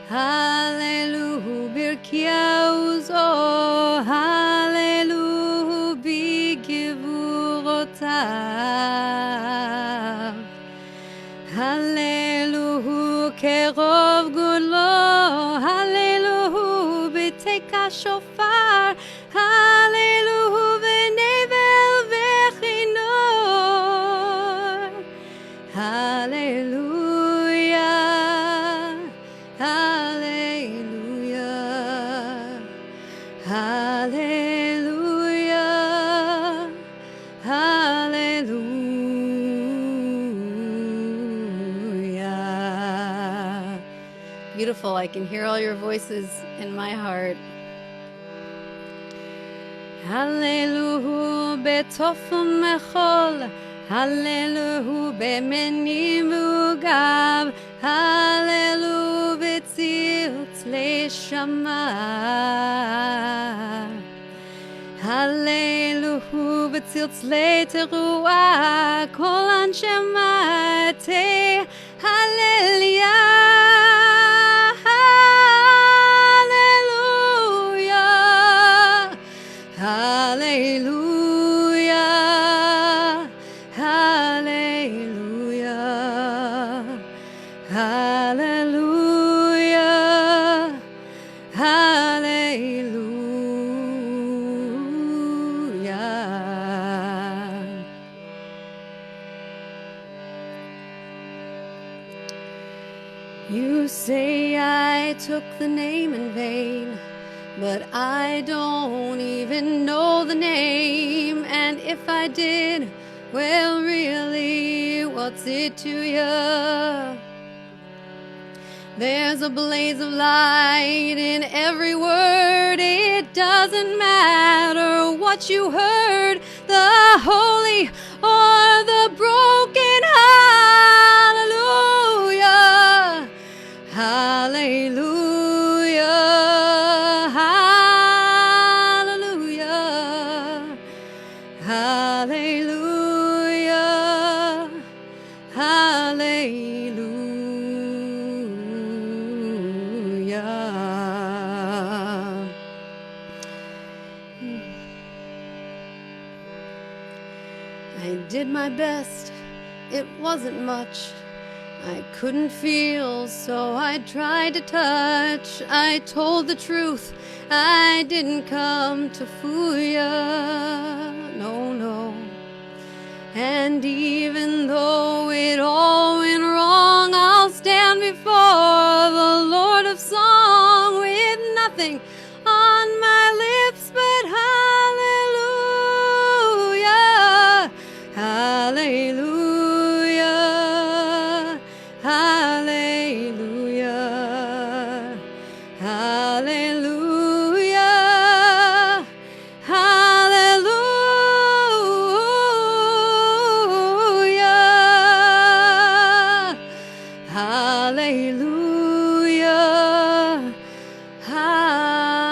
Hallelujah, Birkiauzo, Hallelujah, Bigivurotav, Hallelujah, Kerov Gulo, Hallelujah, Biteka Shofar, Hallelujah, Venevel Vechinor, Hallelujah, hallelujah, hallelujah, hallelujah. Beautiful. I can hear all your voices in my heart. Hallelujah, betofum mechol, Hallelujah, bemenim ugav, Hallelujah, betzilz leshama, Hallelujah, betzilz leteruah, kol anshemate, Hallelujah. Hallelujah, hallelujah, hallelujah, hallelujah. You say I took the name in vain, but I don't even know the name, and if I did, well, really, what's it to you? There's a blaze of light in every word. It doesn't matter what you heard, the holy or the broken. Hallelujah, hallelujah, hallelujah, hallelujah, hallelujah. I did my best it wasn't much. I couldn't feel, so I tried to touch. I told the truth, I didn't come to fool ya. No, no. And even though it all went wrong, I'll stand before the Lord of Song with nothing on my lips but hallelujah, hallelujah, hallelujah, hallelujah, hallelujah, hallelujah, hallelujah,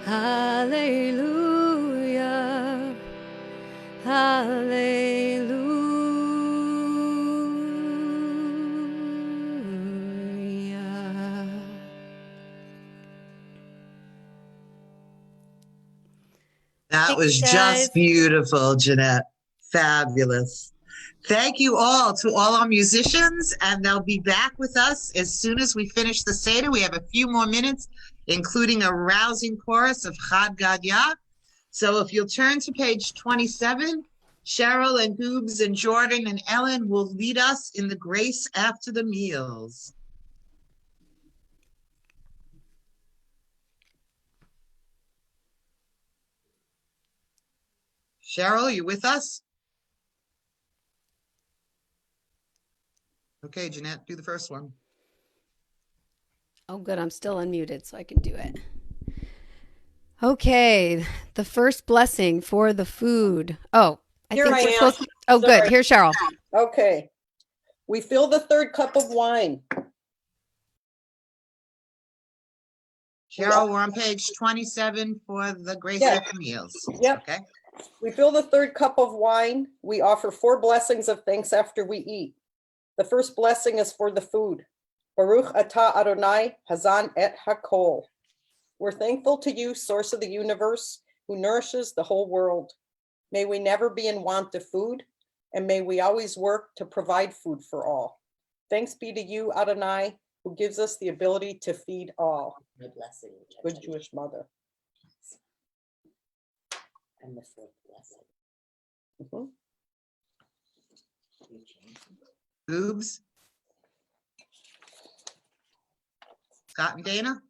hallelujah, hallelujah. That Thanks, was guys. just beautiful, Jeanette. Fabulous. Thank you all to all our musicians, and they'll be back with us as soon as we finish the Seder. We have a few more minutes, including a rousing chorus of Chad Gadya. So if you'll turn to page 27, Cheryl and Goobs and Jordan and Ellen will lead us in the grace after the meals. Cheryl, you with us? Okay, Jeanette, do the first one. Oh, good. I'm still unmuted, so I can do it. Okay. The first blessing for the food. Oh, I Here think I we're am. supposed to. Oh, Sorry. good. Here's Cheryl. Okay. We fill the third cup of wine. Cheryl, we're on page 27 for the grace Yeah. after meals. Yep. Okay. We fill the third cup of wine. We offer 4 blessings of thanks after we eat. The first blessing is for the food. Baruch atah Adonai Hazan et Hakol. We're thankful to you, source of the universe, who nourishes the whole world. May we never be in want of food, and may we always work to provide food for all. Thanks be to you, Adonai, who gives us the ability to feed all. The blessing. Good Jewish mother. And the fourth blessing. Mhm. Boobs. Scott and Dana.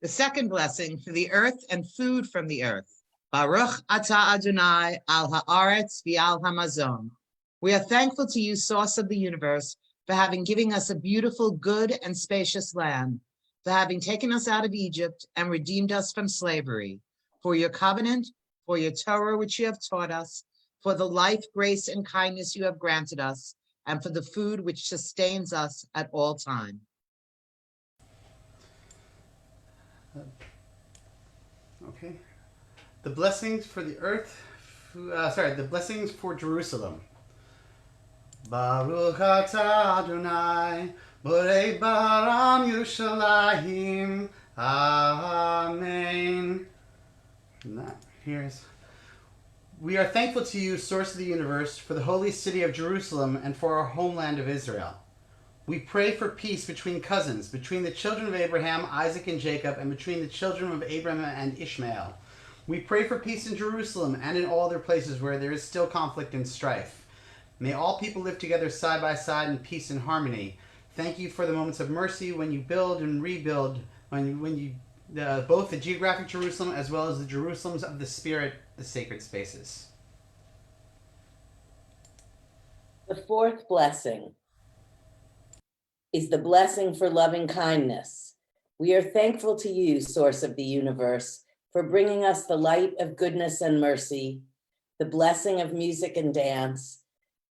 The second blessing for the earth and food from the earth. Baruch atah Adonai al haaretz v'al hamazon. We are thankful to you, source of the universe, for having given us a beautiful, good, and spacious land, for having taken us out of Egypt and redeemed us from slavery, for your covenant, for your Torah which you have taught us, for the life, grace, and kindness you have granted us, and for the food which sustains us at all time. Okay. The blessings for the earth, the blessings for Jerusalem. Baruch atah Adonai, borei baram Yerushalayim. Amen. And that here's. We are thankful to you, source of the universe, for the holy city of Jerusalem and for our homeland of Israel. We pray for peace between cousins, between the children of Abraham, Isaac, and Jacob, and between the children of Abraham and Ishmael. We pray for peace in Jerusalem and in all other places where there is still conflict and strife. May all people live together side by side in peace and harmony. Thank you for the moments of mercy when you build and rebuild, both the geographic Jerusalem as well as the Jerusalems of the Spirit, the sacred spaces. The fourth blessing is the blessing for loving kindness. We are thankful to you, source of the universe, for bringing us the light of goodness and mercy, the blessing of music and dance,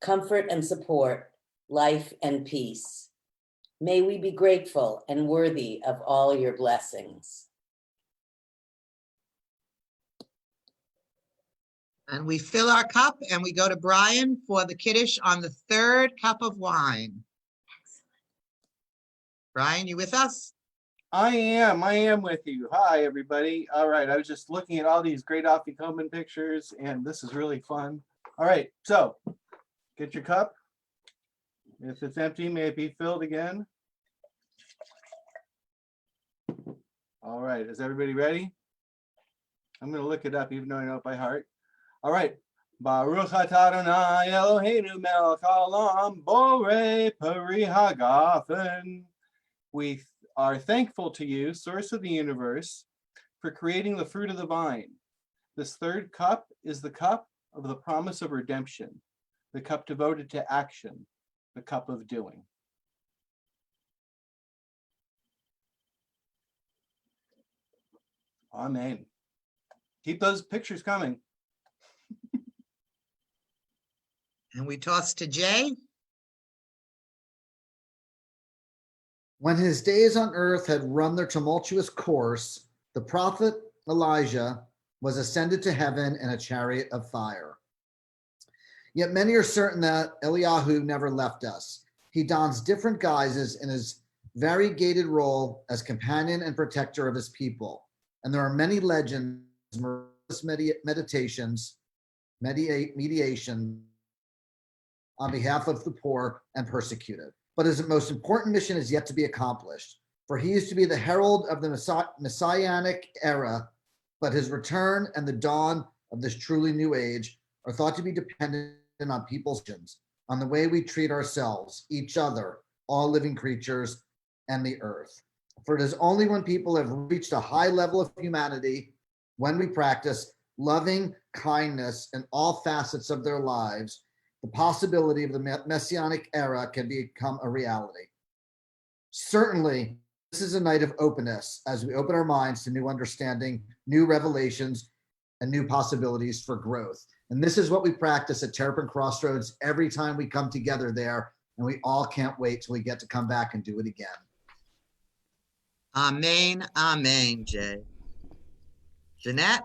comfort and support, life and peace. May we be grateful and worthy of all your blessings. And we fill our cup and we go to Brian for the Kiddush on the third cup of wine. Brian, you with us? I am with you. Hi, everybody. All right, I was just looking at all these great Afikoman pictures, and this is really fun. All right, so get your cup. If it's empty, may it be filled again. All right, is everybody ready? I'm going to look it up, even though I know it by heart. All right. Baruch atah Adonai Eloheinu melech haolam borei peri hagafen. We are thankful to you, source of the universe, for creating the fruit of the vine. This third cup is the cup of the promise of redemption, the cup devoted to action, the cup of doing. Amen. Keep those pictures coming. And we toss to Jay. When his days on earth had run their tumultuous course, the prophet Elijah was ascended to heaven in a chariot of fire. Yet many are certain that Eliyahu never left us. He dons different guises in his variegated role as companion and protector of his people. And there are many legends, miraculous mediation on behalf of the poor and persecuted. But his most important mission is yet to be accomplished, for he is to be the herald of the messianic era, but his return and the dawn of this truly new age are thought to be dependent on people's actions, on the way we treat ourselves, each other, all living creatures, and the earth. For it is only when people have reached a high level of humanity, when we practice loving kindness in all facets of their lives, the possibility of the messianic era can become a reality. Certainly, this is a night of openness as we open our minds to new understanding, new revelations, and new possibilities for growth. And this is what we practice at Terrapin Crossroads every time we come together there, and we all can't wait till we get to come back and do it again. Amen, amen, Jay. Jeanette,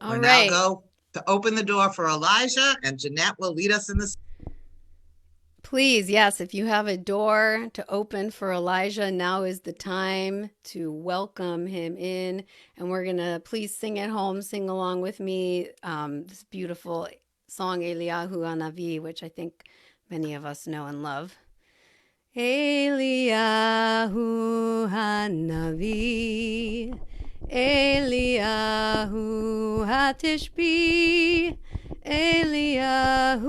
All we'll right. now go to open the door for Elijah, and Jeanette will lead us in the. Please, yes, if you have a door to open for Elijah, now is the time to welcome him in. And we're going to please sing at home, sing along with me this beautiful song, Eliyahu Hanavi, which I think many of us know and love. Eliyahu Hanavi, Eliyahu Hatishbi, Eliyahu,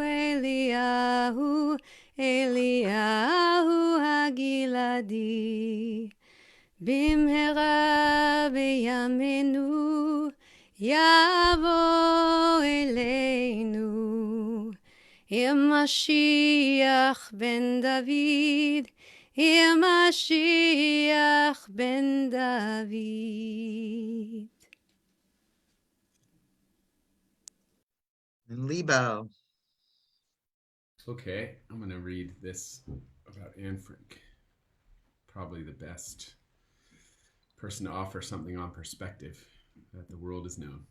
Eliyahu, Eliyahu Hagiladi, Bimhera beyamenu, Yavo Eleinu, Mashiach ben David, Mashiach ben David. And Lebo. Okay, I'm going to read this about Anne Frank. Probably the best person to offer something on perspective that the world has known.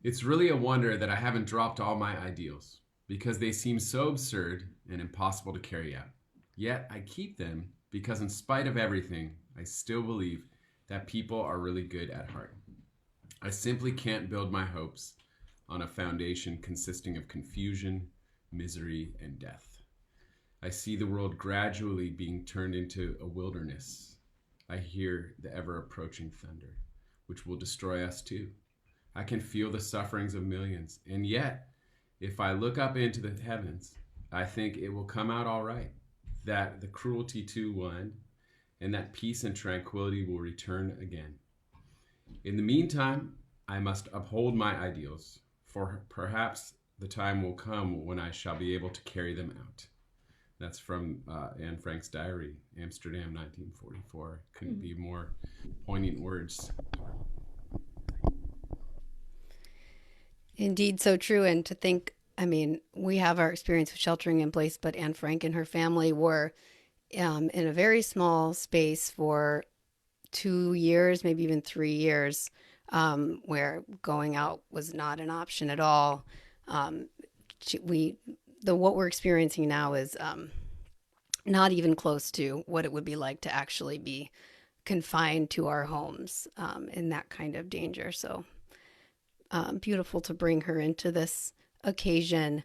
It's really a wonder that I haven't dropped all my ideals, because they seem so absurd and impossible to carry out. Yet I keep them because in spite of everything, I still believe that people are really good at heart. I simply can't build my hopes on a foundation consisting of confusion, misery, and death. I see the world gradually being turned into a wilderness. I hear the ever-approaching thunder, which will destroy us too. I can feel the sufferings of millions, and yet, if I look up into the heavens, I think it will come out all right, that the cruelty too will end, and that peace and tranquility will return again. In the meantime, I must uphold my ideals, for perhaps the time will come when I shall be able to carry them out. That's from Anne Frank's diary, Amsterdam, 1944. Couldn't be more poignant words. Indeed, so true. And to think, I mean, we have our experience of sheltering in place, but Anne Frank and her family were in a very small space for 2 years, maybe even 3 years, where going out was not an option at all. What we're experiencing now is not even close to what it would be like to actually be confined to our homes in that kind of danger. So beautiful to bring her into this occasion.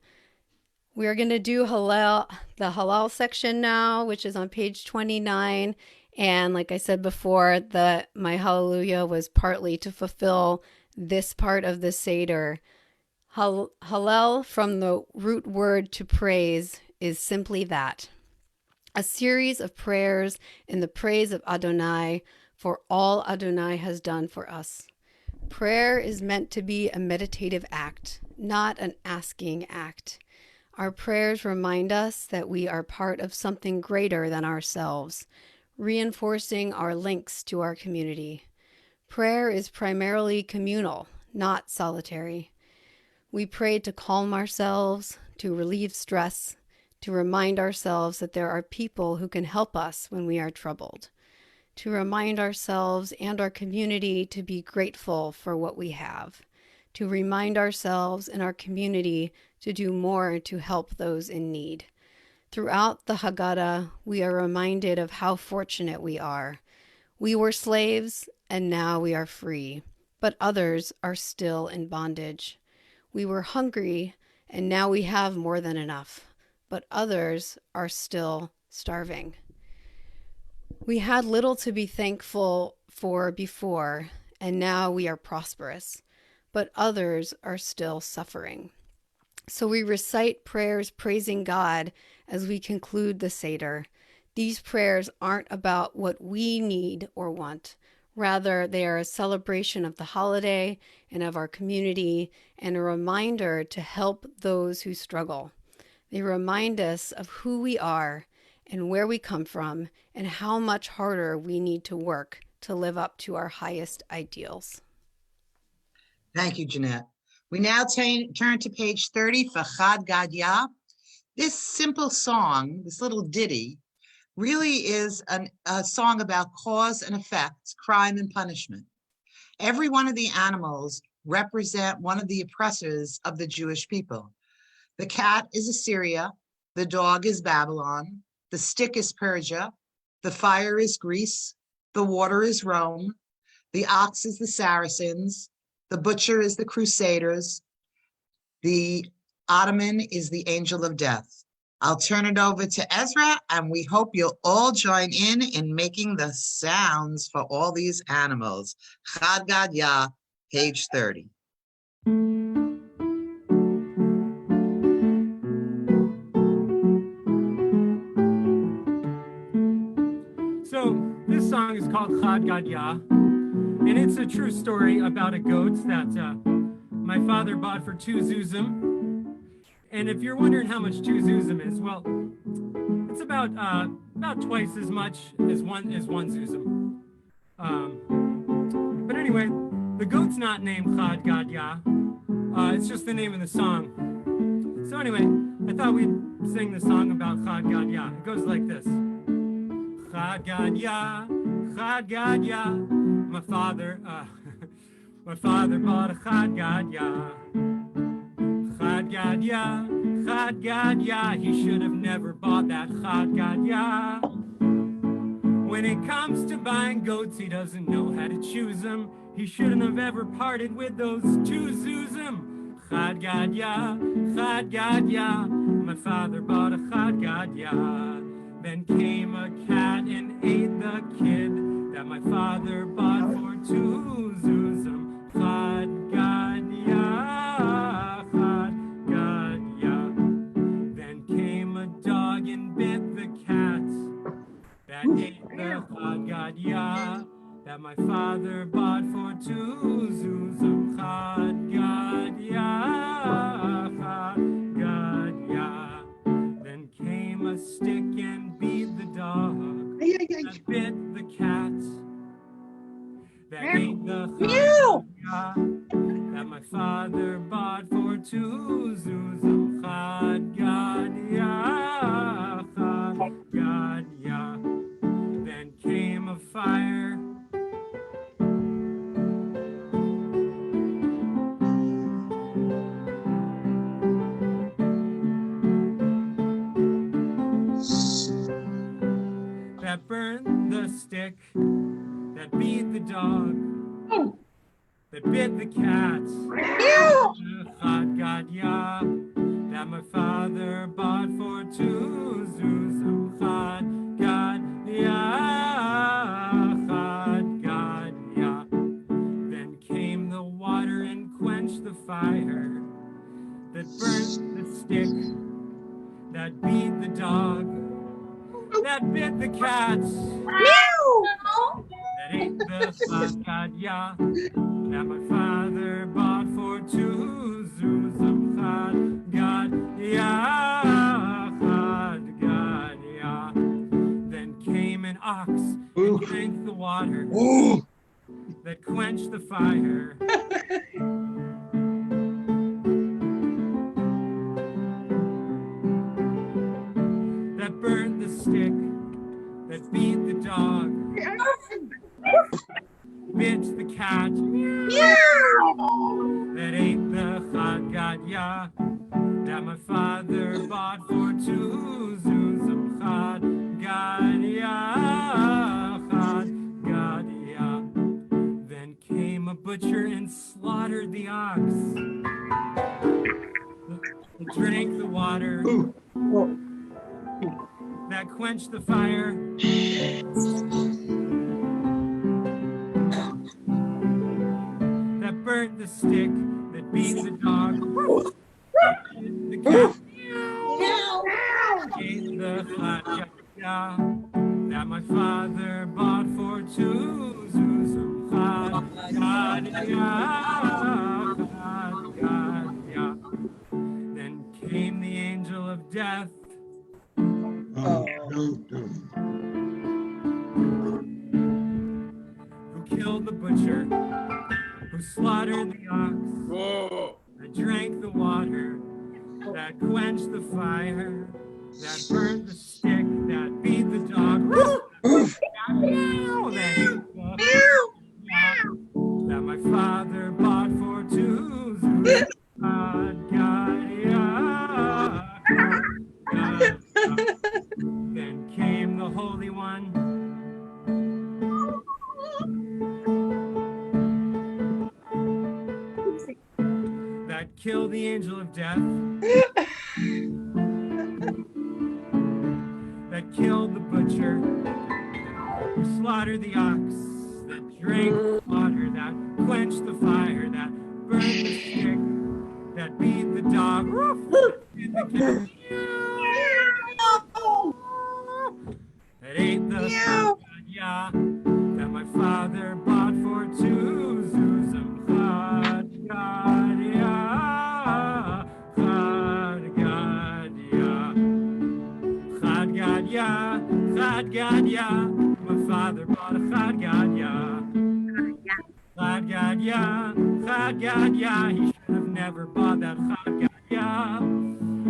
We're going to do the halal section now, which is on page 29. And like I said before, my hallelujah was partly to fulfill this part of the Seder. Hallel, from the root word to praise, is simply that. A series of prayers in the praise of Adonai for all Adonai has done for us. Prayer is meant to be a meditative act, not an asking act. Our prayers remind us that we are part of something greater than ourselves, reinforcing our links to our community. Prayer is primarily communal, not solitary. We pray to calm ourselves, to relieve stress, to remind ourselves that there are people who can help us when we are troubled, to remind ourselves and our community to be grateful for what we have, to remind ourselves and our community to do more to help those in need. Throughout the Haggadah, we are reminded of how fortunate we are. We were slaves, and now we are free, but others are still in bondage. We were hungry, and now we have more than enough, but others are still starving. We had little to be thankful for before, and now we are prosperous, but others are still suffering. So we recite prayers praising God as we conclude the Seder. These prayers aren't about what we need or want. Rather, they are a celebration of the holiday and of our community and a reminder to help those who struggle. They remind us of who we are and where we come from and how much harder we need to work to live up to our highest ideals. Thank you, Jeanette. We now turn to page 30 for Chad Gadya. This simple song, this little ditty, really is a song about cause and effect, crime and punishment. Every one of the animals represent one of the oppressors of the Jewish people. The cat is Assyria, the dog is Babylon, the stick is Persia, the fire is Greece, the water is Rome, the ox is the Saracens, the butcher is the Crusaders, the Ottoman is the angel of death. I'll turn it over to Ezra, and we hope you'll all join in making the sounds for all these animals. Chad Gadya, page 30. So this song is called Chad Gadya, and it's a true story about a goat that my father bought for 2 zuzim. And if you're wondering how much 2 zuzim is, well, it's about twice as much as one zuzim. But anyway, the goat's not named Chad Gadya. It's just the name of the song. So anyway, I thought we'd sing the song about Chad Gadya. It goes like this. Chad Gadya, Chad Gadya, my father bought a Chad Gadya. Chad Gadya, Chad Gadya, he should have never bought that Chad Gadya. When it comes to buying goats, he doesn't know how to choose them. He shouldn't have ever parted with those 2 zuzim. Chad Gadya, Chad Gadya, my father bought a Chad Gadya. Then came a cat and ate the kid that my father bought for 2 zuzim. Chad Gadya, Chad Gadya. Then came a dog and bit the cat that ate the Chad Gadya that my father bought for 2 zuzim. Chad Gadya, Chad Gadya. Then came a stick and beat the dog that bit the cat that ate the Chad that my father bought for 2 zuzim. Chad Gadya, Chad Gadya. Then came a fire that burned the stick beat the dog, that bit the cat. Chad gadya, that my father bought for 2 zuzim. Chad gadya, chad gadya. Then came the water and quenched the fire, that burnt the stick, that beat the dog, that bit the cat, that ate the chad gadya, that my father bought for 2 zuzim. Chad gadya, chad gadya. Then came an ox and drank the water, that quenched the fire. That burned the stick, that beat the dog, bit the cat, that ate the chad gadya, that my father bought for 2 zuzim. Chad gadya, chad gadya. Then came a butcher and slaughtered the ox, that drank the water, that quenched the fire. That burnt the stick, that beat the dog, the cat, ate the chad gadya, that my father bought for 2 zuzim. Chad gadya, chad gadya. Then came the angel of death, who killed the butcher, who slaughtered the ox, that drank the water, that quenched the fire, that burnt the stick, that beat the dog, that my father bought for 2 zuzim. Then came the Holy One, that killed the angel of death, that killed the butcher, who slaughtered the ox, that drank the water, that quenched the fire, that burned the stick, that beat the dog, that did the cat, that ate the chad gadya, that my father bought for 2 zuzim. Chad gadya, chad gadya, chad gadya, chad gadya. My father bought a chad gadya, chad gadya, chad gadya. He should have never bought that chad gadya.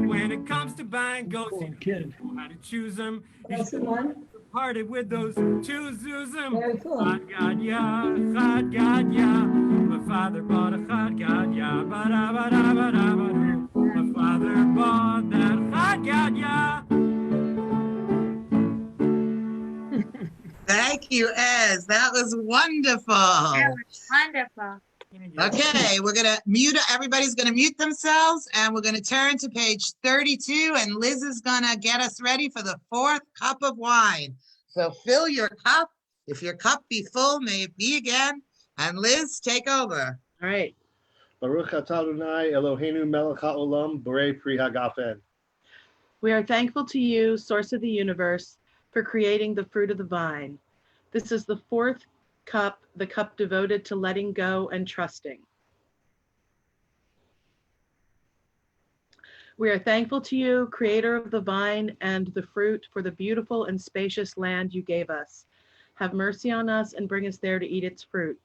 When it comes to buying goats, he doesn't know how to choose them. He should have parted with those 2 zuzim. Chad gadya, chad gadya. My father bought a chad gadya. Ba-da-ba-da-ba-da-ba-doo. My father bought that chad gadya. Thank you, Ez. That was wonderful. That was wonderful. Okay, we're gonna mute, everybody's gonna mute themselves, and we're gonna turn to page 32, and Liz is gonna get us ready for the 4th cup of wine. So fill your cup. If your cup be full, may it be again. And Liz, take over. All right. Baruch atah Adonai Eloheinu melech haolam borei pri hagafen. We are thankful to you, source of the universe, for creating the fruit of the vine. This is the 4th cup, the cup devoted to letting go and trusting. We are thankful to you, creator of the vine and the fruit, for the beautiful and spacious land you gave us. Have mercy on us and bring us there to eat its fruit.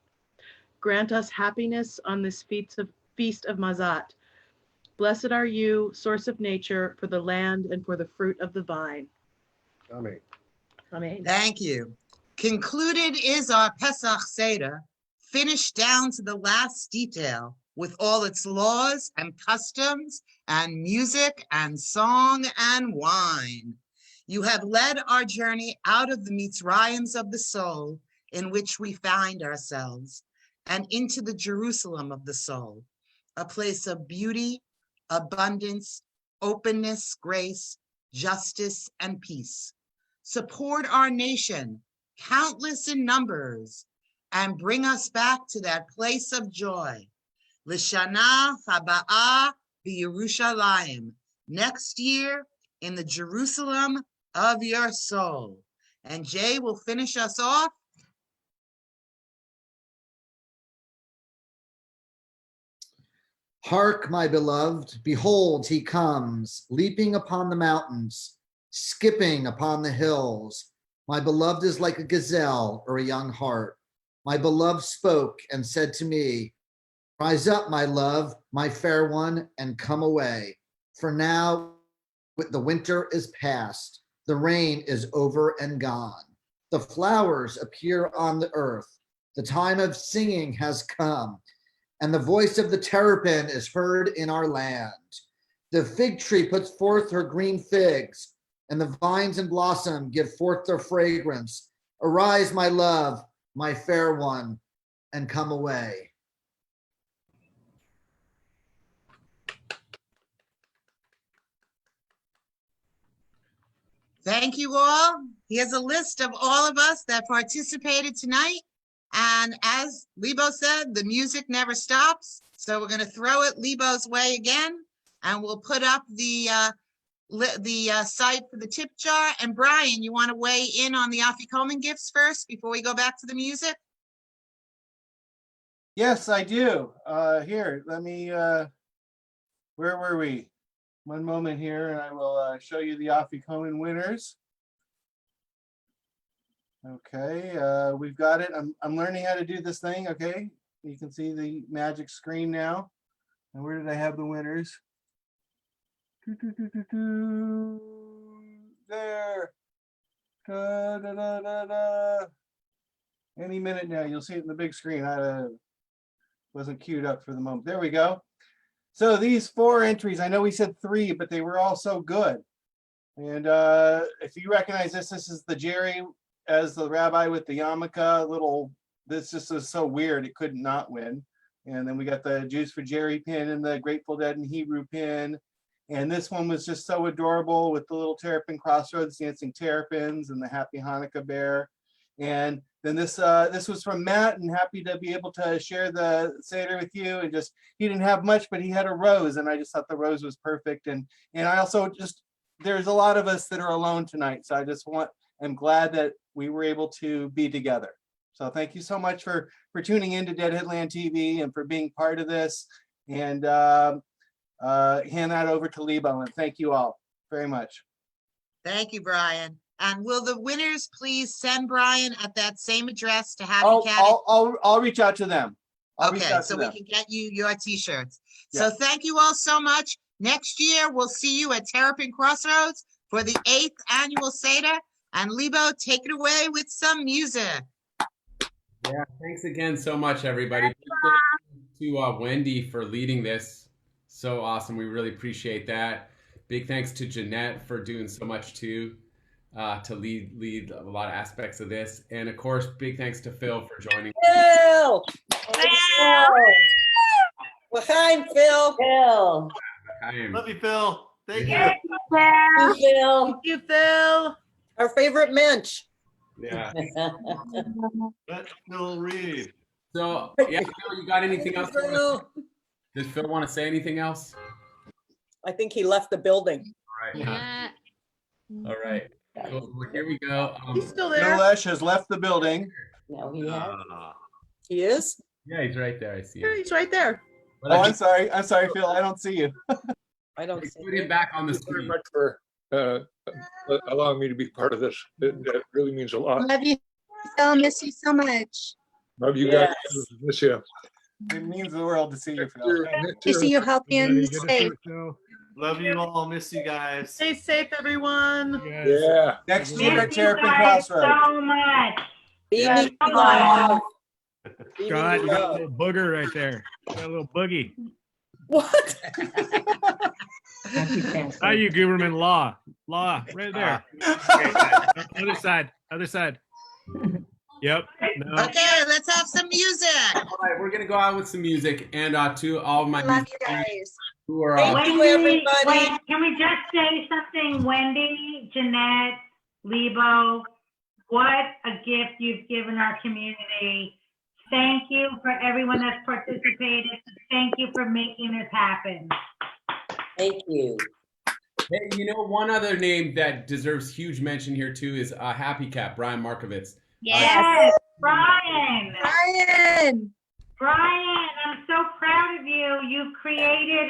Grant us happiness on this feast of Mazat. Blessed are you, source of nature, for the land and for the fruit of the vine. Amen. Amen. Thank you. Concluded is our Pesach Seder, finished down to the last detail, with all its laws and customs and music and song and wine. You have led our journey out of the Mitzrayims of the soul in which we find ourselves, and into the Jerusalem of the soul, a place of beauty, abundance, openness, grace, justice, and peace. Support our nation, countless in numbers, and bring us back to that place of joy. L'shana haba'ah b'Yerushalayim. Next year in the Jerusalem of your soul. And Jay will finish us off. Hark, my beloved, behold, he comes, leaping upon the mountains, skipping upon the hills. My beloved is like a gazelle or a young hart. My beloved spoke and said to me, rise up, my love, my fair one, and come away. For now, the winter is past, the rain is over and gone. The flowers appear on the earth. The time of singing has come, and the voice of the terrapin is heard in our land. The fig tree puts forth her green figs, and the vines in blossom give forth their fragrance. Arise, my love, my fair one, and come away. Thank you all. Here's a list of all of us that participated tonight. And as Lebo said, the music never stops. So we're going to throw it Lebo's way again. And we'll put up the site for the tip jar. And Brian, you want to weigh in on the Afikoman gifts first before we go back to the music? Yes, I do. Here, let me, where were we? One moment here, and I will show you the Afikoman winners. Okay, we've got it. I'm learning how to do this thing, okay? You can see the magic screen now. And where did I have the winners? There. Da, da, da, da, da. Any minute now, you'll see it in the big screen. I wasn't queued up for the moment. There we go. So these 4 entries, I know we said 3, but they were all so good. And if you recognize this, this is the Jerry as the rabbi with the yarmulke. This just was so weird, it could not win. And then we got the Jews for Jerry pin and the Grateful Dead and Hebrew pin. And this one was just so adorable with the little Terrapin Crossroads dancing terrapins and the Happy Hanukkah bear. And then this was from Matt, and happy to be able to share the Seder with you. And just, he didn't have much, but he had a rose, and I just thought the rose was perfect. And I also just, there's a lot of us that are alone tonight. So I just I'm glad that we were able to be together. So thank you so much for tuning into Deadheadland TV and for being part of this. And hand that over to Lebo, and thank you all very much. Thank you, Brian. And will the winners please send Brian at that same address to happycat? I'll reach out to them. Okay, so we can get you your t-shirts. Yeah. So thank you all so much. Next year, we'll see you at Terrapin Crossroads for the 8th annual Seder. And Lebo, take it away with some music. Yeah, thanks again so much, everybody. Thank you to Wendy for leading this. So awesome. We really appreciate that. Big thanks to Jeanette for doing so much too, to lead a lot of aspects of this. And of course, big thanks to Phil for joining. Phil! L'chaim, Phil. Phil. Love you, Phil. Thank you. Thank you, Phil. Thank you, Phil. Our favorite mensch. Yeah. That's Phil Reed. So, yeah, Phil, you got anything else? Does Phil want to say anything else? I think he left the building. All right. All right. Cool. Well, here we go. He's still there. Lesh has left the building. No, he has. He is? Yeah, he's right there. I see him. Yeah, he's right there. But I'm sorry, Phil. I don't see you. I don't see put him back on the screen. screen. Very much for allowing me to be part of this. It really means a lot. Love you, Phil. Miss you so much. Love you guys. Miss you. It means the world to see you, Phil. To see you healthy and safe. Love you all. Miss you guys. Stay safe, everyone. Yeah. Next year at Terrapin Crossroads. So much. God, you got a little booger right there. You got a little boogie. What? How you, Guberman? Law, right there. Okay, other side. Yep. No. Okay, let's have some music. All right, we're gonna go out with some music, and to all of my Love music you friends guys. who are Thank you, everybody. Wait, can we just say something? Wendy, Jeanette, Lebo, what a gift you've given our community. Thank you for everyone that's participated. Thank you for making this happen. Thank you. Hey, you know, one other name that deserves huge mention here too is happycat, Brian Markovitz. Yes, Brian. Brian. Brian, I'm so proud of you. You've created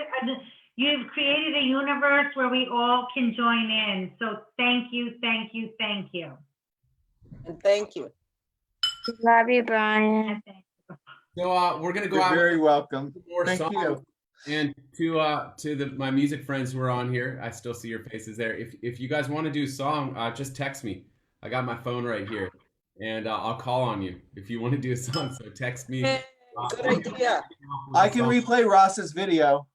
a universe where we all can join in. So thank you, thank you, thank you. And thank you. Love you, Brian. So we're gonna go You're out. very welcome. with more Thank songs. you. And to my music friends who are on here, I still see your faces there. If you guys want to do a song, just text me. I got my phone right here, and I'll call on you if you want to do a song. So text me. Good idea. I can replay Ross's video.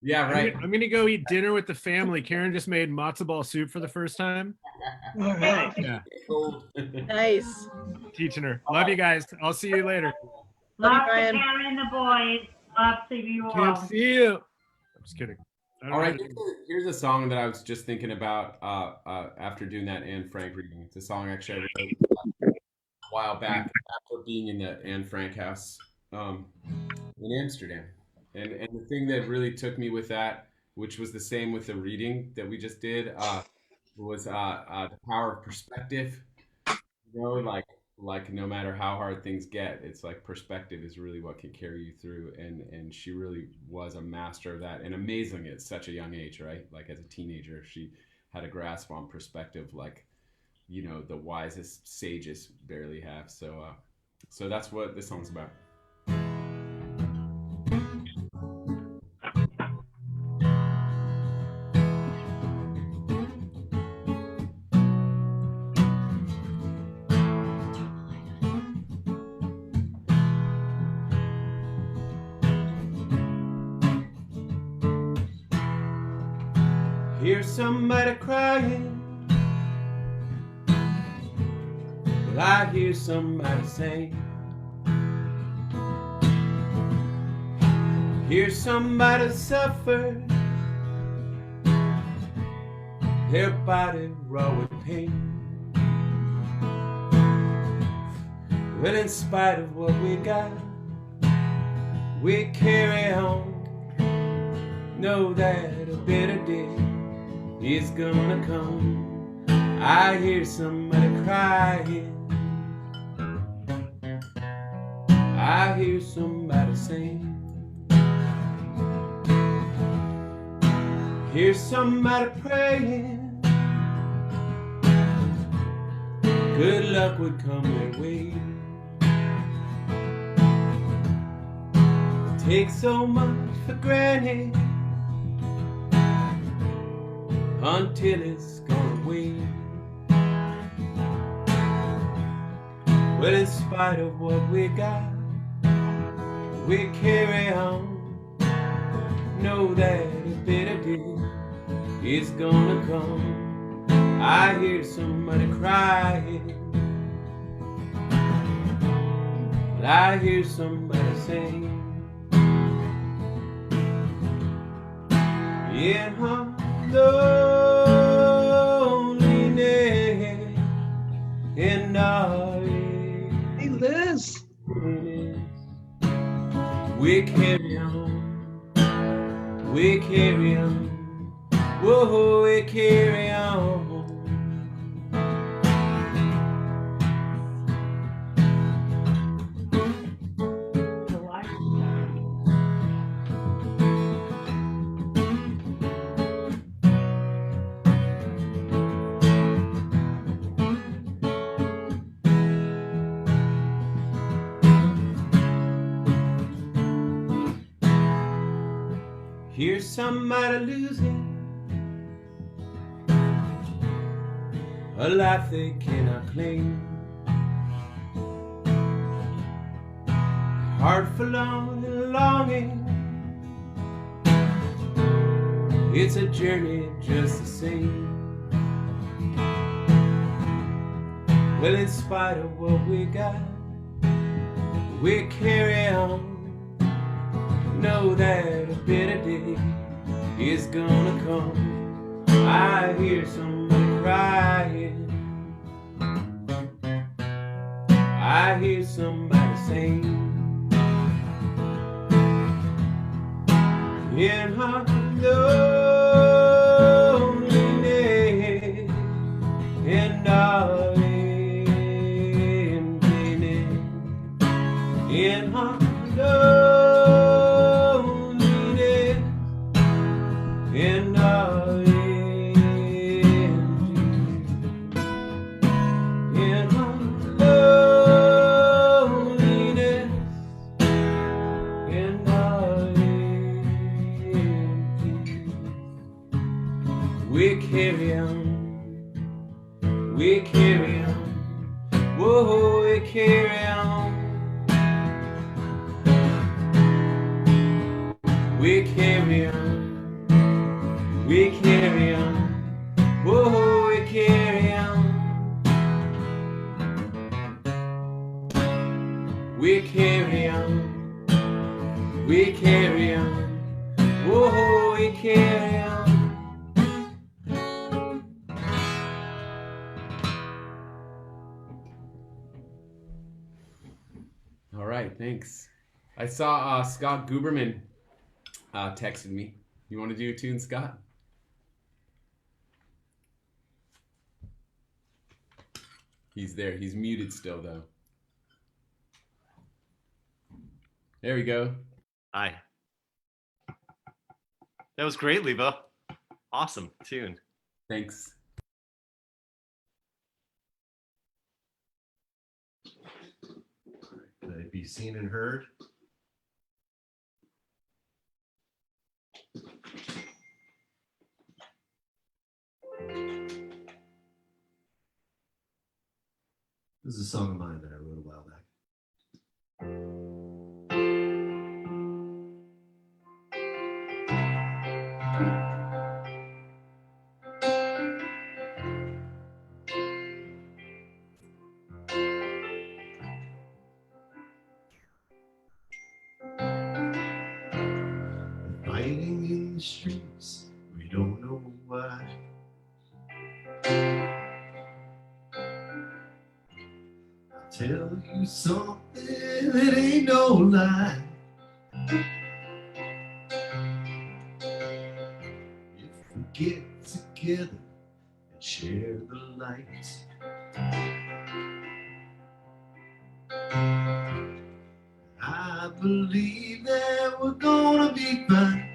Yeah, right. I'm gonna go eat dinner with the family. Karen just made matzo ball soup for the first time. All right. Yeah, Nice. teaching her. Love you guys. I'll see you later. Love to Brian. Karen and the boys. Love to you all. Can't see you. I'm just kidding. I don't All right, know. here's a song that I was just thinking about after doing that Anne Frank reading. It's a song actually I wrote a while back after being in the Anne Frank house in Amsterdam. And the thing that really took me with that, which was the same with the reading that we just did, was the power of perspective. You know, like no matter how hard things get, it's like perspective is really what can carry you through. And she really was a master of that, and amazing at such a young age, right? Like as a teenager, she had a grasp on perspective, like, you know, the wisest sages barely have. So that's what this song's about. Hear somebody crying. Well, I hear somebody saying. Hear somebody suffer. Their body raw with pain. Well, in spite of what we got, we carry on. Know that a better day is gonna come. I hear somebody crying. I hear somebody saying. Hear somebody praying. Good luck would come their way. Take so much for granted until it's gone away. Well, in spite of what we got, we carry on. Know that a better day is gonna come. I hear somebody crying. But I hear somebody saying, in her loneliness and Hey, Liz. we carry on, we carry on, whoa, we carry on. Here's somebody losing a life they cannot claim. Heart forlorn and longing. It's a journey just the same. Well, in spite of what we got, we carry on. Know that a better day is gonna come. I hear somebody crying. I hear somebody sing. In her loneliness and darling emptiness. In her loneliness and darling emptiness. In her loneliness and darling emptiness. We carry on. We carry on. Whoa, we carry on. We carry on. We carry on. Whoa, we carry on. We carry on. We carry on. Whoa, we carry on. All right, thanks. I saw Scott Guberman texted me. You want to do a tune, Scott? He's there. He's muted still, though. There we go. Hi. That was great, Lebo. Awesome tune. Thanks. Could I be seen and heard? This is a song of mine that I wrote a while back. Fighting in the streets, we don't know why. I'll tell you something that ain't no lie. If we get together and share the light, I believe that we're gonna be fine.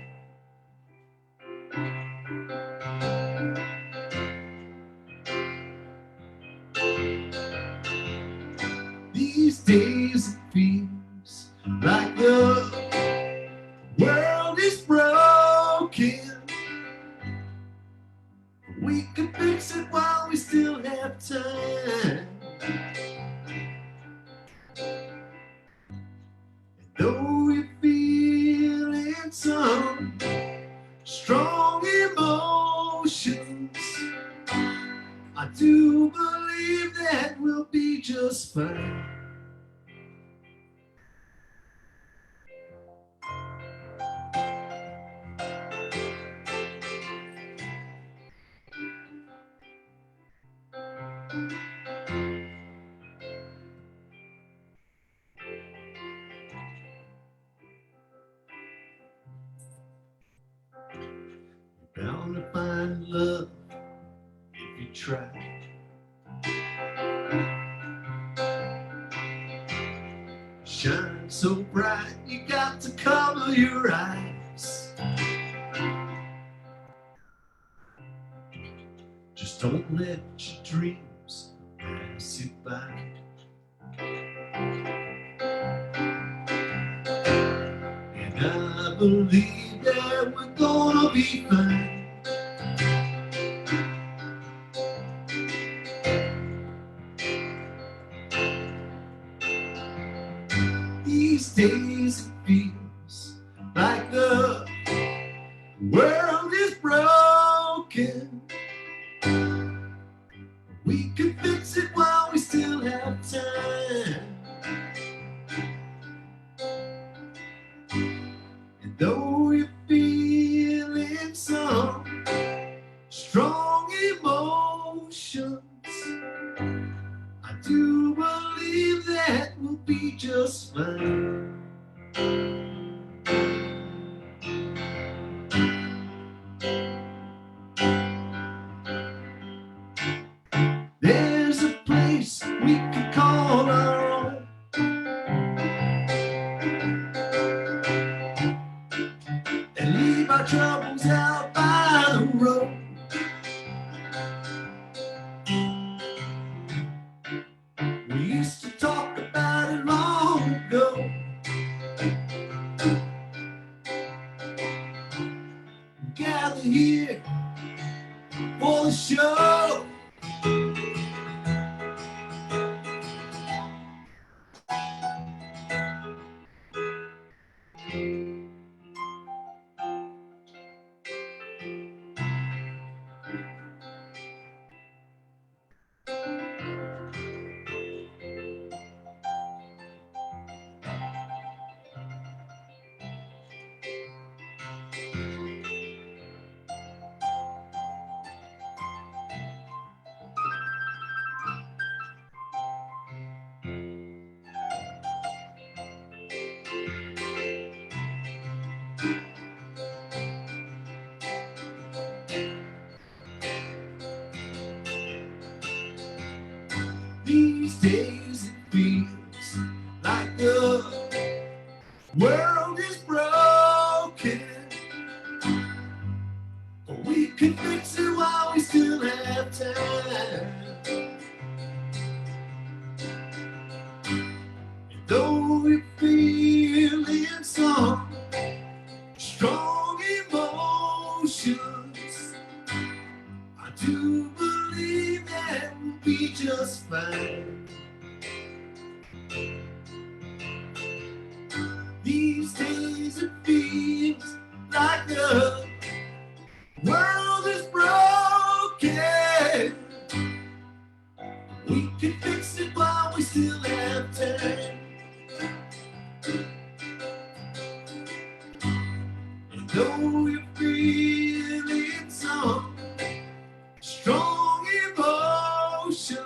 These days it feels like the world is broken. We can fix it while we still have time. Though you're feeling some strong emotions, I do believe that we'll be just fine. Bound to find love if you try. Shine so bright, you got to cover your eyes. Just don't let your dreams pass you by. And I believe that we're gonna be fine. These days it feels like the world is broken. We can fix it while we still There's a place we could call our own. And leave our troubles out by the road. We used to talk about it long ago. Gather here for the show. These days it feels like the world is broken. But we can fix it while we still have time. And though we're feeling some strong emotions, I do believe that we'll be just fine. These days it feels like the world is broken. We can fix it while we still have time. And though you're feeling some strong emotions,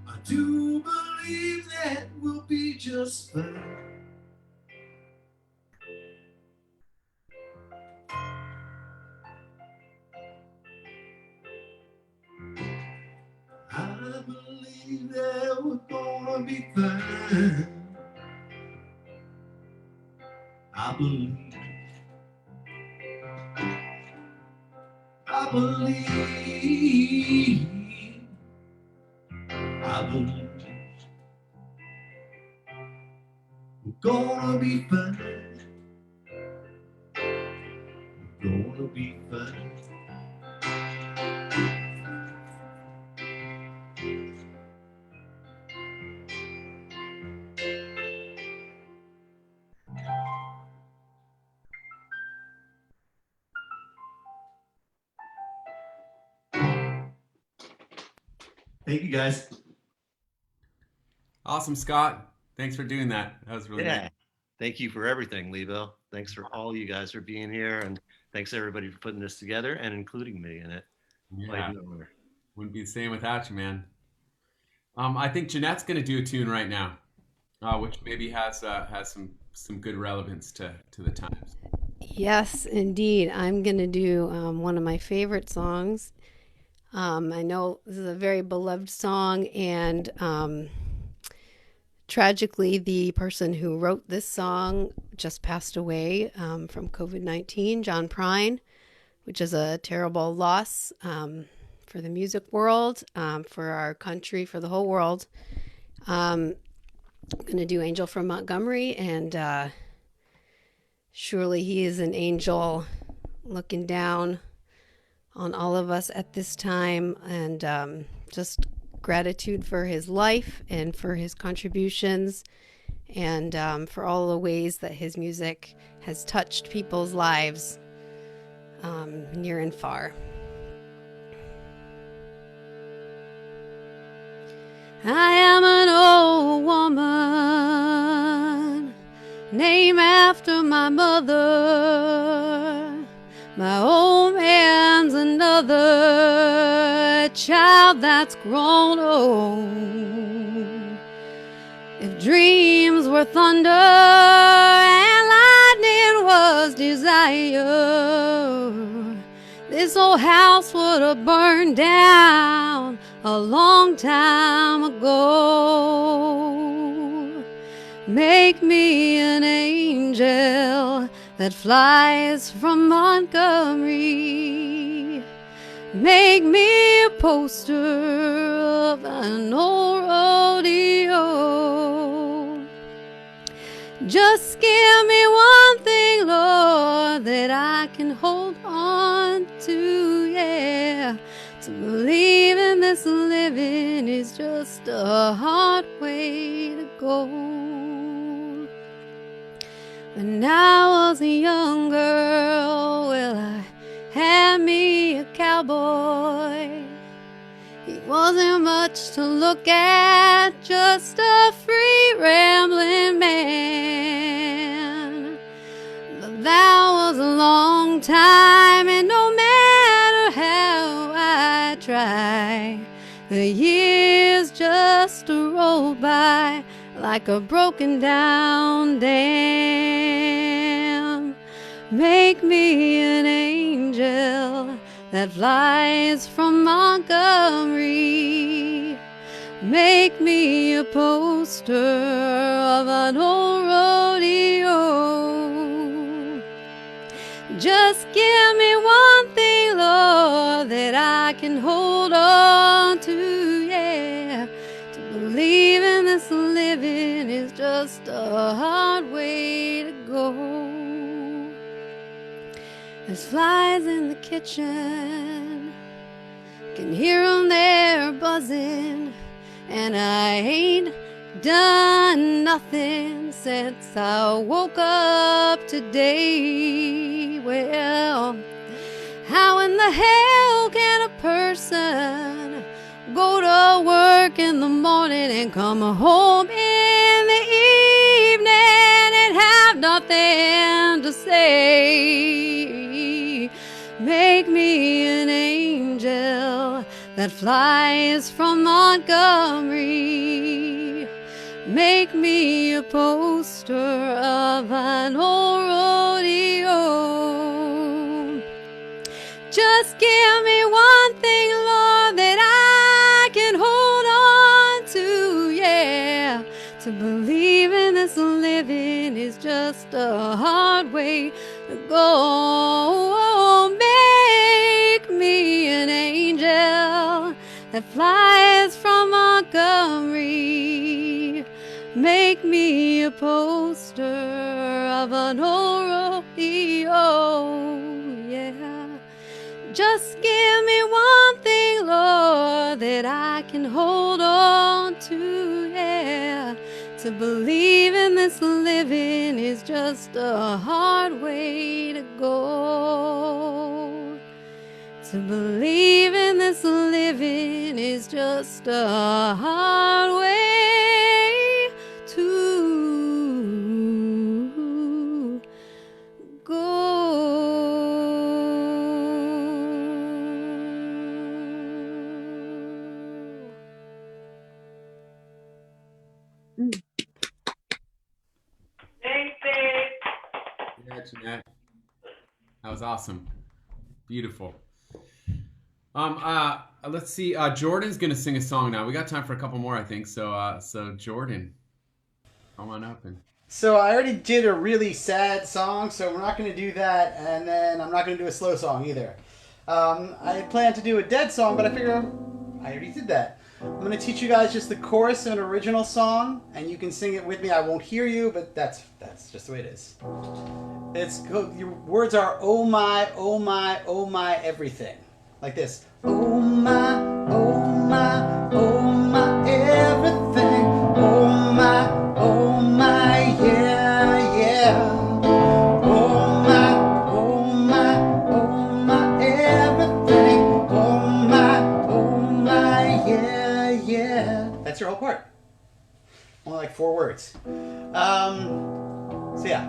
I do believe that we'll be just fine. I believe that we're gonna be fine. I believe. I believe. I believe. We're gonna be fine. We're gonna be fine. Thank you, guys. Awesome, Scott. Thanks for doing that. That was really Yeah. nice. Thank you for everything, Lebo. Thanks for all you guys for being here, and thanks everybody for putting this together and including me in it. Yeah. Wouldn't be the same without you, man. I think Jeanette's going to do a tune right now, which maybe has some good relevance to the times. Yes, indeed. I'm going to do one of my favorite songs. I know this is a very beloved song, and tragically, the person who wrote this song just passed away from COVID-19, John Prine, which is a terrible loss for the music world, for our country, for the whole world. I'm going to do Angel from Montgomery, and surely he is an angel looking down on all of us at this time, and just gratitude for his life and for his contributions, and for all the ways that his music has touched people's lives near and far. I am an old woman, named after my mother. My old man's another child that's grown old. If dreams were thunder and lightning was desire, this old house would have burned down a long time ago. Make me an angel that flies from Montgomery. Make me a poster of an old rodeo. Just give me one thing, Lord, that I can hold on to, yeah. To believe in this living is just a hard way to go. When I was a young girl, well, I had me a cowboy. He wasn't much to look at, just a free rambling man. But that was a long time, and no matter how I try, the years just roll by like a broken down dam. Make me an angel that flies from Montgomery. Make me a poster of an old rodeo. Just give me one thing, Lord, that I can hold on to, yeah. To believe in this living is just a hard way to go. There's flies in the kitchen, can hear them there buzzing, and I ain't done nothing since I woke up today. Well, how in the hell can a person go to work in the morning and come home in the evening and have nothing to say? Make me an angel that flies from Montgomery. Make me a poster of an old rodeo. Just give me one thing, Lord, that I can hold on to, yeah. To believe in this living is just a hard way to go. Make me an angel that flies from Montgomery. Make me a poster of an old rodeo, yeah. Just give me one thing, Lord, that I can hold on to, yeah. To believe in this living is just a hard way to go. To believe in this living is just a hard way to Yeah, Jeanette. That was awesome. Beautiful. Let's see. Jordan's gonna sing a song now. We got time for a couple more, I think. So Jordan, come on up and. So I already did a really sad song, so we're not going to do that, and then I'm not going to do a slow song either. I plan to do a dead song, but I figure I already did that. I'm going to teach you guys just the chorus of an original song, and you can sing it with me. I won't hear you, but that's just the way it is. Your words are oh my, everything. Like this. Oh my, everything. Oh my, yeah, yeah. Oh my, everything. Oh my, yeah, yeah. That's your whole part. Only like 4 words. So yeah.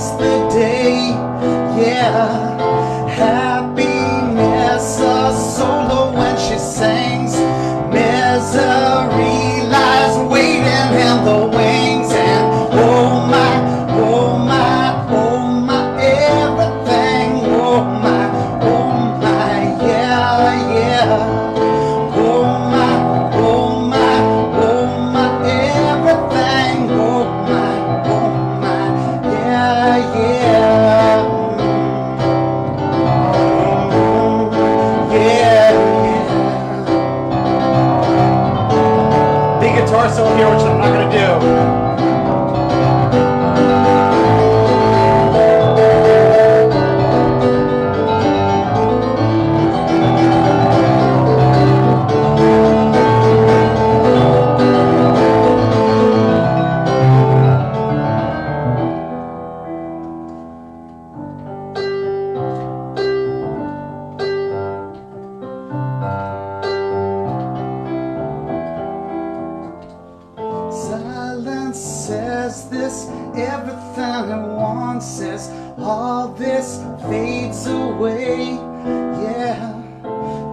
makes the day. Yeah, happiness a solo when she sings. Misery lies waiting in the wings. And oh my, oh my, oh my, everything. Oh my, yeah, yeah. Oh my, oh my, oh my, everything. Oh my, yeah, yeah. Yeah, yeah. Big guitar solo here, which I'm not gonna do. Silence says this, everything it wants is all this fades away. Yeah,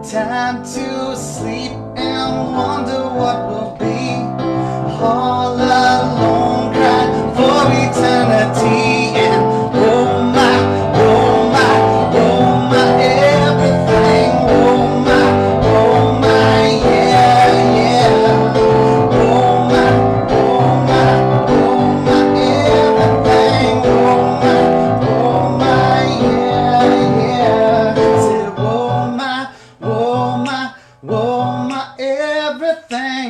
time to sleep and wonder what will be. All alone, crying for eternity. And oh my, oh my, oh my, everything. Oh my, yeah, yeah. Oh my, oh my, oh my, everything. Oh my, yeah, yeah. Say, oh my, everything.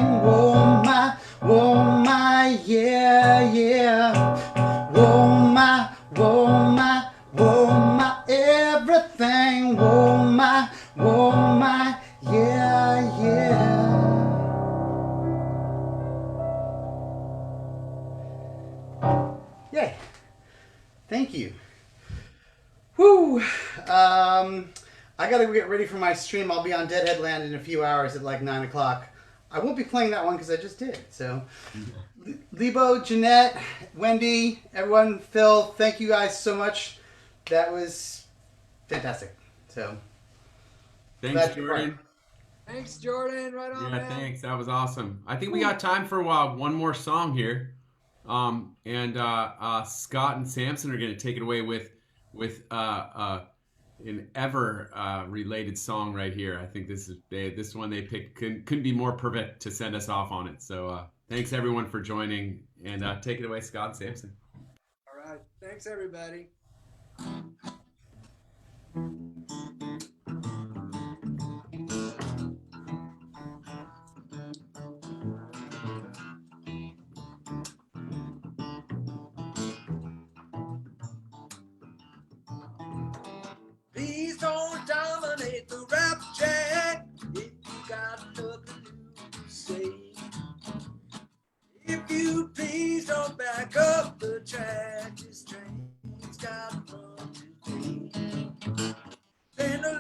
Oh my, yeah, yeah. Oh my, everything. Oh my, yeah, yeah. Yay. Thank you. Whew. I gotta get ready for my stream. I'll be on Deadheadland in a few hours at like 9 o'clock. I won't be playing that one because I just did. So, Lebo, Jeanette, Wendy, everyone, Phil, thank you guys so much. That was fantastic. So, Thanks, Jordan. Thanks, Jordan. Right on, Yeah, man. thanks. That was awesome. I think we got time for one more song here. Scott and Samson are going to take it away with an ever related song right here. I think this one they picked couldn't be more perfect to send us off on it. So thanks everyone for joining, and take it away, Scott and Samson. All right. Thanks, everybody. Please don't dominate the rap track if you got nothing to say. If you please don't back up the track, this train's got run today. Send a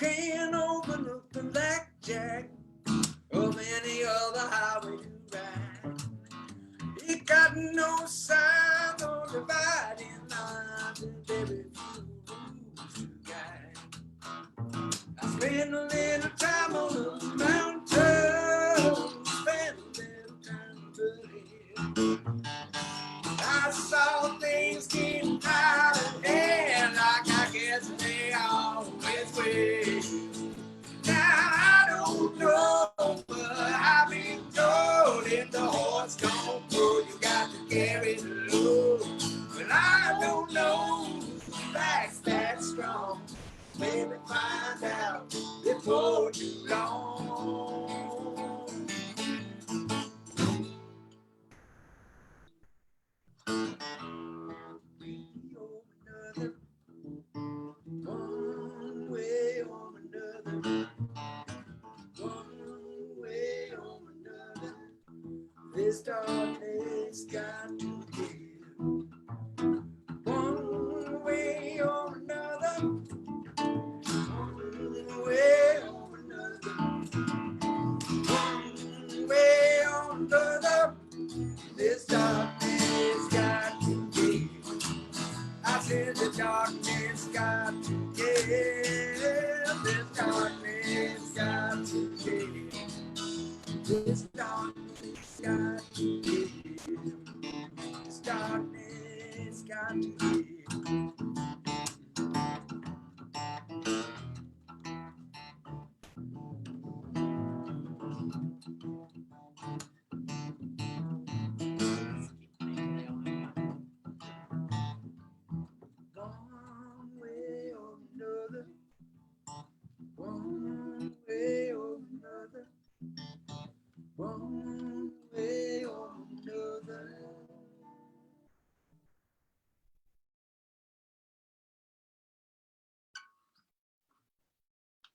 can't open up the blackjack of any other highway you ride. It got no signs or dividing lines and very few rules to guide. I spend a little time on the mountain, spend a little time in I saw things getting out of hand, like I guess they always will. Now I don't know, but I've been told if the horse don't pull, you got to carry the load. But I don't know whose back's that strong. Maybe find out before too long. One way or another, one way or another, this darkness got to give. One way or another, one way or another, one way or another, this darkness got to give. I said the darkness got to give. This darkness got to give. This darkness got to give. This darkness got to give. One way or another, one way or another, one way or another.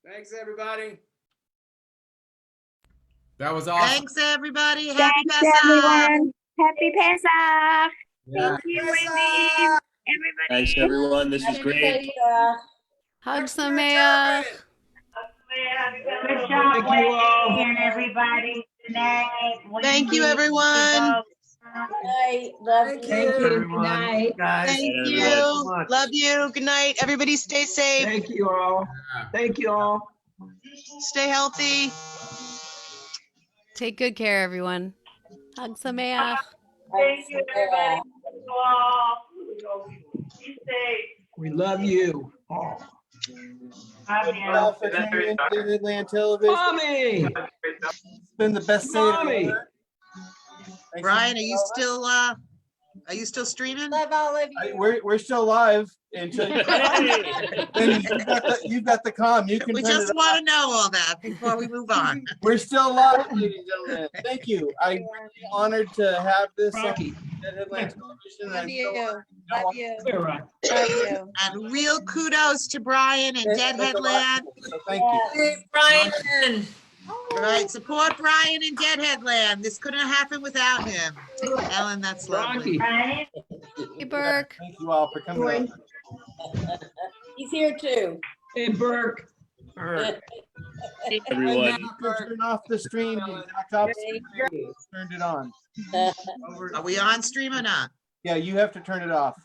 Thanks, everybody. That was awesome. Thanks, everybody. Happy Thanks, Passover. everyone. Happy Pesach. Yeah. Thank you, Wendy. Everybody. Thanks, everyone. This is great. Hug Sameach. Good job, Wendy and everybody. Tonight. Thank you, everyone. Night. Love you. Thank you. Good night. Thank Good you. night, Love you. Good night. Everybody stay safe. Thank you all. Thank you all. Stay healthy. Take good care, everyone. Hug Sameach. Thank you, everybody. Be safe. We love you. Oh. Love Thank you all for tuning in to Deadheadland Television. Mommy! It's been the best Seder Mommy! ever. Thanks Brian, for are you still streaming? Love all of you. We're still live until you, then you've got the comm. You can We turn just it want off. to know all that before we move on. We're still live, ladies and gentlemen. Thank you. I'm really honored to have this on Rocky. Deadheadland Television. Love I'm you. so honored. Love you. Clear, Rocky. Love you. And real kudos to Brian and That's a lot. Deadheadland. So thank you. Brian! Right, support Brian and Deadheadland. This couldn't have happened without him. Ellen, that's lovely. Right? Hey, Burke. Thank you all for coming. He's here too. Hey, Burke. And Everyone. now you can turn off the stream. The top screen there, turned it on. Are we on stream or not? Yeah, you have to turn it off.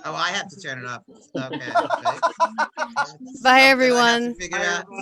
Oh, I have to turn it off. Okay. Bye, everyone. Figure out.